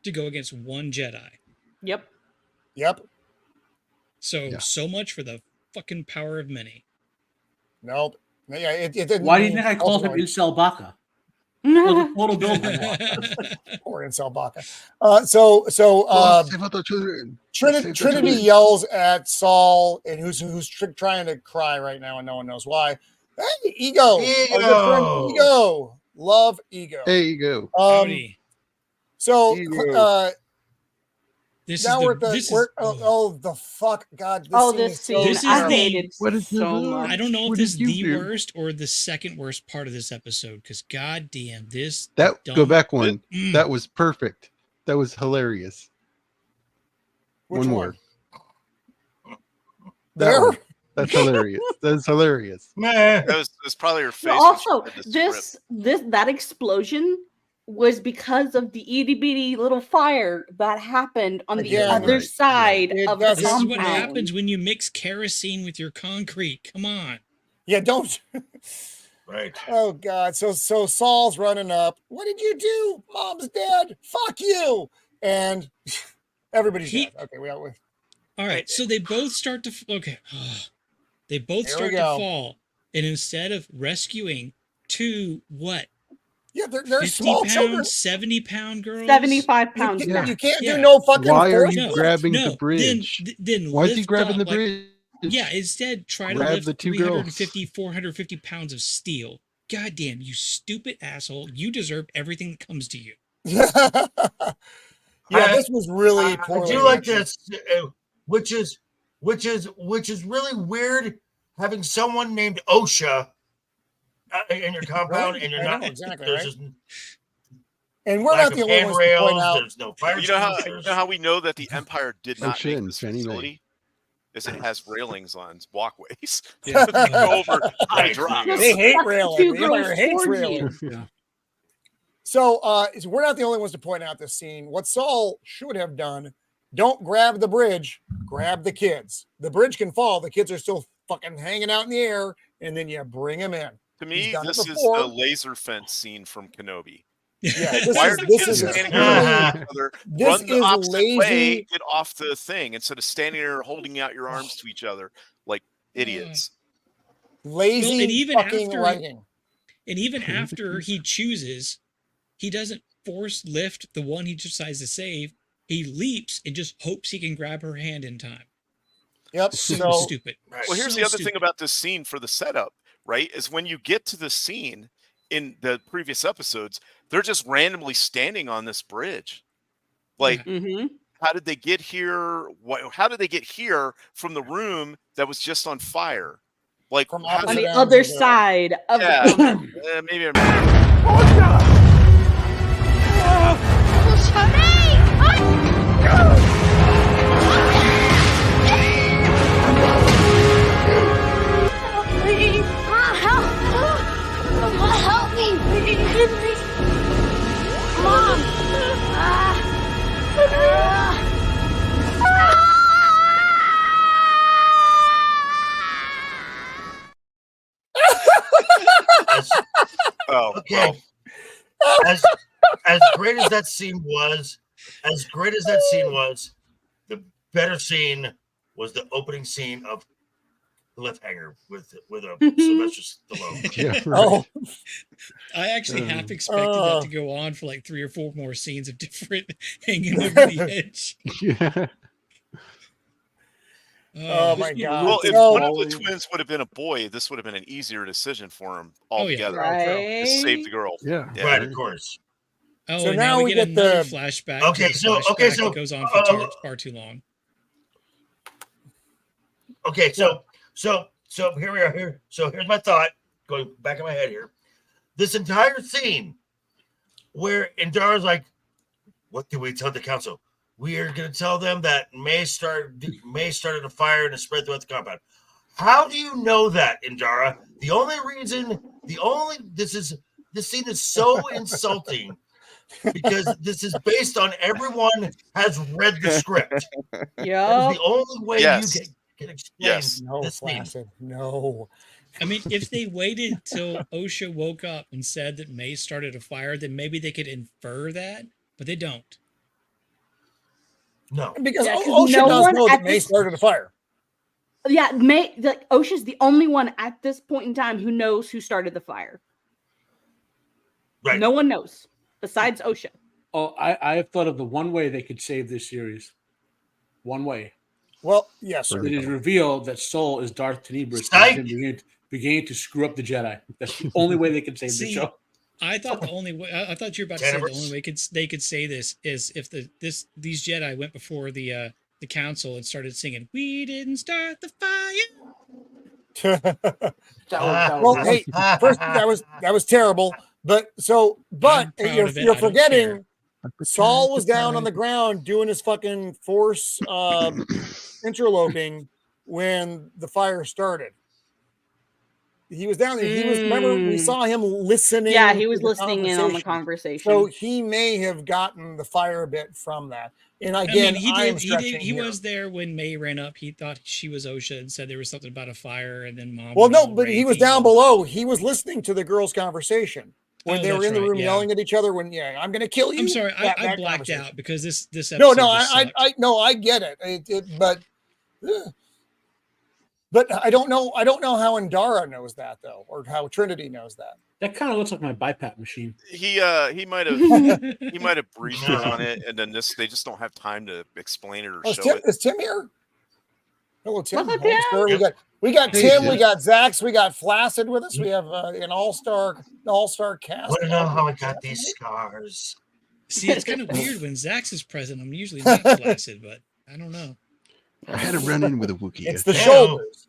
to go against one Jedi. Yep. So much for the fucking power of many. Nope. Yeah, it didn't. Why do you think I called him Incel Baka? Total build. Poor Incel Baka. Trinity yells at Saul, and who's trying to cry right now, and no one knows why. Hey, Ego. Our good friend Ego. Love Ego. Hey, Ego. So this now is we're the, the fuck, God! This scene. This is I hated what is so much. I don't know if this is the worst or the second worst part of this episode because goddamn this. Go back one. That was perfect. That was hilarious. Which one more. There. That's hilarious. That's hilarious. That's probably her face. Also, that explosion was because of the itty bitty little fire that happened on the other side of the compound. This is what happens when you mix kerosene with your concrete. Come on. Yeah, don't. Right. Oh God. So Saul's running up. What did you do? Mom's dead. Fuck you. And everybody's dead. Okay, all right. So they both start to they both start to fall, and instead of rescuing two Yeah, they're 50 small pound, children. 70-pound girls. 75 pounds. You, max. you can't do no fucking Why are force. you grabbing the bridge? Then Why is he lift grabbing up, the bridge? Yeah, instead try to Grab lift the two girls. 350, 450 pounds of steel. God damn, you stupid asshole. You deserve everything that comes to you. Yeah, this was really I poorly. do like written. this, which is really weird. Having someone named OSHA in your compound, and you're I not know, exactly, there's right? just And we're lack not of the only ones to point handrails. out. There's no fire You know extinguishers. how we know that the Empire did not Shin, make this Fannie Mae. facility? Is it has railings on walkways. Yeah. They go over high drops. They hate railing. Two The Empire girls hates towards railing. you. Yeah. So we're not the only ones to point out this scene. What Saul should have done, don't grab the bridge, grab the kids. The bridge can fall. The kids are still fucking hanging out in the air, and then you bring them in. To He's me, done it this is before. the laser fence scene from Kenobi. Yeah, Why are the this kids is standing there with each other? this Run the is opposite way, lazy. get off the thing instead of standing there holding out your arms to each other like idiots. Lazy Well, and even fucking after- writing. And even after he chooses, he doesn't force lift the one he decides to save. He leaps and just hopes he can grab her hand in time. Yep. So So stupid. Well, here's So the other stupid. thing about this scene for the setup, right? Is when you get to the scene in the previous episodes, they're just randomly standing on this bridge. Like, Mm-hmm. how did they get here? How did they get here from the room that was just on fire? Like, From how On did the ends other of the- side of Yeah. the compound. maybe I'm Please. Help. Help me. Please. Mom. Oh, Okay. As great as that scene was, the better scene was the opening scene of Cliffhanger with Sylvester Stallone. Yeah, right. oh, I actually half expected that to go on for like 3 or 4 more scenes of different hanging over the edge. Yeah. Oh my God. Well, if So- one of the twins would have been a boy, this would have been an easier decision for him altogether. Right. Just save the girl. Yeah. Right, of course. Oh, So and now we get another the- flashback. Okay, to the so- flashback so, that goes on for far too long. Okay, so here we are. Here, so here's my thought going back in my head here. This entire scene where Indara's like, "What do we tell the council? We are going to tell them that May started a fire and it spread throughout the compound." How do you know that, Indara? This scene is so insulting because this is based on everyone has read the script. That is Yep. the only way Yes. you can explain Yes. no, this scene. Flaccid. No. I mean, if they waited till OSHA woke up and said that May started a fire, then maybe they could infer that, but they don't. No. Because Yeah, 'cause OSHA no does one know at that May this- started a fire. Yeah, OSHA's the only one at this point in time who knows who started the fire. Right. No one knows besides OSHA. Oh, I have thought of the one way they could save this series. One way. Well, yes, sir. It is revealed that Soul is Darth Tenebris Psych. and beginning to screw up the Jedi. That's the only way they can save the See, show. I thought the only way I thought you were about to say the Tenebris. only way they could say this is if these Jedi went before the council and started singing "We didn't start the fire." Well, hey, first that was terrible. But I'm proud you're of it. I don't forgetting care. Saul was down on the ground doing his fucking force interloping when the fire started. He was down there. He was, remember, we saw him listening. Yeah, he was to the listening in on the conversation. conversation. So he may have gotten the fire bit from that. And again, I mean, he here. was there when May ran up. He thought she was OSHA and said there was something about a fire, and then Mom. Well, went no, all but he rapey was down and- below. He was listening to the girls' conversation when Oh, they were that's in the right, room yeah. yelling at each other. When I'm going to kill you. I'm sorry, I that blacked conversation. out because this No, episode. no, just I sucked. no, I get it. But But I don't know how Indara knows that though, or how Trinity knows that. That kind of looks like my BiPAP machine. He might have briefed her on it, and then they just don't have time to explain it or show it. Is Tim here? Hello, Tim. Hello, Tim. Sir. We got Tim. We got Zax. We got Flaccid with us. We have an all-star cast. Want to know how I got these scars? See, it's kind of weird when Zax is present. I'm usually not flaccid, but I don't know. I had a run-in with a Wookiee. It's the shoulders.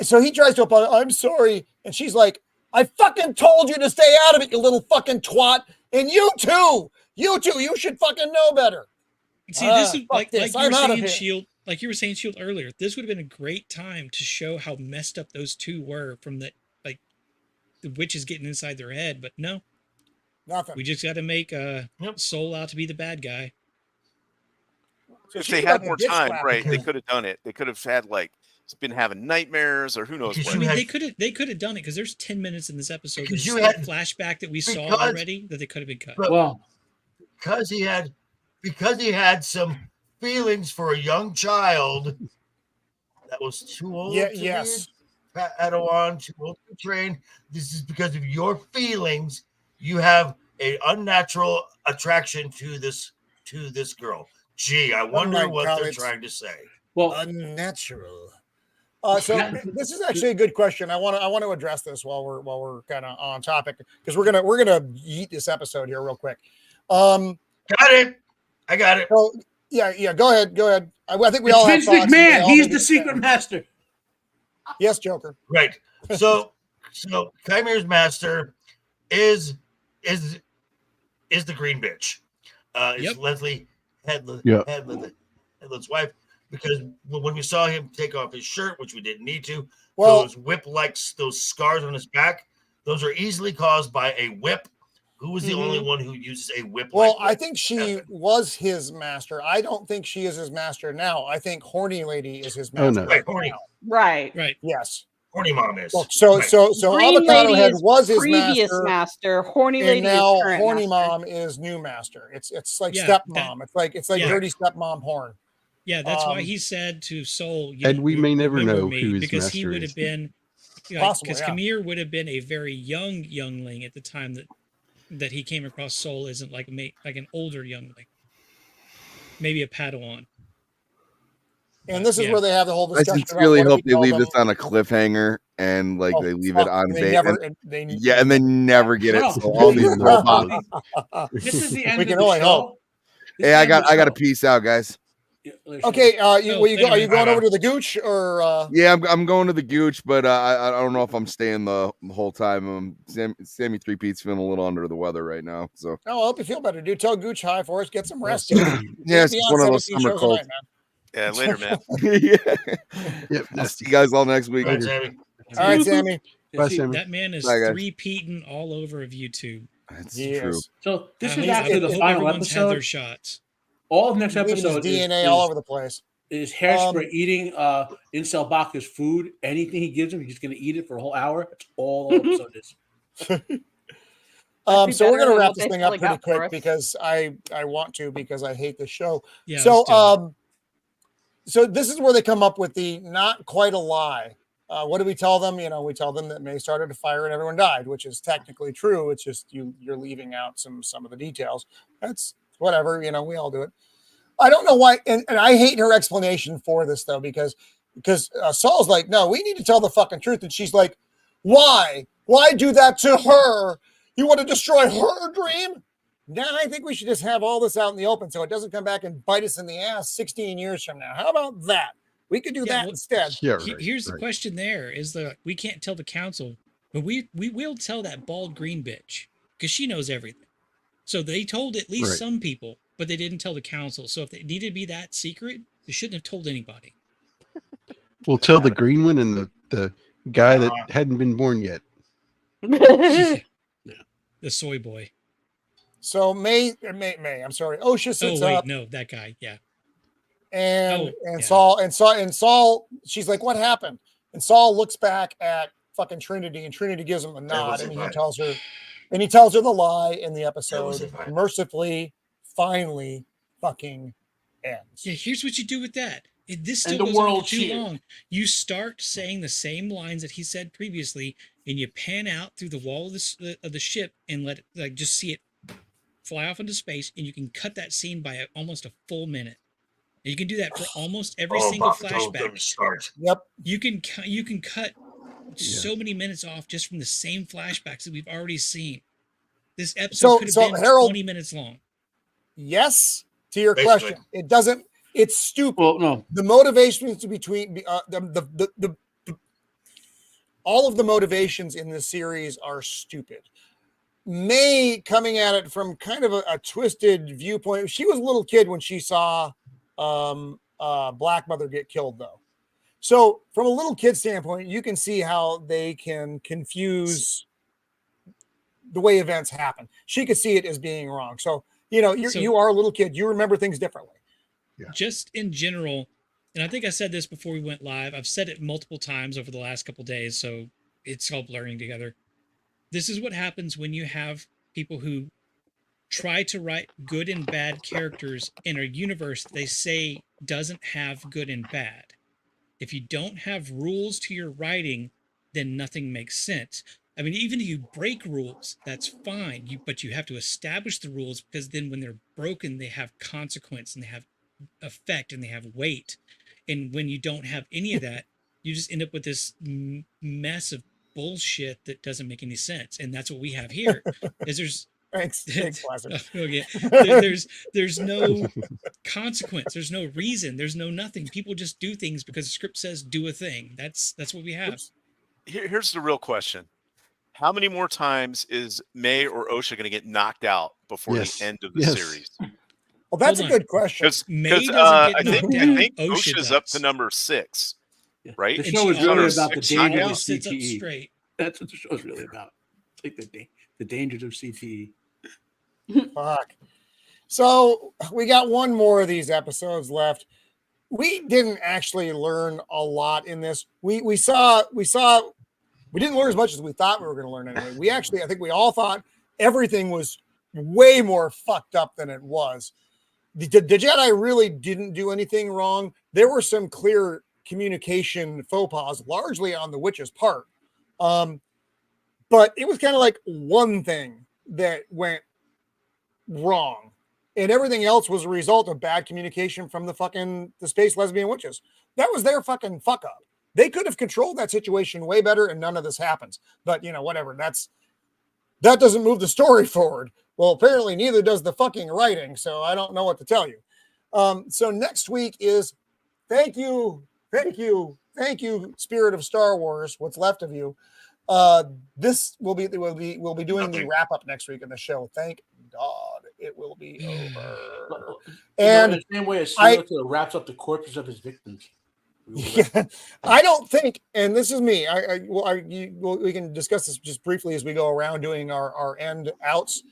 So he tries to apologize. I'm sorry, and she's like, "I fucking told you to stay out of it, you little fucking twat." And you too, you should fucking know better. See, this is like this. you were I'm out of saying, here. Shield. Like you were saying, Shield earlier. This would have been a great time to show how messed up those two were from the witches getting inside their head. But no, nothing. We just got to make Soul out to be the bad guy. If they had more time, right, they could have done it. They could have had been having nightmares or who knows what. I mean, they could have done it because there's 10 minutes in this episode. There's you that had- flashback that we saw already that they could have been cut. Well, because he had some feelings for a young child that was too old. Yeah, to yes. be Padawan, too old to train. This is because of your feelings. You have an unnatural attraction to this girl. Gee, I wonder what they're trying to say. Well, unnatural. So this is actually a good question. I want to address this while we're kind of on topic because we're gonna eat this episode here real quick. Got it. I got it. So yeah. Go ahead. I think we all have Vince thoughts. McMahon. He's the secret master. Yes, Joker. Right. So Chimere's master is the green bitch. It's Leslie Headland's wife, because when we saw him take off his shirt, which we didn't need to, those those scars on his back, those are easily caused by a whip. Who was the only one who uses a whip? Well, I think she was his master. I don't think she is his master now. I think Horny Lady is his master. Oh, no. Right, horny. Right. Yes. Horny mom is. So Green Avocado Lady Head is was his previous master. Horny Lady and now is current Horny master. Mom is new master. It's like Yeah, stepmom. It's like dirty stepmom Horn. Yeah, that's why he said to Soul, And we may never remember know me, who his because he master would is. have been, Possibly, because Kamir would have been a very youngling at the time that he came across Soul isn't like an older youngling, maybe a Padawan. And this is where they have the whole I discussion. sincerely about what hope we they call leave them. this on a cliffhanger and they leave it on They bait. never, And they never get it. No. So all these robots. This is the end We of can the only show. hope. This Hey, is I the end of got the to show. peace out, guys. Okay, are you anyway, going over to the Gooch or? Yeah, I'm going to the Gooch, but I don't know if I'm staying the whole time. Sammy 3P's feeling a little under the weather right now. So Oh, I hope you feel better, dude. Tell Gooch hi for us. Get some rest. yeah, it's Be one on of those 17 summer shows colds. tonight, man. Yeah, later, man. Yeah. I'll see you guys all next week. Right, Sammy. All right, Sammy. Bye, See, Sammy. That man is Bye, guys. three-peating all over of YouTube. That's He true. is. So this I is hope- actually I the hope final everyone's had their episode. shots. All of next Leaving his episode DNA is, all over the place. is Hairspray eating Incel Baka's food. Anything he gives him, he's just going to eat it for a whole hour. That's all the episode is. So we're better gonna than wrap what this they thing up really pretty got for quick us. because I want to because I hate this show. Yeah. So let's do it. so this is where they come up with the not quite a lie. What do we tell them? We tell them that May started a fire and everyone died, which is technically true. It's just you're leaving out some of the details. That's whatever. We all do it. I don't know why, and I hate her explanation for this though because Saul's like, no, we need to tell the fucking truth, and she's like, why? Why do that to her? You want to destroy her dream? Now I think we should just have all this out in the open so it doesn't come back and bite us in the ass 16 years from now. How about that? We could do Yeah, that well, instead. Yeah, right, Here's the right. question: there is we can't tell the council, but we will tell that bald green bitch because she knows everything. So they told at least Right. some people, but they didn't tell the council. So if they needed to be that secret, they shouldn't have told anybody. We'll tell the green one and the guy that hadn't been born yet. The soy boy. So May, I'm sorry. OSHA Oh sits wait, up no, that guy. Yeah. and Oh, yeah. Saul, she's like, what happened? And Saul looks back at fucking Trinity, and Trinity gives him a nod, was and it, he right? tells her the lie, and the was episode it, right? mercifully, finally, fucking ends. Yeah. Here's what you do with that. This still And the goes on world for too cheered. long. You start saying the same lines that he said previously, and you pan out through the wall of the ship and let it just see it fly off into space, and you can cut that scene by almost a full minute. And you can do that for almost every single flashback. Yep. You can cut so many minutes off just from the same flashbacks that we've already seen. This episode could have been Harold, 20 minutes long. Yes, to your question, it doesn't. It's stupid. Well, no. The motivations between all of the motivations in this series are stupid. May coming at it from kind of a twisted viewpoint. She was a little kid when she saw Black Mother get killed, though. So from a little kid standpoint, you can see how they can confuse the way events happen. She could see it as being wrong. So, you know, you are a little kid. You remember things differently. Yeah. Just in general, and I think I said this before we went live. I've said it multiple times over the last couple of days, so it's all blurring together. This is what happens when you have people who try to write good and bad characters in a universe they say doesn't have good and bad. If you don't have rules to your writing, then nothing makes sense. I mean, even if you break rules, that's fine. But you have to establish the rules, because then when they're broken, they have consequence and they have effect and they have weight. And when you don't have any of that, you just end up with this mess of bullshit that doesn't make any sense. And that's what we have here. Is there's Thanks, Classic. Okay. There's no consequence. There's no reason. There's no nothing. People just do things because the script says do a thing. That's what we have. Here's the real question. How many more times is May or Osha going to get knocked out before the end of the series? Well, that's a good question. Because I think Osha's up to number 6, right? The show is really about the dangers of sits up CTE. straight. That's what the show is really about. It's like the dangers of CTE. Fuck. So we got one more of these episodes left. We didn't actually learn a lot in this. We didn't learn as much as we thought we were going to learn anyway. I think we all thought everything was way more fucked up than it was. The Jedi really didn't do anything wrong. There were some clear communication faux pas, largely on the witch's part. But it was kind of like one thing that went wrong, and everything else was a result of bad communication from the space lesbian witches. That was their fucking fuck up. They could have controlled that situation way better, and none of this happens. But you know, whatever. That doesn't move the story forward. Well, apparently neither does the fucking writing. So I don't know what to tell you. So next week is thank you, Spirit of Star Wars. What's left of you? This we'll be doing the wrap up next week in the show. Thank God it will be over. And in the same way as Simulcast wraps up the corpses of his victims. Yeah, I don't think, and this is me. We can discuss this just briefly as we go around doing our end outs.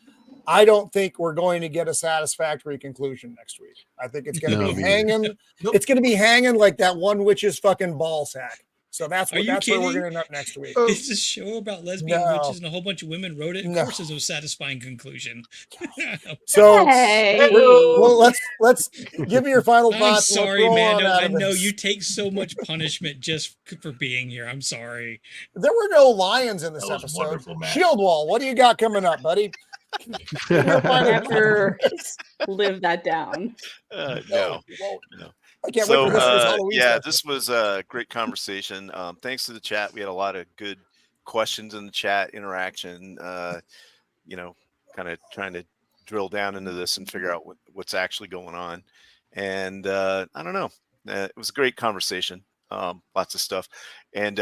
I don't think we're going to get a satisfactory conclusion next week. I think it's going to be hanging. Nope. It's going to be hanging like that one witch's fucking ball sack. So that's where we're going to end up next week. It's a show about lesbian witches and a whole bunch of women wrote it. Of course, there's a satisfying conclusion. So, well, let's give me your final thoughts. I'm sorry, Mando. I know you take so much punishment just for being here. I'm sorry. There were no lions in this episode. Shieldwall, what do you got coming up, buddy? Never live that down. No. I can't wait for this Halloween stuff. This was a great conversation. Thanks to the chat. We had a lot of good questions in the chat interaction, kind of trying to drill down into this and figure out what's actually going on. And I don't know. It was a great conversation. Lots of stuff. And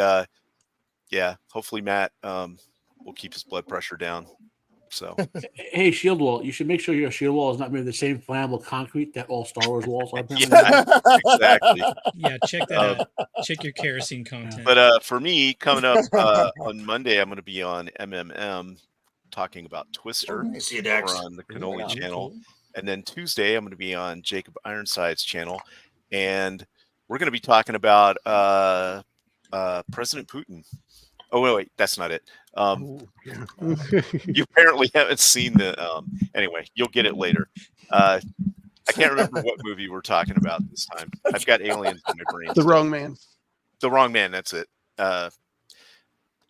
hopefully Matt will keep his blood pressure down. So, hey, Shieldwall, you should make sure your shield wall is not made of the same flammable concrete that all Star Wars walls are. Exactly. Yeah, check that out. Check your kerosene content. But for me, coming up on Monday, I'm going to be on MMM talking about Twister over on the Cannoli channel. And then Tuesday, I'm going to be on Jacob Ironside's channel. And we're going to be talking about President Putin. Oh, wait, that's not it. You apparently haven't seen the anyway, you'll get it later. I can't remember what movie we're talking about this time. I've got aliens in my brain. The Wrong Man. The Wrong Man. That's it.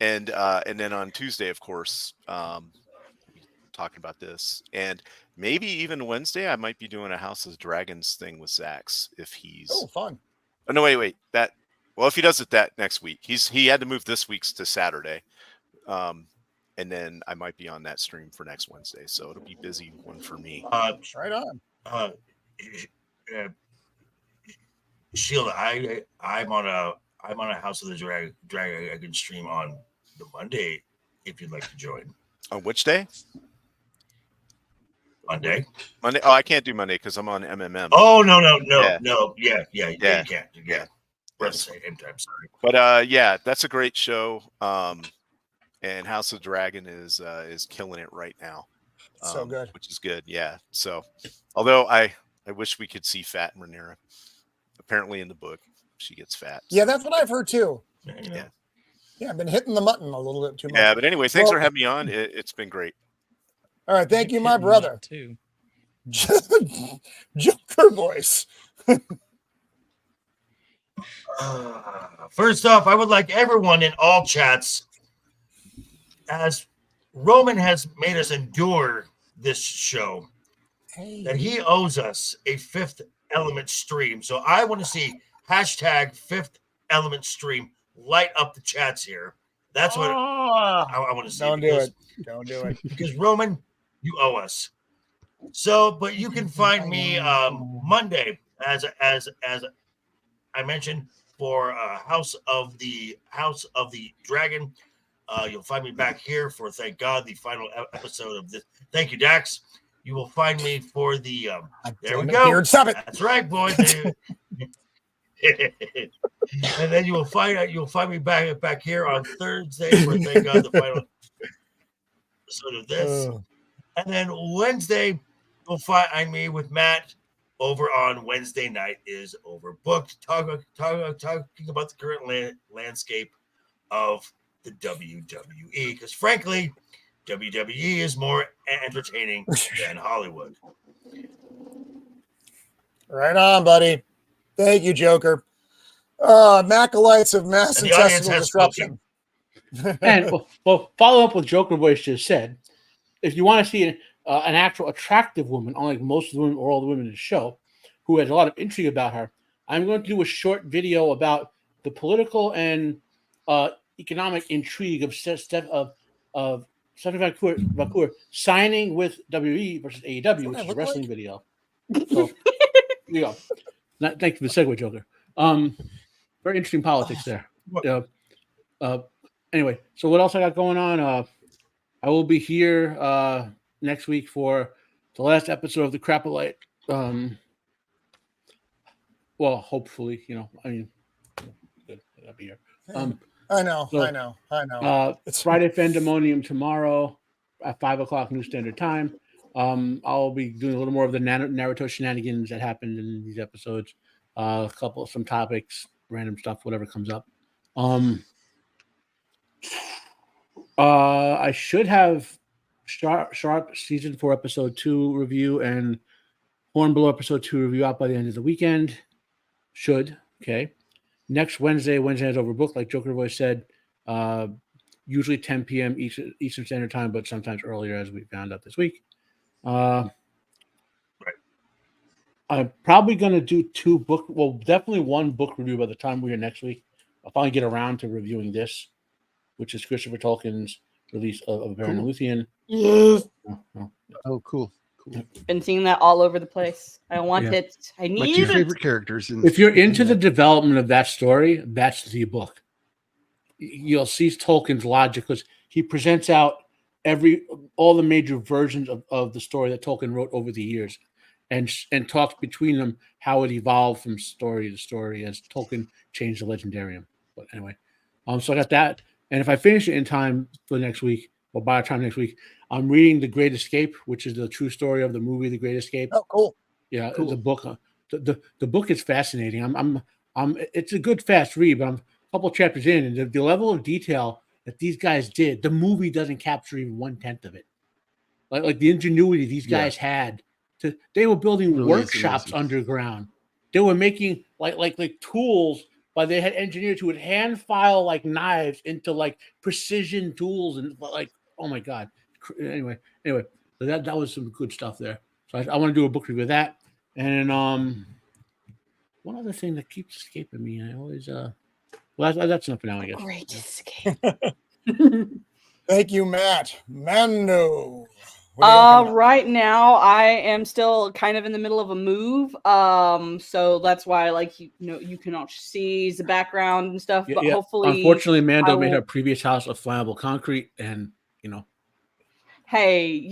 And then on Tuesday, of course, talking about this, and maybe even Wednesday, I might be doing a House of Dragons thing with Zax if he's. Oh, fun. Oh no, wait. Well, if he does it that next week, he had to move this week's to Saturday, and then I might be on that stream for next Wednesday, so it'll be busy one for me. Right on. Sheila, I'm on a House of the Dragon stream on the Monday. If you'd like to join. On which day? Monday. Oh, I can't do Monday because I'm on MMM. Oh no, Yeah. you can't. Yeah. We're at the same time. Sorry. But yeah, that's a great show. And House of Dragon is killing it right now. So good. Which is good. Yeah. So, although I wish we could see Fat Rhaenyra. Apparently, in the book, she gets fat. So. Yeah, that's what I've heard too. Yeah. Yeah, I've been hitting the mutton a little bit too much. Yeah, but anyway, thanks for having me on. It's been great. All right, thank you, my brother. Too. Joker voice. First off, I would like everyone in all chats, as Roman has made us endure this show, that he owes us a Fifth Element stream. So I want to see hashtag Fifth Element stream light up the chats here. That's what I want to see. Don't do it. Because Roman, you owe us. So, but you can find me Monday as I mentioned for House of the Dragon. You'll find me back here for, thank God, the final episode of this. Thank you, Dax. You will find me for the. There we go. Stop it. That's right, boys. And then you'll find me back here on Thursday for, thank God, the final episode of this. And then Wednesday, you'll find me with Matt over on Wednesday Night is Overbooked, talking about the current landscape of the WWE. Because frankly, WWE is more entertaining than Hollywood. Right on, buddy. Thank you, Joker. Acolytes of mass And the audience intestinal has disruption. And well, follow up with Joker Voice just said, if you want to see an actual attractive woman, unlike most of the women or all the women in the show, who has a lot of intrigue about her, I'm going to do a short video about the political and economic intrigue of Stephanie Vacour signing with WWE versus AEW, which is a wrestling video. So, there you go. Thank you for the segue, Joker. Very interesting politics there. Anyway, so what else I got going on? I will be here next week for the last episode of the Acolyte. Well, hopefully, good. I'll be here. I know. It's Friday Fandemonium tomorrow at 5:00 New Standard Time. I'll be doing a little more of the Naruto shenanigans that happened in these episodes. Some topics, random stuff, whatever comes up. I should have Sharp Season 4 Episode 2 review and Hornblow Episode 2 review out by the end of the weekend. Should. Okay. Next Wednesday is overbooked, like Joker Voice said. Usually 10 p.m. Eastern Standard Time, but sometimes earlier, as we found out this week. Right. I'm probably going to do definitely one book review by the time we're here next week. I'll finally get around to reviewing this, which is Christopher Tolkien's release of Baron and Luthien. Yes. Oh, cool. Been seeing that all over the place. I want it. I need my two favorite characters. If you're into the development of that story, that's the book. You'll see Tolkien's logic because he presents out all the major versions of the story that Tolkien wrote over the years, and talks between them how it evolved from story to story as Tolkien changed the Legendarium. But anyway, so I got that, and if I finish it in time for next week, or by the time next week, I'm reading The Great Escape, which is the true story of the movie The Great Escape. Oh, cool. Yeah, cool. The book. The book is fascinating. It's a good fast read, but I'm a couple chapters in, and the level of detail that these guys did, the movie doesn't capture even 1/10 of it. Like the ingenuity these guys had They were building Really is workshops amazing. underground. They were making like tools, but they had engineers who would hand file like knives into like precision tools and like, oh my god. Anyway, so that was some good stuff there. So I want to do a book review of that. And one other thing that keeps escaping me, I always that's enough for now, I guess. Great escape. Thank you, Matt. Mando. Right now I am still kind of in the middle of a move. So that's why, like, you cannot see the background and stuff, but hopefully. Unfortunately, Mando made her previous house of flammable concrete, and hey,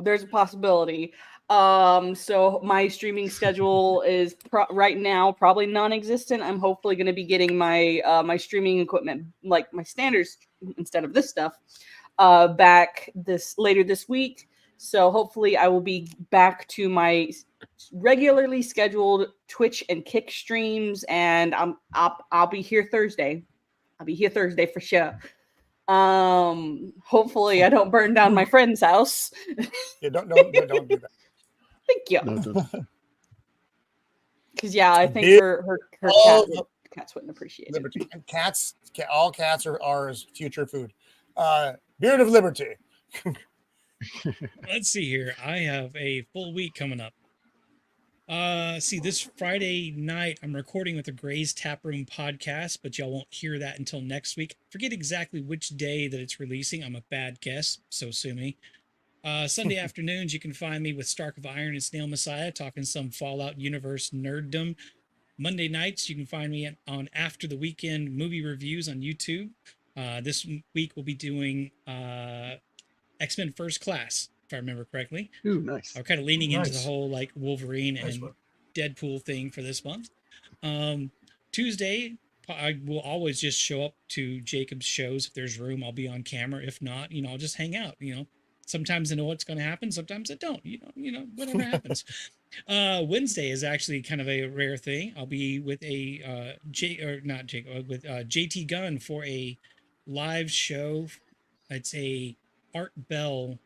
there's a possibility. So my streaming schedule is right now probably non-existent. I'm hopefully going to be getting my my streaming equipment, like my standards instead of this stuff, back later this week. So hopefully I will be back to my regularly scheduled Twitch and Kick streams, and I'll be here Thursday. I'll be here Thursday for sure. Hopefully I don't burn down my friend's house. Yeah, don't do that. Thank you. Because I think her cats wouldn't appreciate it. Cats, all cats are future food. Beard of Liberty. Let's see here. I have a full week coming up. This Friday night, I'm recording with the Gray's Taproom podcast, but y'all won't hear that until next week. Forget exactly which day that it's releasing. I'm a bad guess, so sue me. Sunday afternoons, you can find me with Stark of Iron and Snail Messiah talking some Fallout universe nerddom. Monday nights, you can find me on After the Weekend movie reviews on YouTube. This week, we'll be doing X-Men First Class, if I remember correctly. Ooh, nice. I'm kind of leaning into the whole like Wolverine and Deadpool thing for this month. Tuesday, I will always just show up to Jacob's shows. If there's room, I'll be on camera. If not, I'll just hang out. Sometimes I know what's going to happen. Sometimes I don't. Whatever happens. Wednesday is actually kind of a rare thing. I'll be with JT Gunn for a live show. It's a Art Bell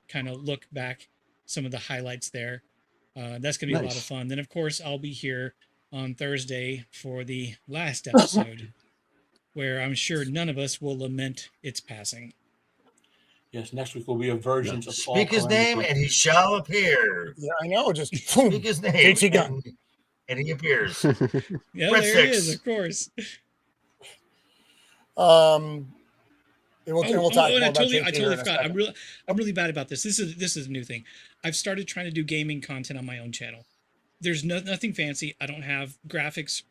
kind of look back, some of the highlights there. That's going to be a lot of fun. Then, of course, I'll be here on Thursday for the last episode, where I'm sure none of us will lament its passing. Yes, next week will be a version of Speak his name and he shall appear. Yeah, I know. Just speak his name JT Gunn. And he appears. Yeah, there he is, of course. We'll talk more I about totally forgot. I'm really bad about this. This is a new thing. I've started trying to do gaming content on my own channel. There's nothing fancy. I don't have graphics,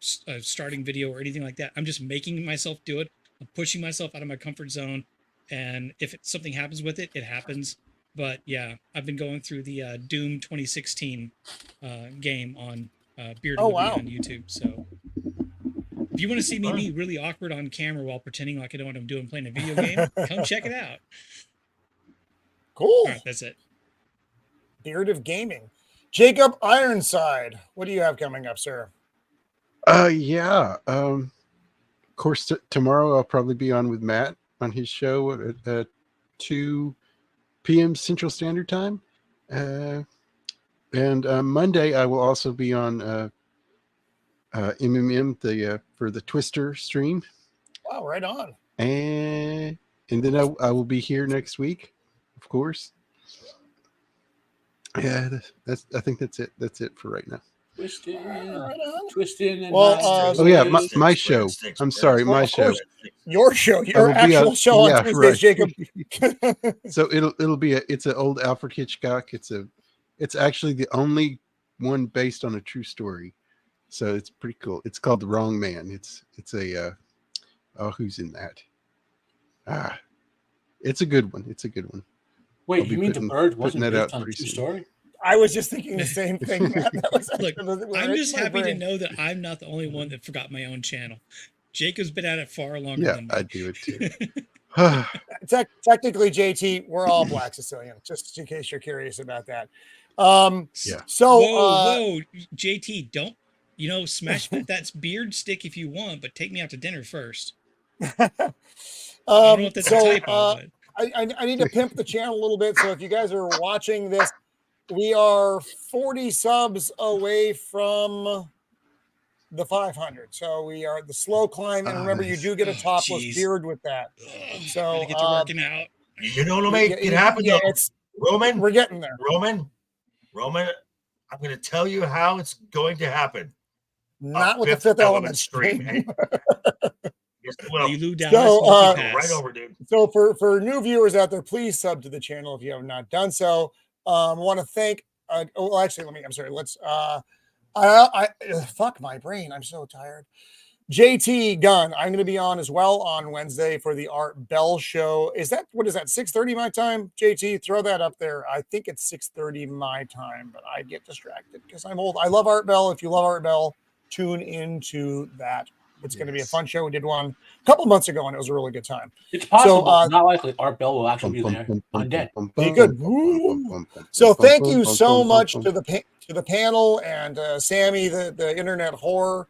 starting video or anything like that. I'm just making myself do it. I'm pushing myself out of my comfort zone. And if something happens with it, it happens. But yeah, I've been going through the Doom 2016 game on Beard of Liberty on YouTube. So if you want to see me be really awkward on camera while pretending like I know what I'm doing playing a video game, come check it out. Cool. All right, that's it. Beard of Gaming. Jacob Ironside, what do you have coming up, sir? Of course, tomorrow I'll probably be on with Matt on his show at 2 p.m. Central Standard Time. And Monday I will also be on MMM for the Twister stream. Wow, right on. And then I will be here next week, of course. Yeah, I think that's it. That's it for right now. Twisting. My show. I'm sorry, my show. Your show, your actual show on Tuesdays, right. Jacob. So it'll be it's an old Alfred Hitchcock. It's actually the only one based on a true story. So it's pretty cool. It's called The Wrong Man. It's a who's in that? It's a good one. Wait, you mean The Bird wasn't based on a true story? I was just thinking the same thing. Look, I'm just happy to know that I'm not the only one that forgot my own channel. Jacob's been at it far longer than me. I do it too. Technically, JT, we're all Black Sicilian, just in case you're curious about that. So, whoa, JT, don't, smash that beard stick if you want, but take me out to dinner first. I don't know if that's a typo, but... I need to pimp the channel a little bit. So if you guys are watching this we are 40 subs away from the 500. So we are the slow climb. And remember, you do get a topless beard with that. So gotta get to working out. You know what'll make it happen, yeah, though? Roman, we're getting there. Roman, I'm going to tell you how it's going to happen. Not with the Fifth Element stream. Yes, well, so, right over, dude. So for new viewers out there, please sub to the channel if you have not done so. I want to thank. Let's. Fuck my brain. I'm so tired. JT Gunn. I'm going to be on as well on Wednesday for the Art Bell show. What is that? 6:30 my time? JT, throw that up there. I think it's 6:30 my time, but I get distracted because I'm old. I love Art Bell. If you love Art Bell, tune into that. It's going to be a fun show. We did one a couple months ago, and it was a really good time. It's possible. It's not likely Art Bell will actually be there. Undead. Be good. So thank you so much to the panel and Sammy, the internet whore,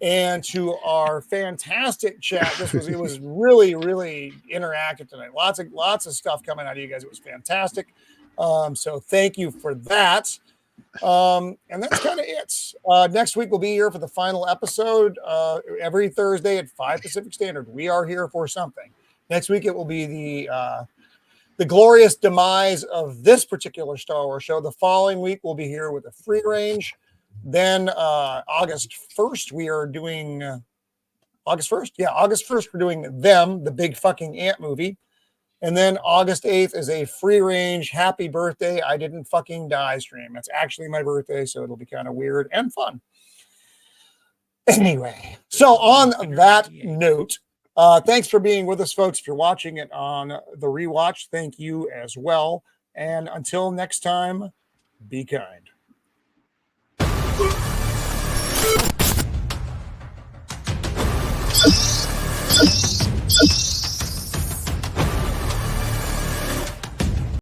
and to our fantastic chat. It was really, really interactive tonight. Lots of stuff coming out of you guys. It was fantastic. So thank you for that. And that's kind of it. Next week we'll be here for the final episode. Every Thursday at 5 Pacific Standard. We are here for something. Next week it will be the glorious demise of this particular Star Wars show. The following week we'll be here with a free range. Then August 1st we are doing August 1st. Yeah, August 1st we're doing Them, the big fucking ant movie. And then August 8th is a free range happy birthday I didn't fucking die stream. It's actually my birthday, so it'll be kind of weird and fun. Anyway, so on that note, thanks for being with us, folks. If you're watching it on the rewatch, thank you as well. And until next time, be kind. Ah!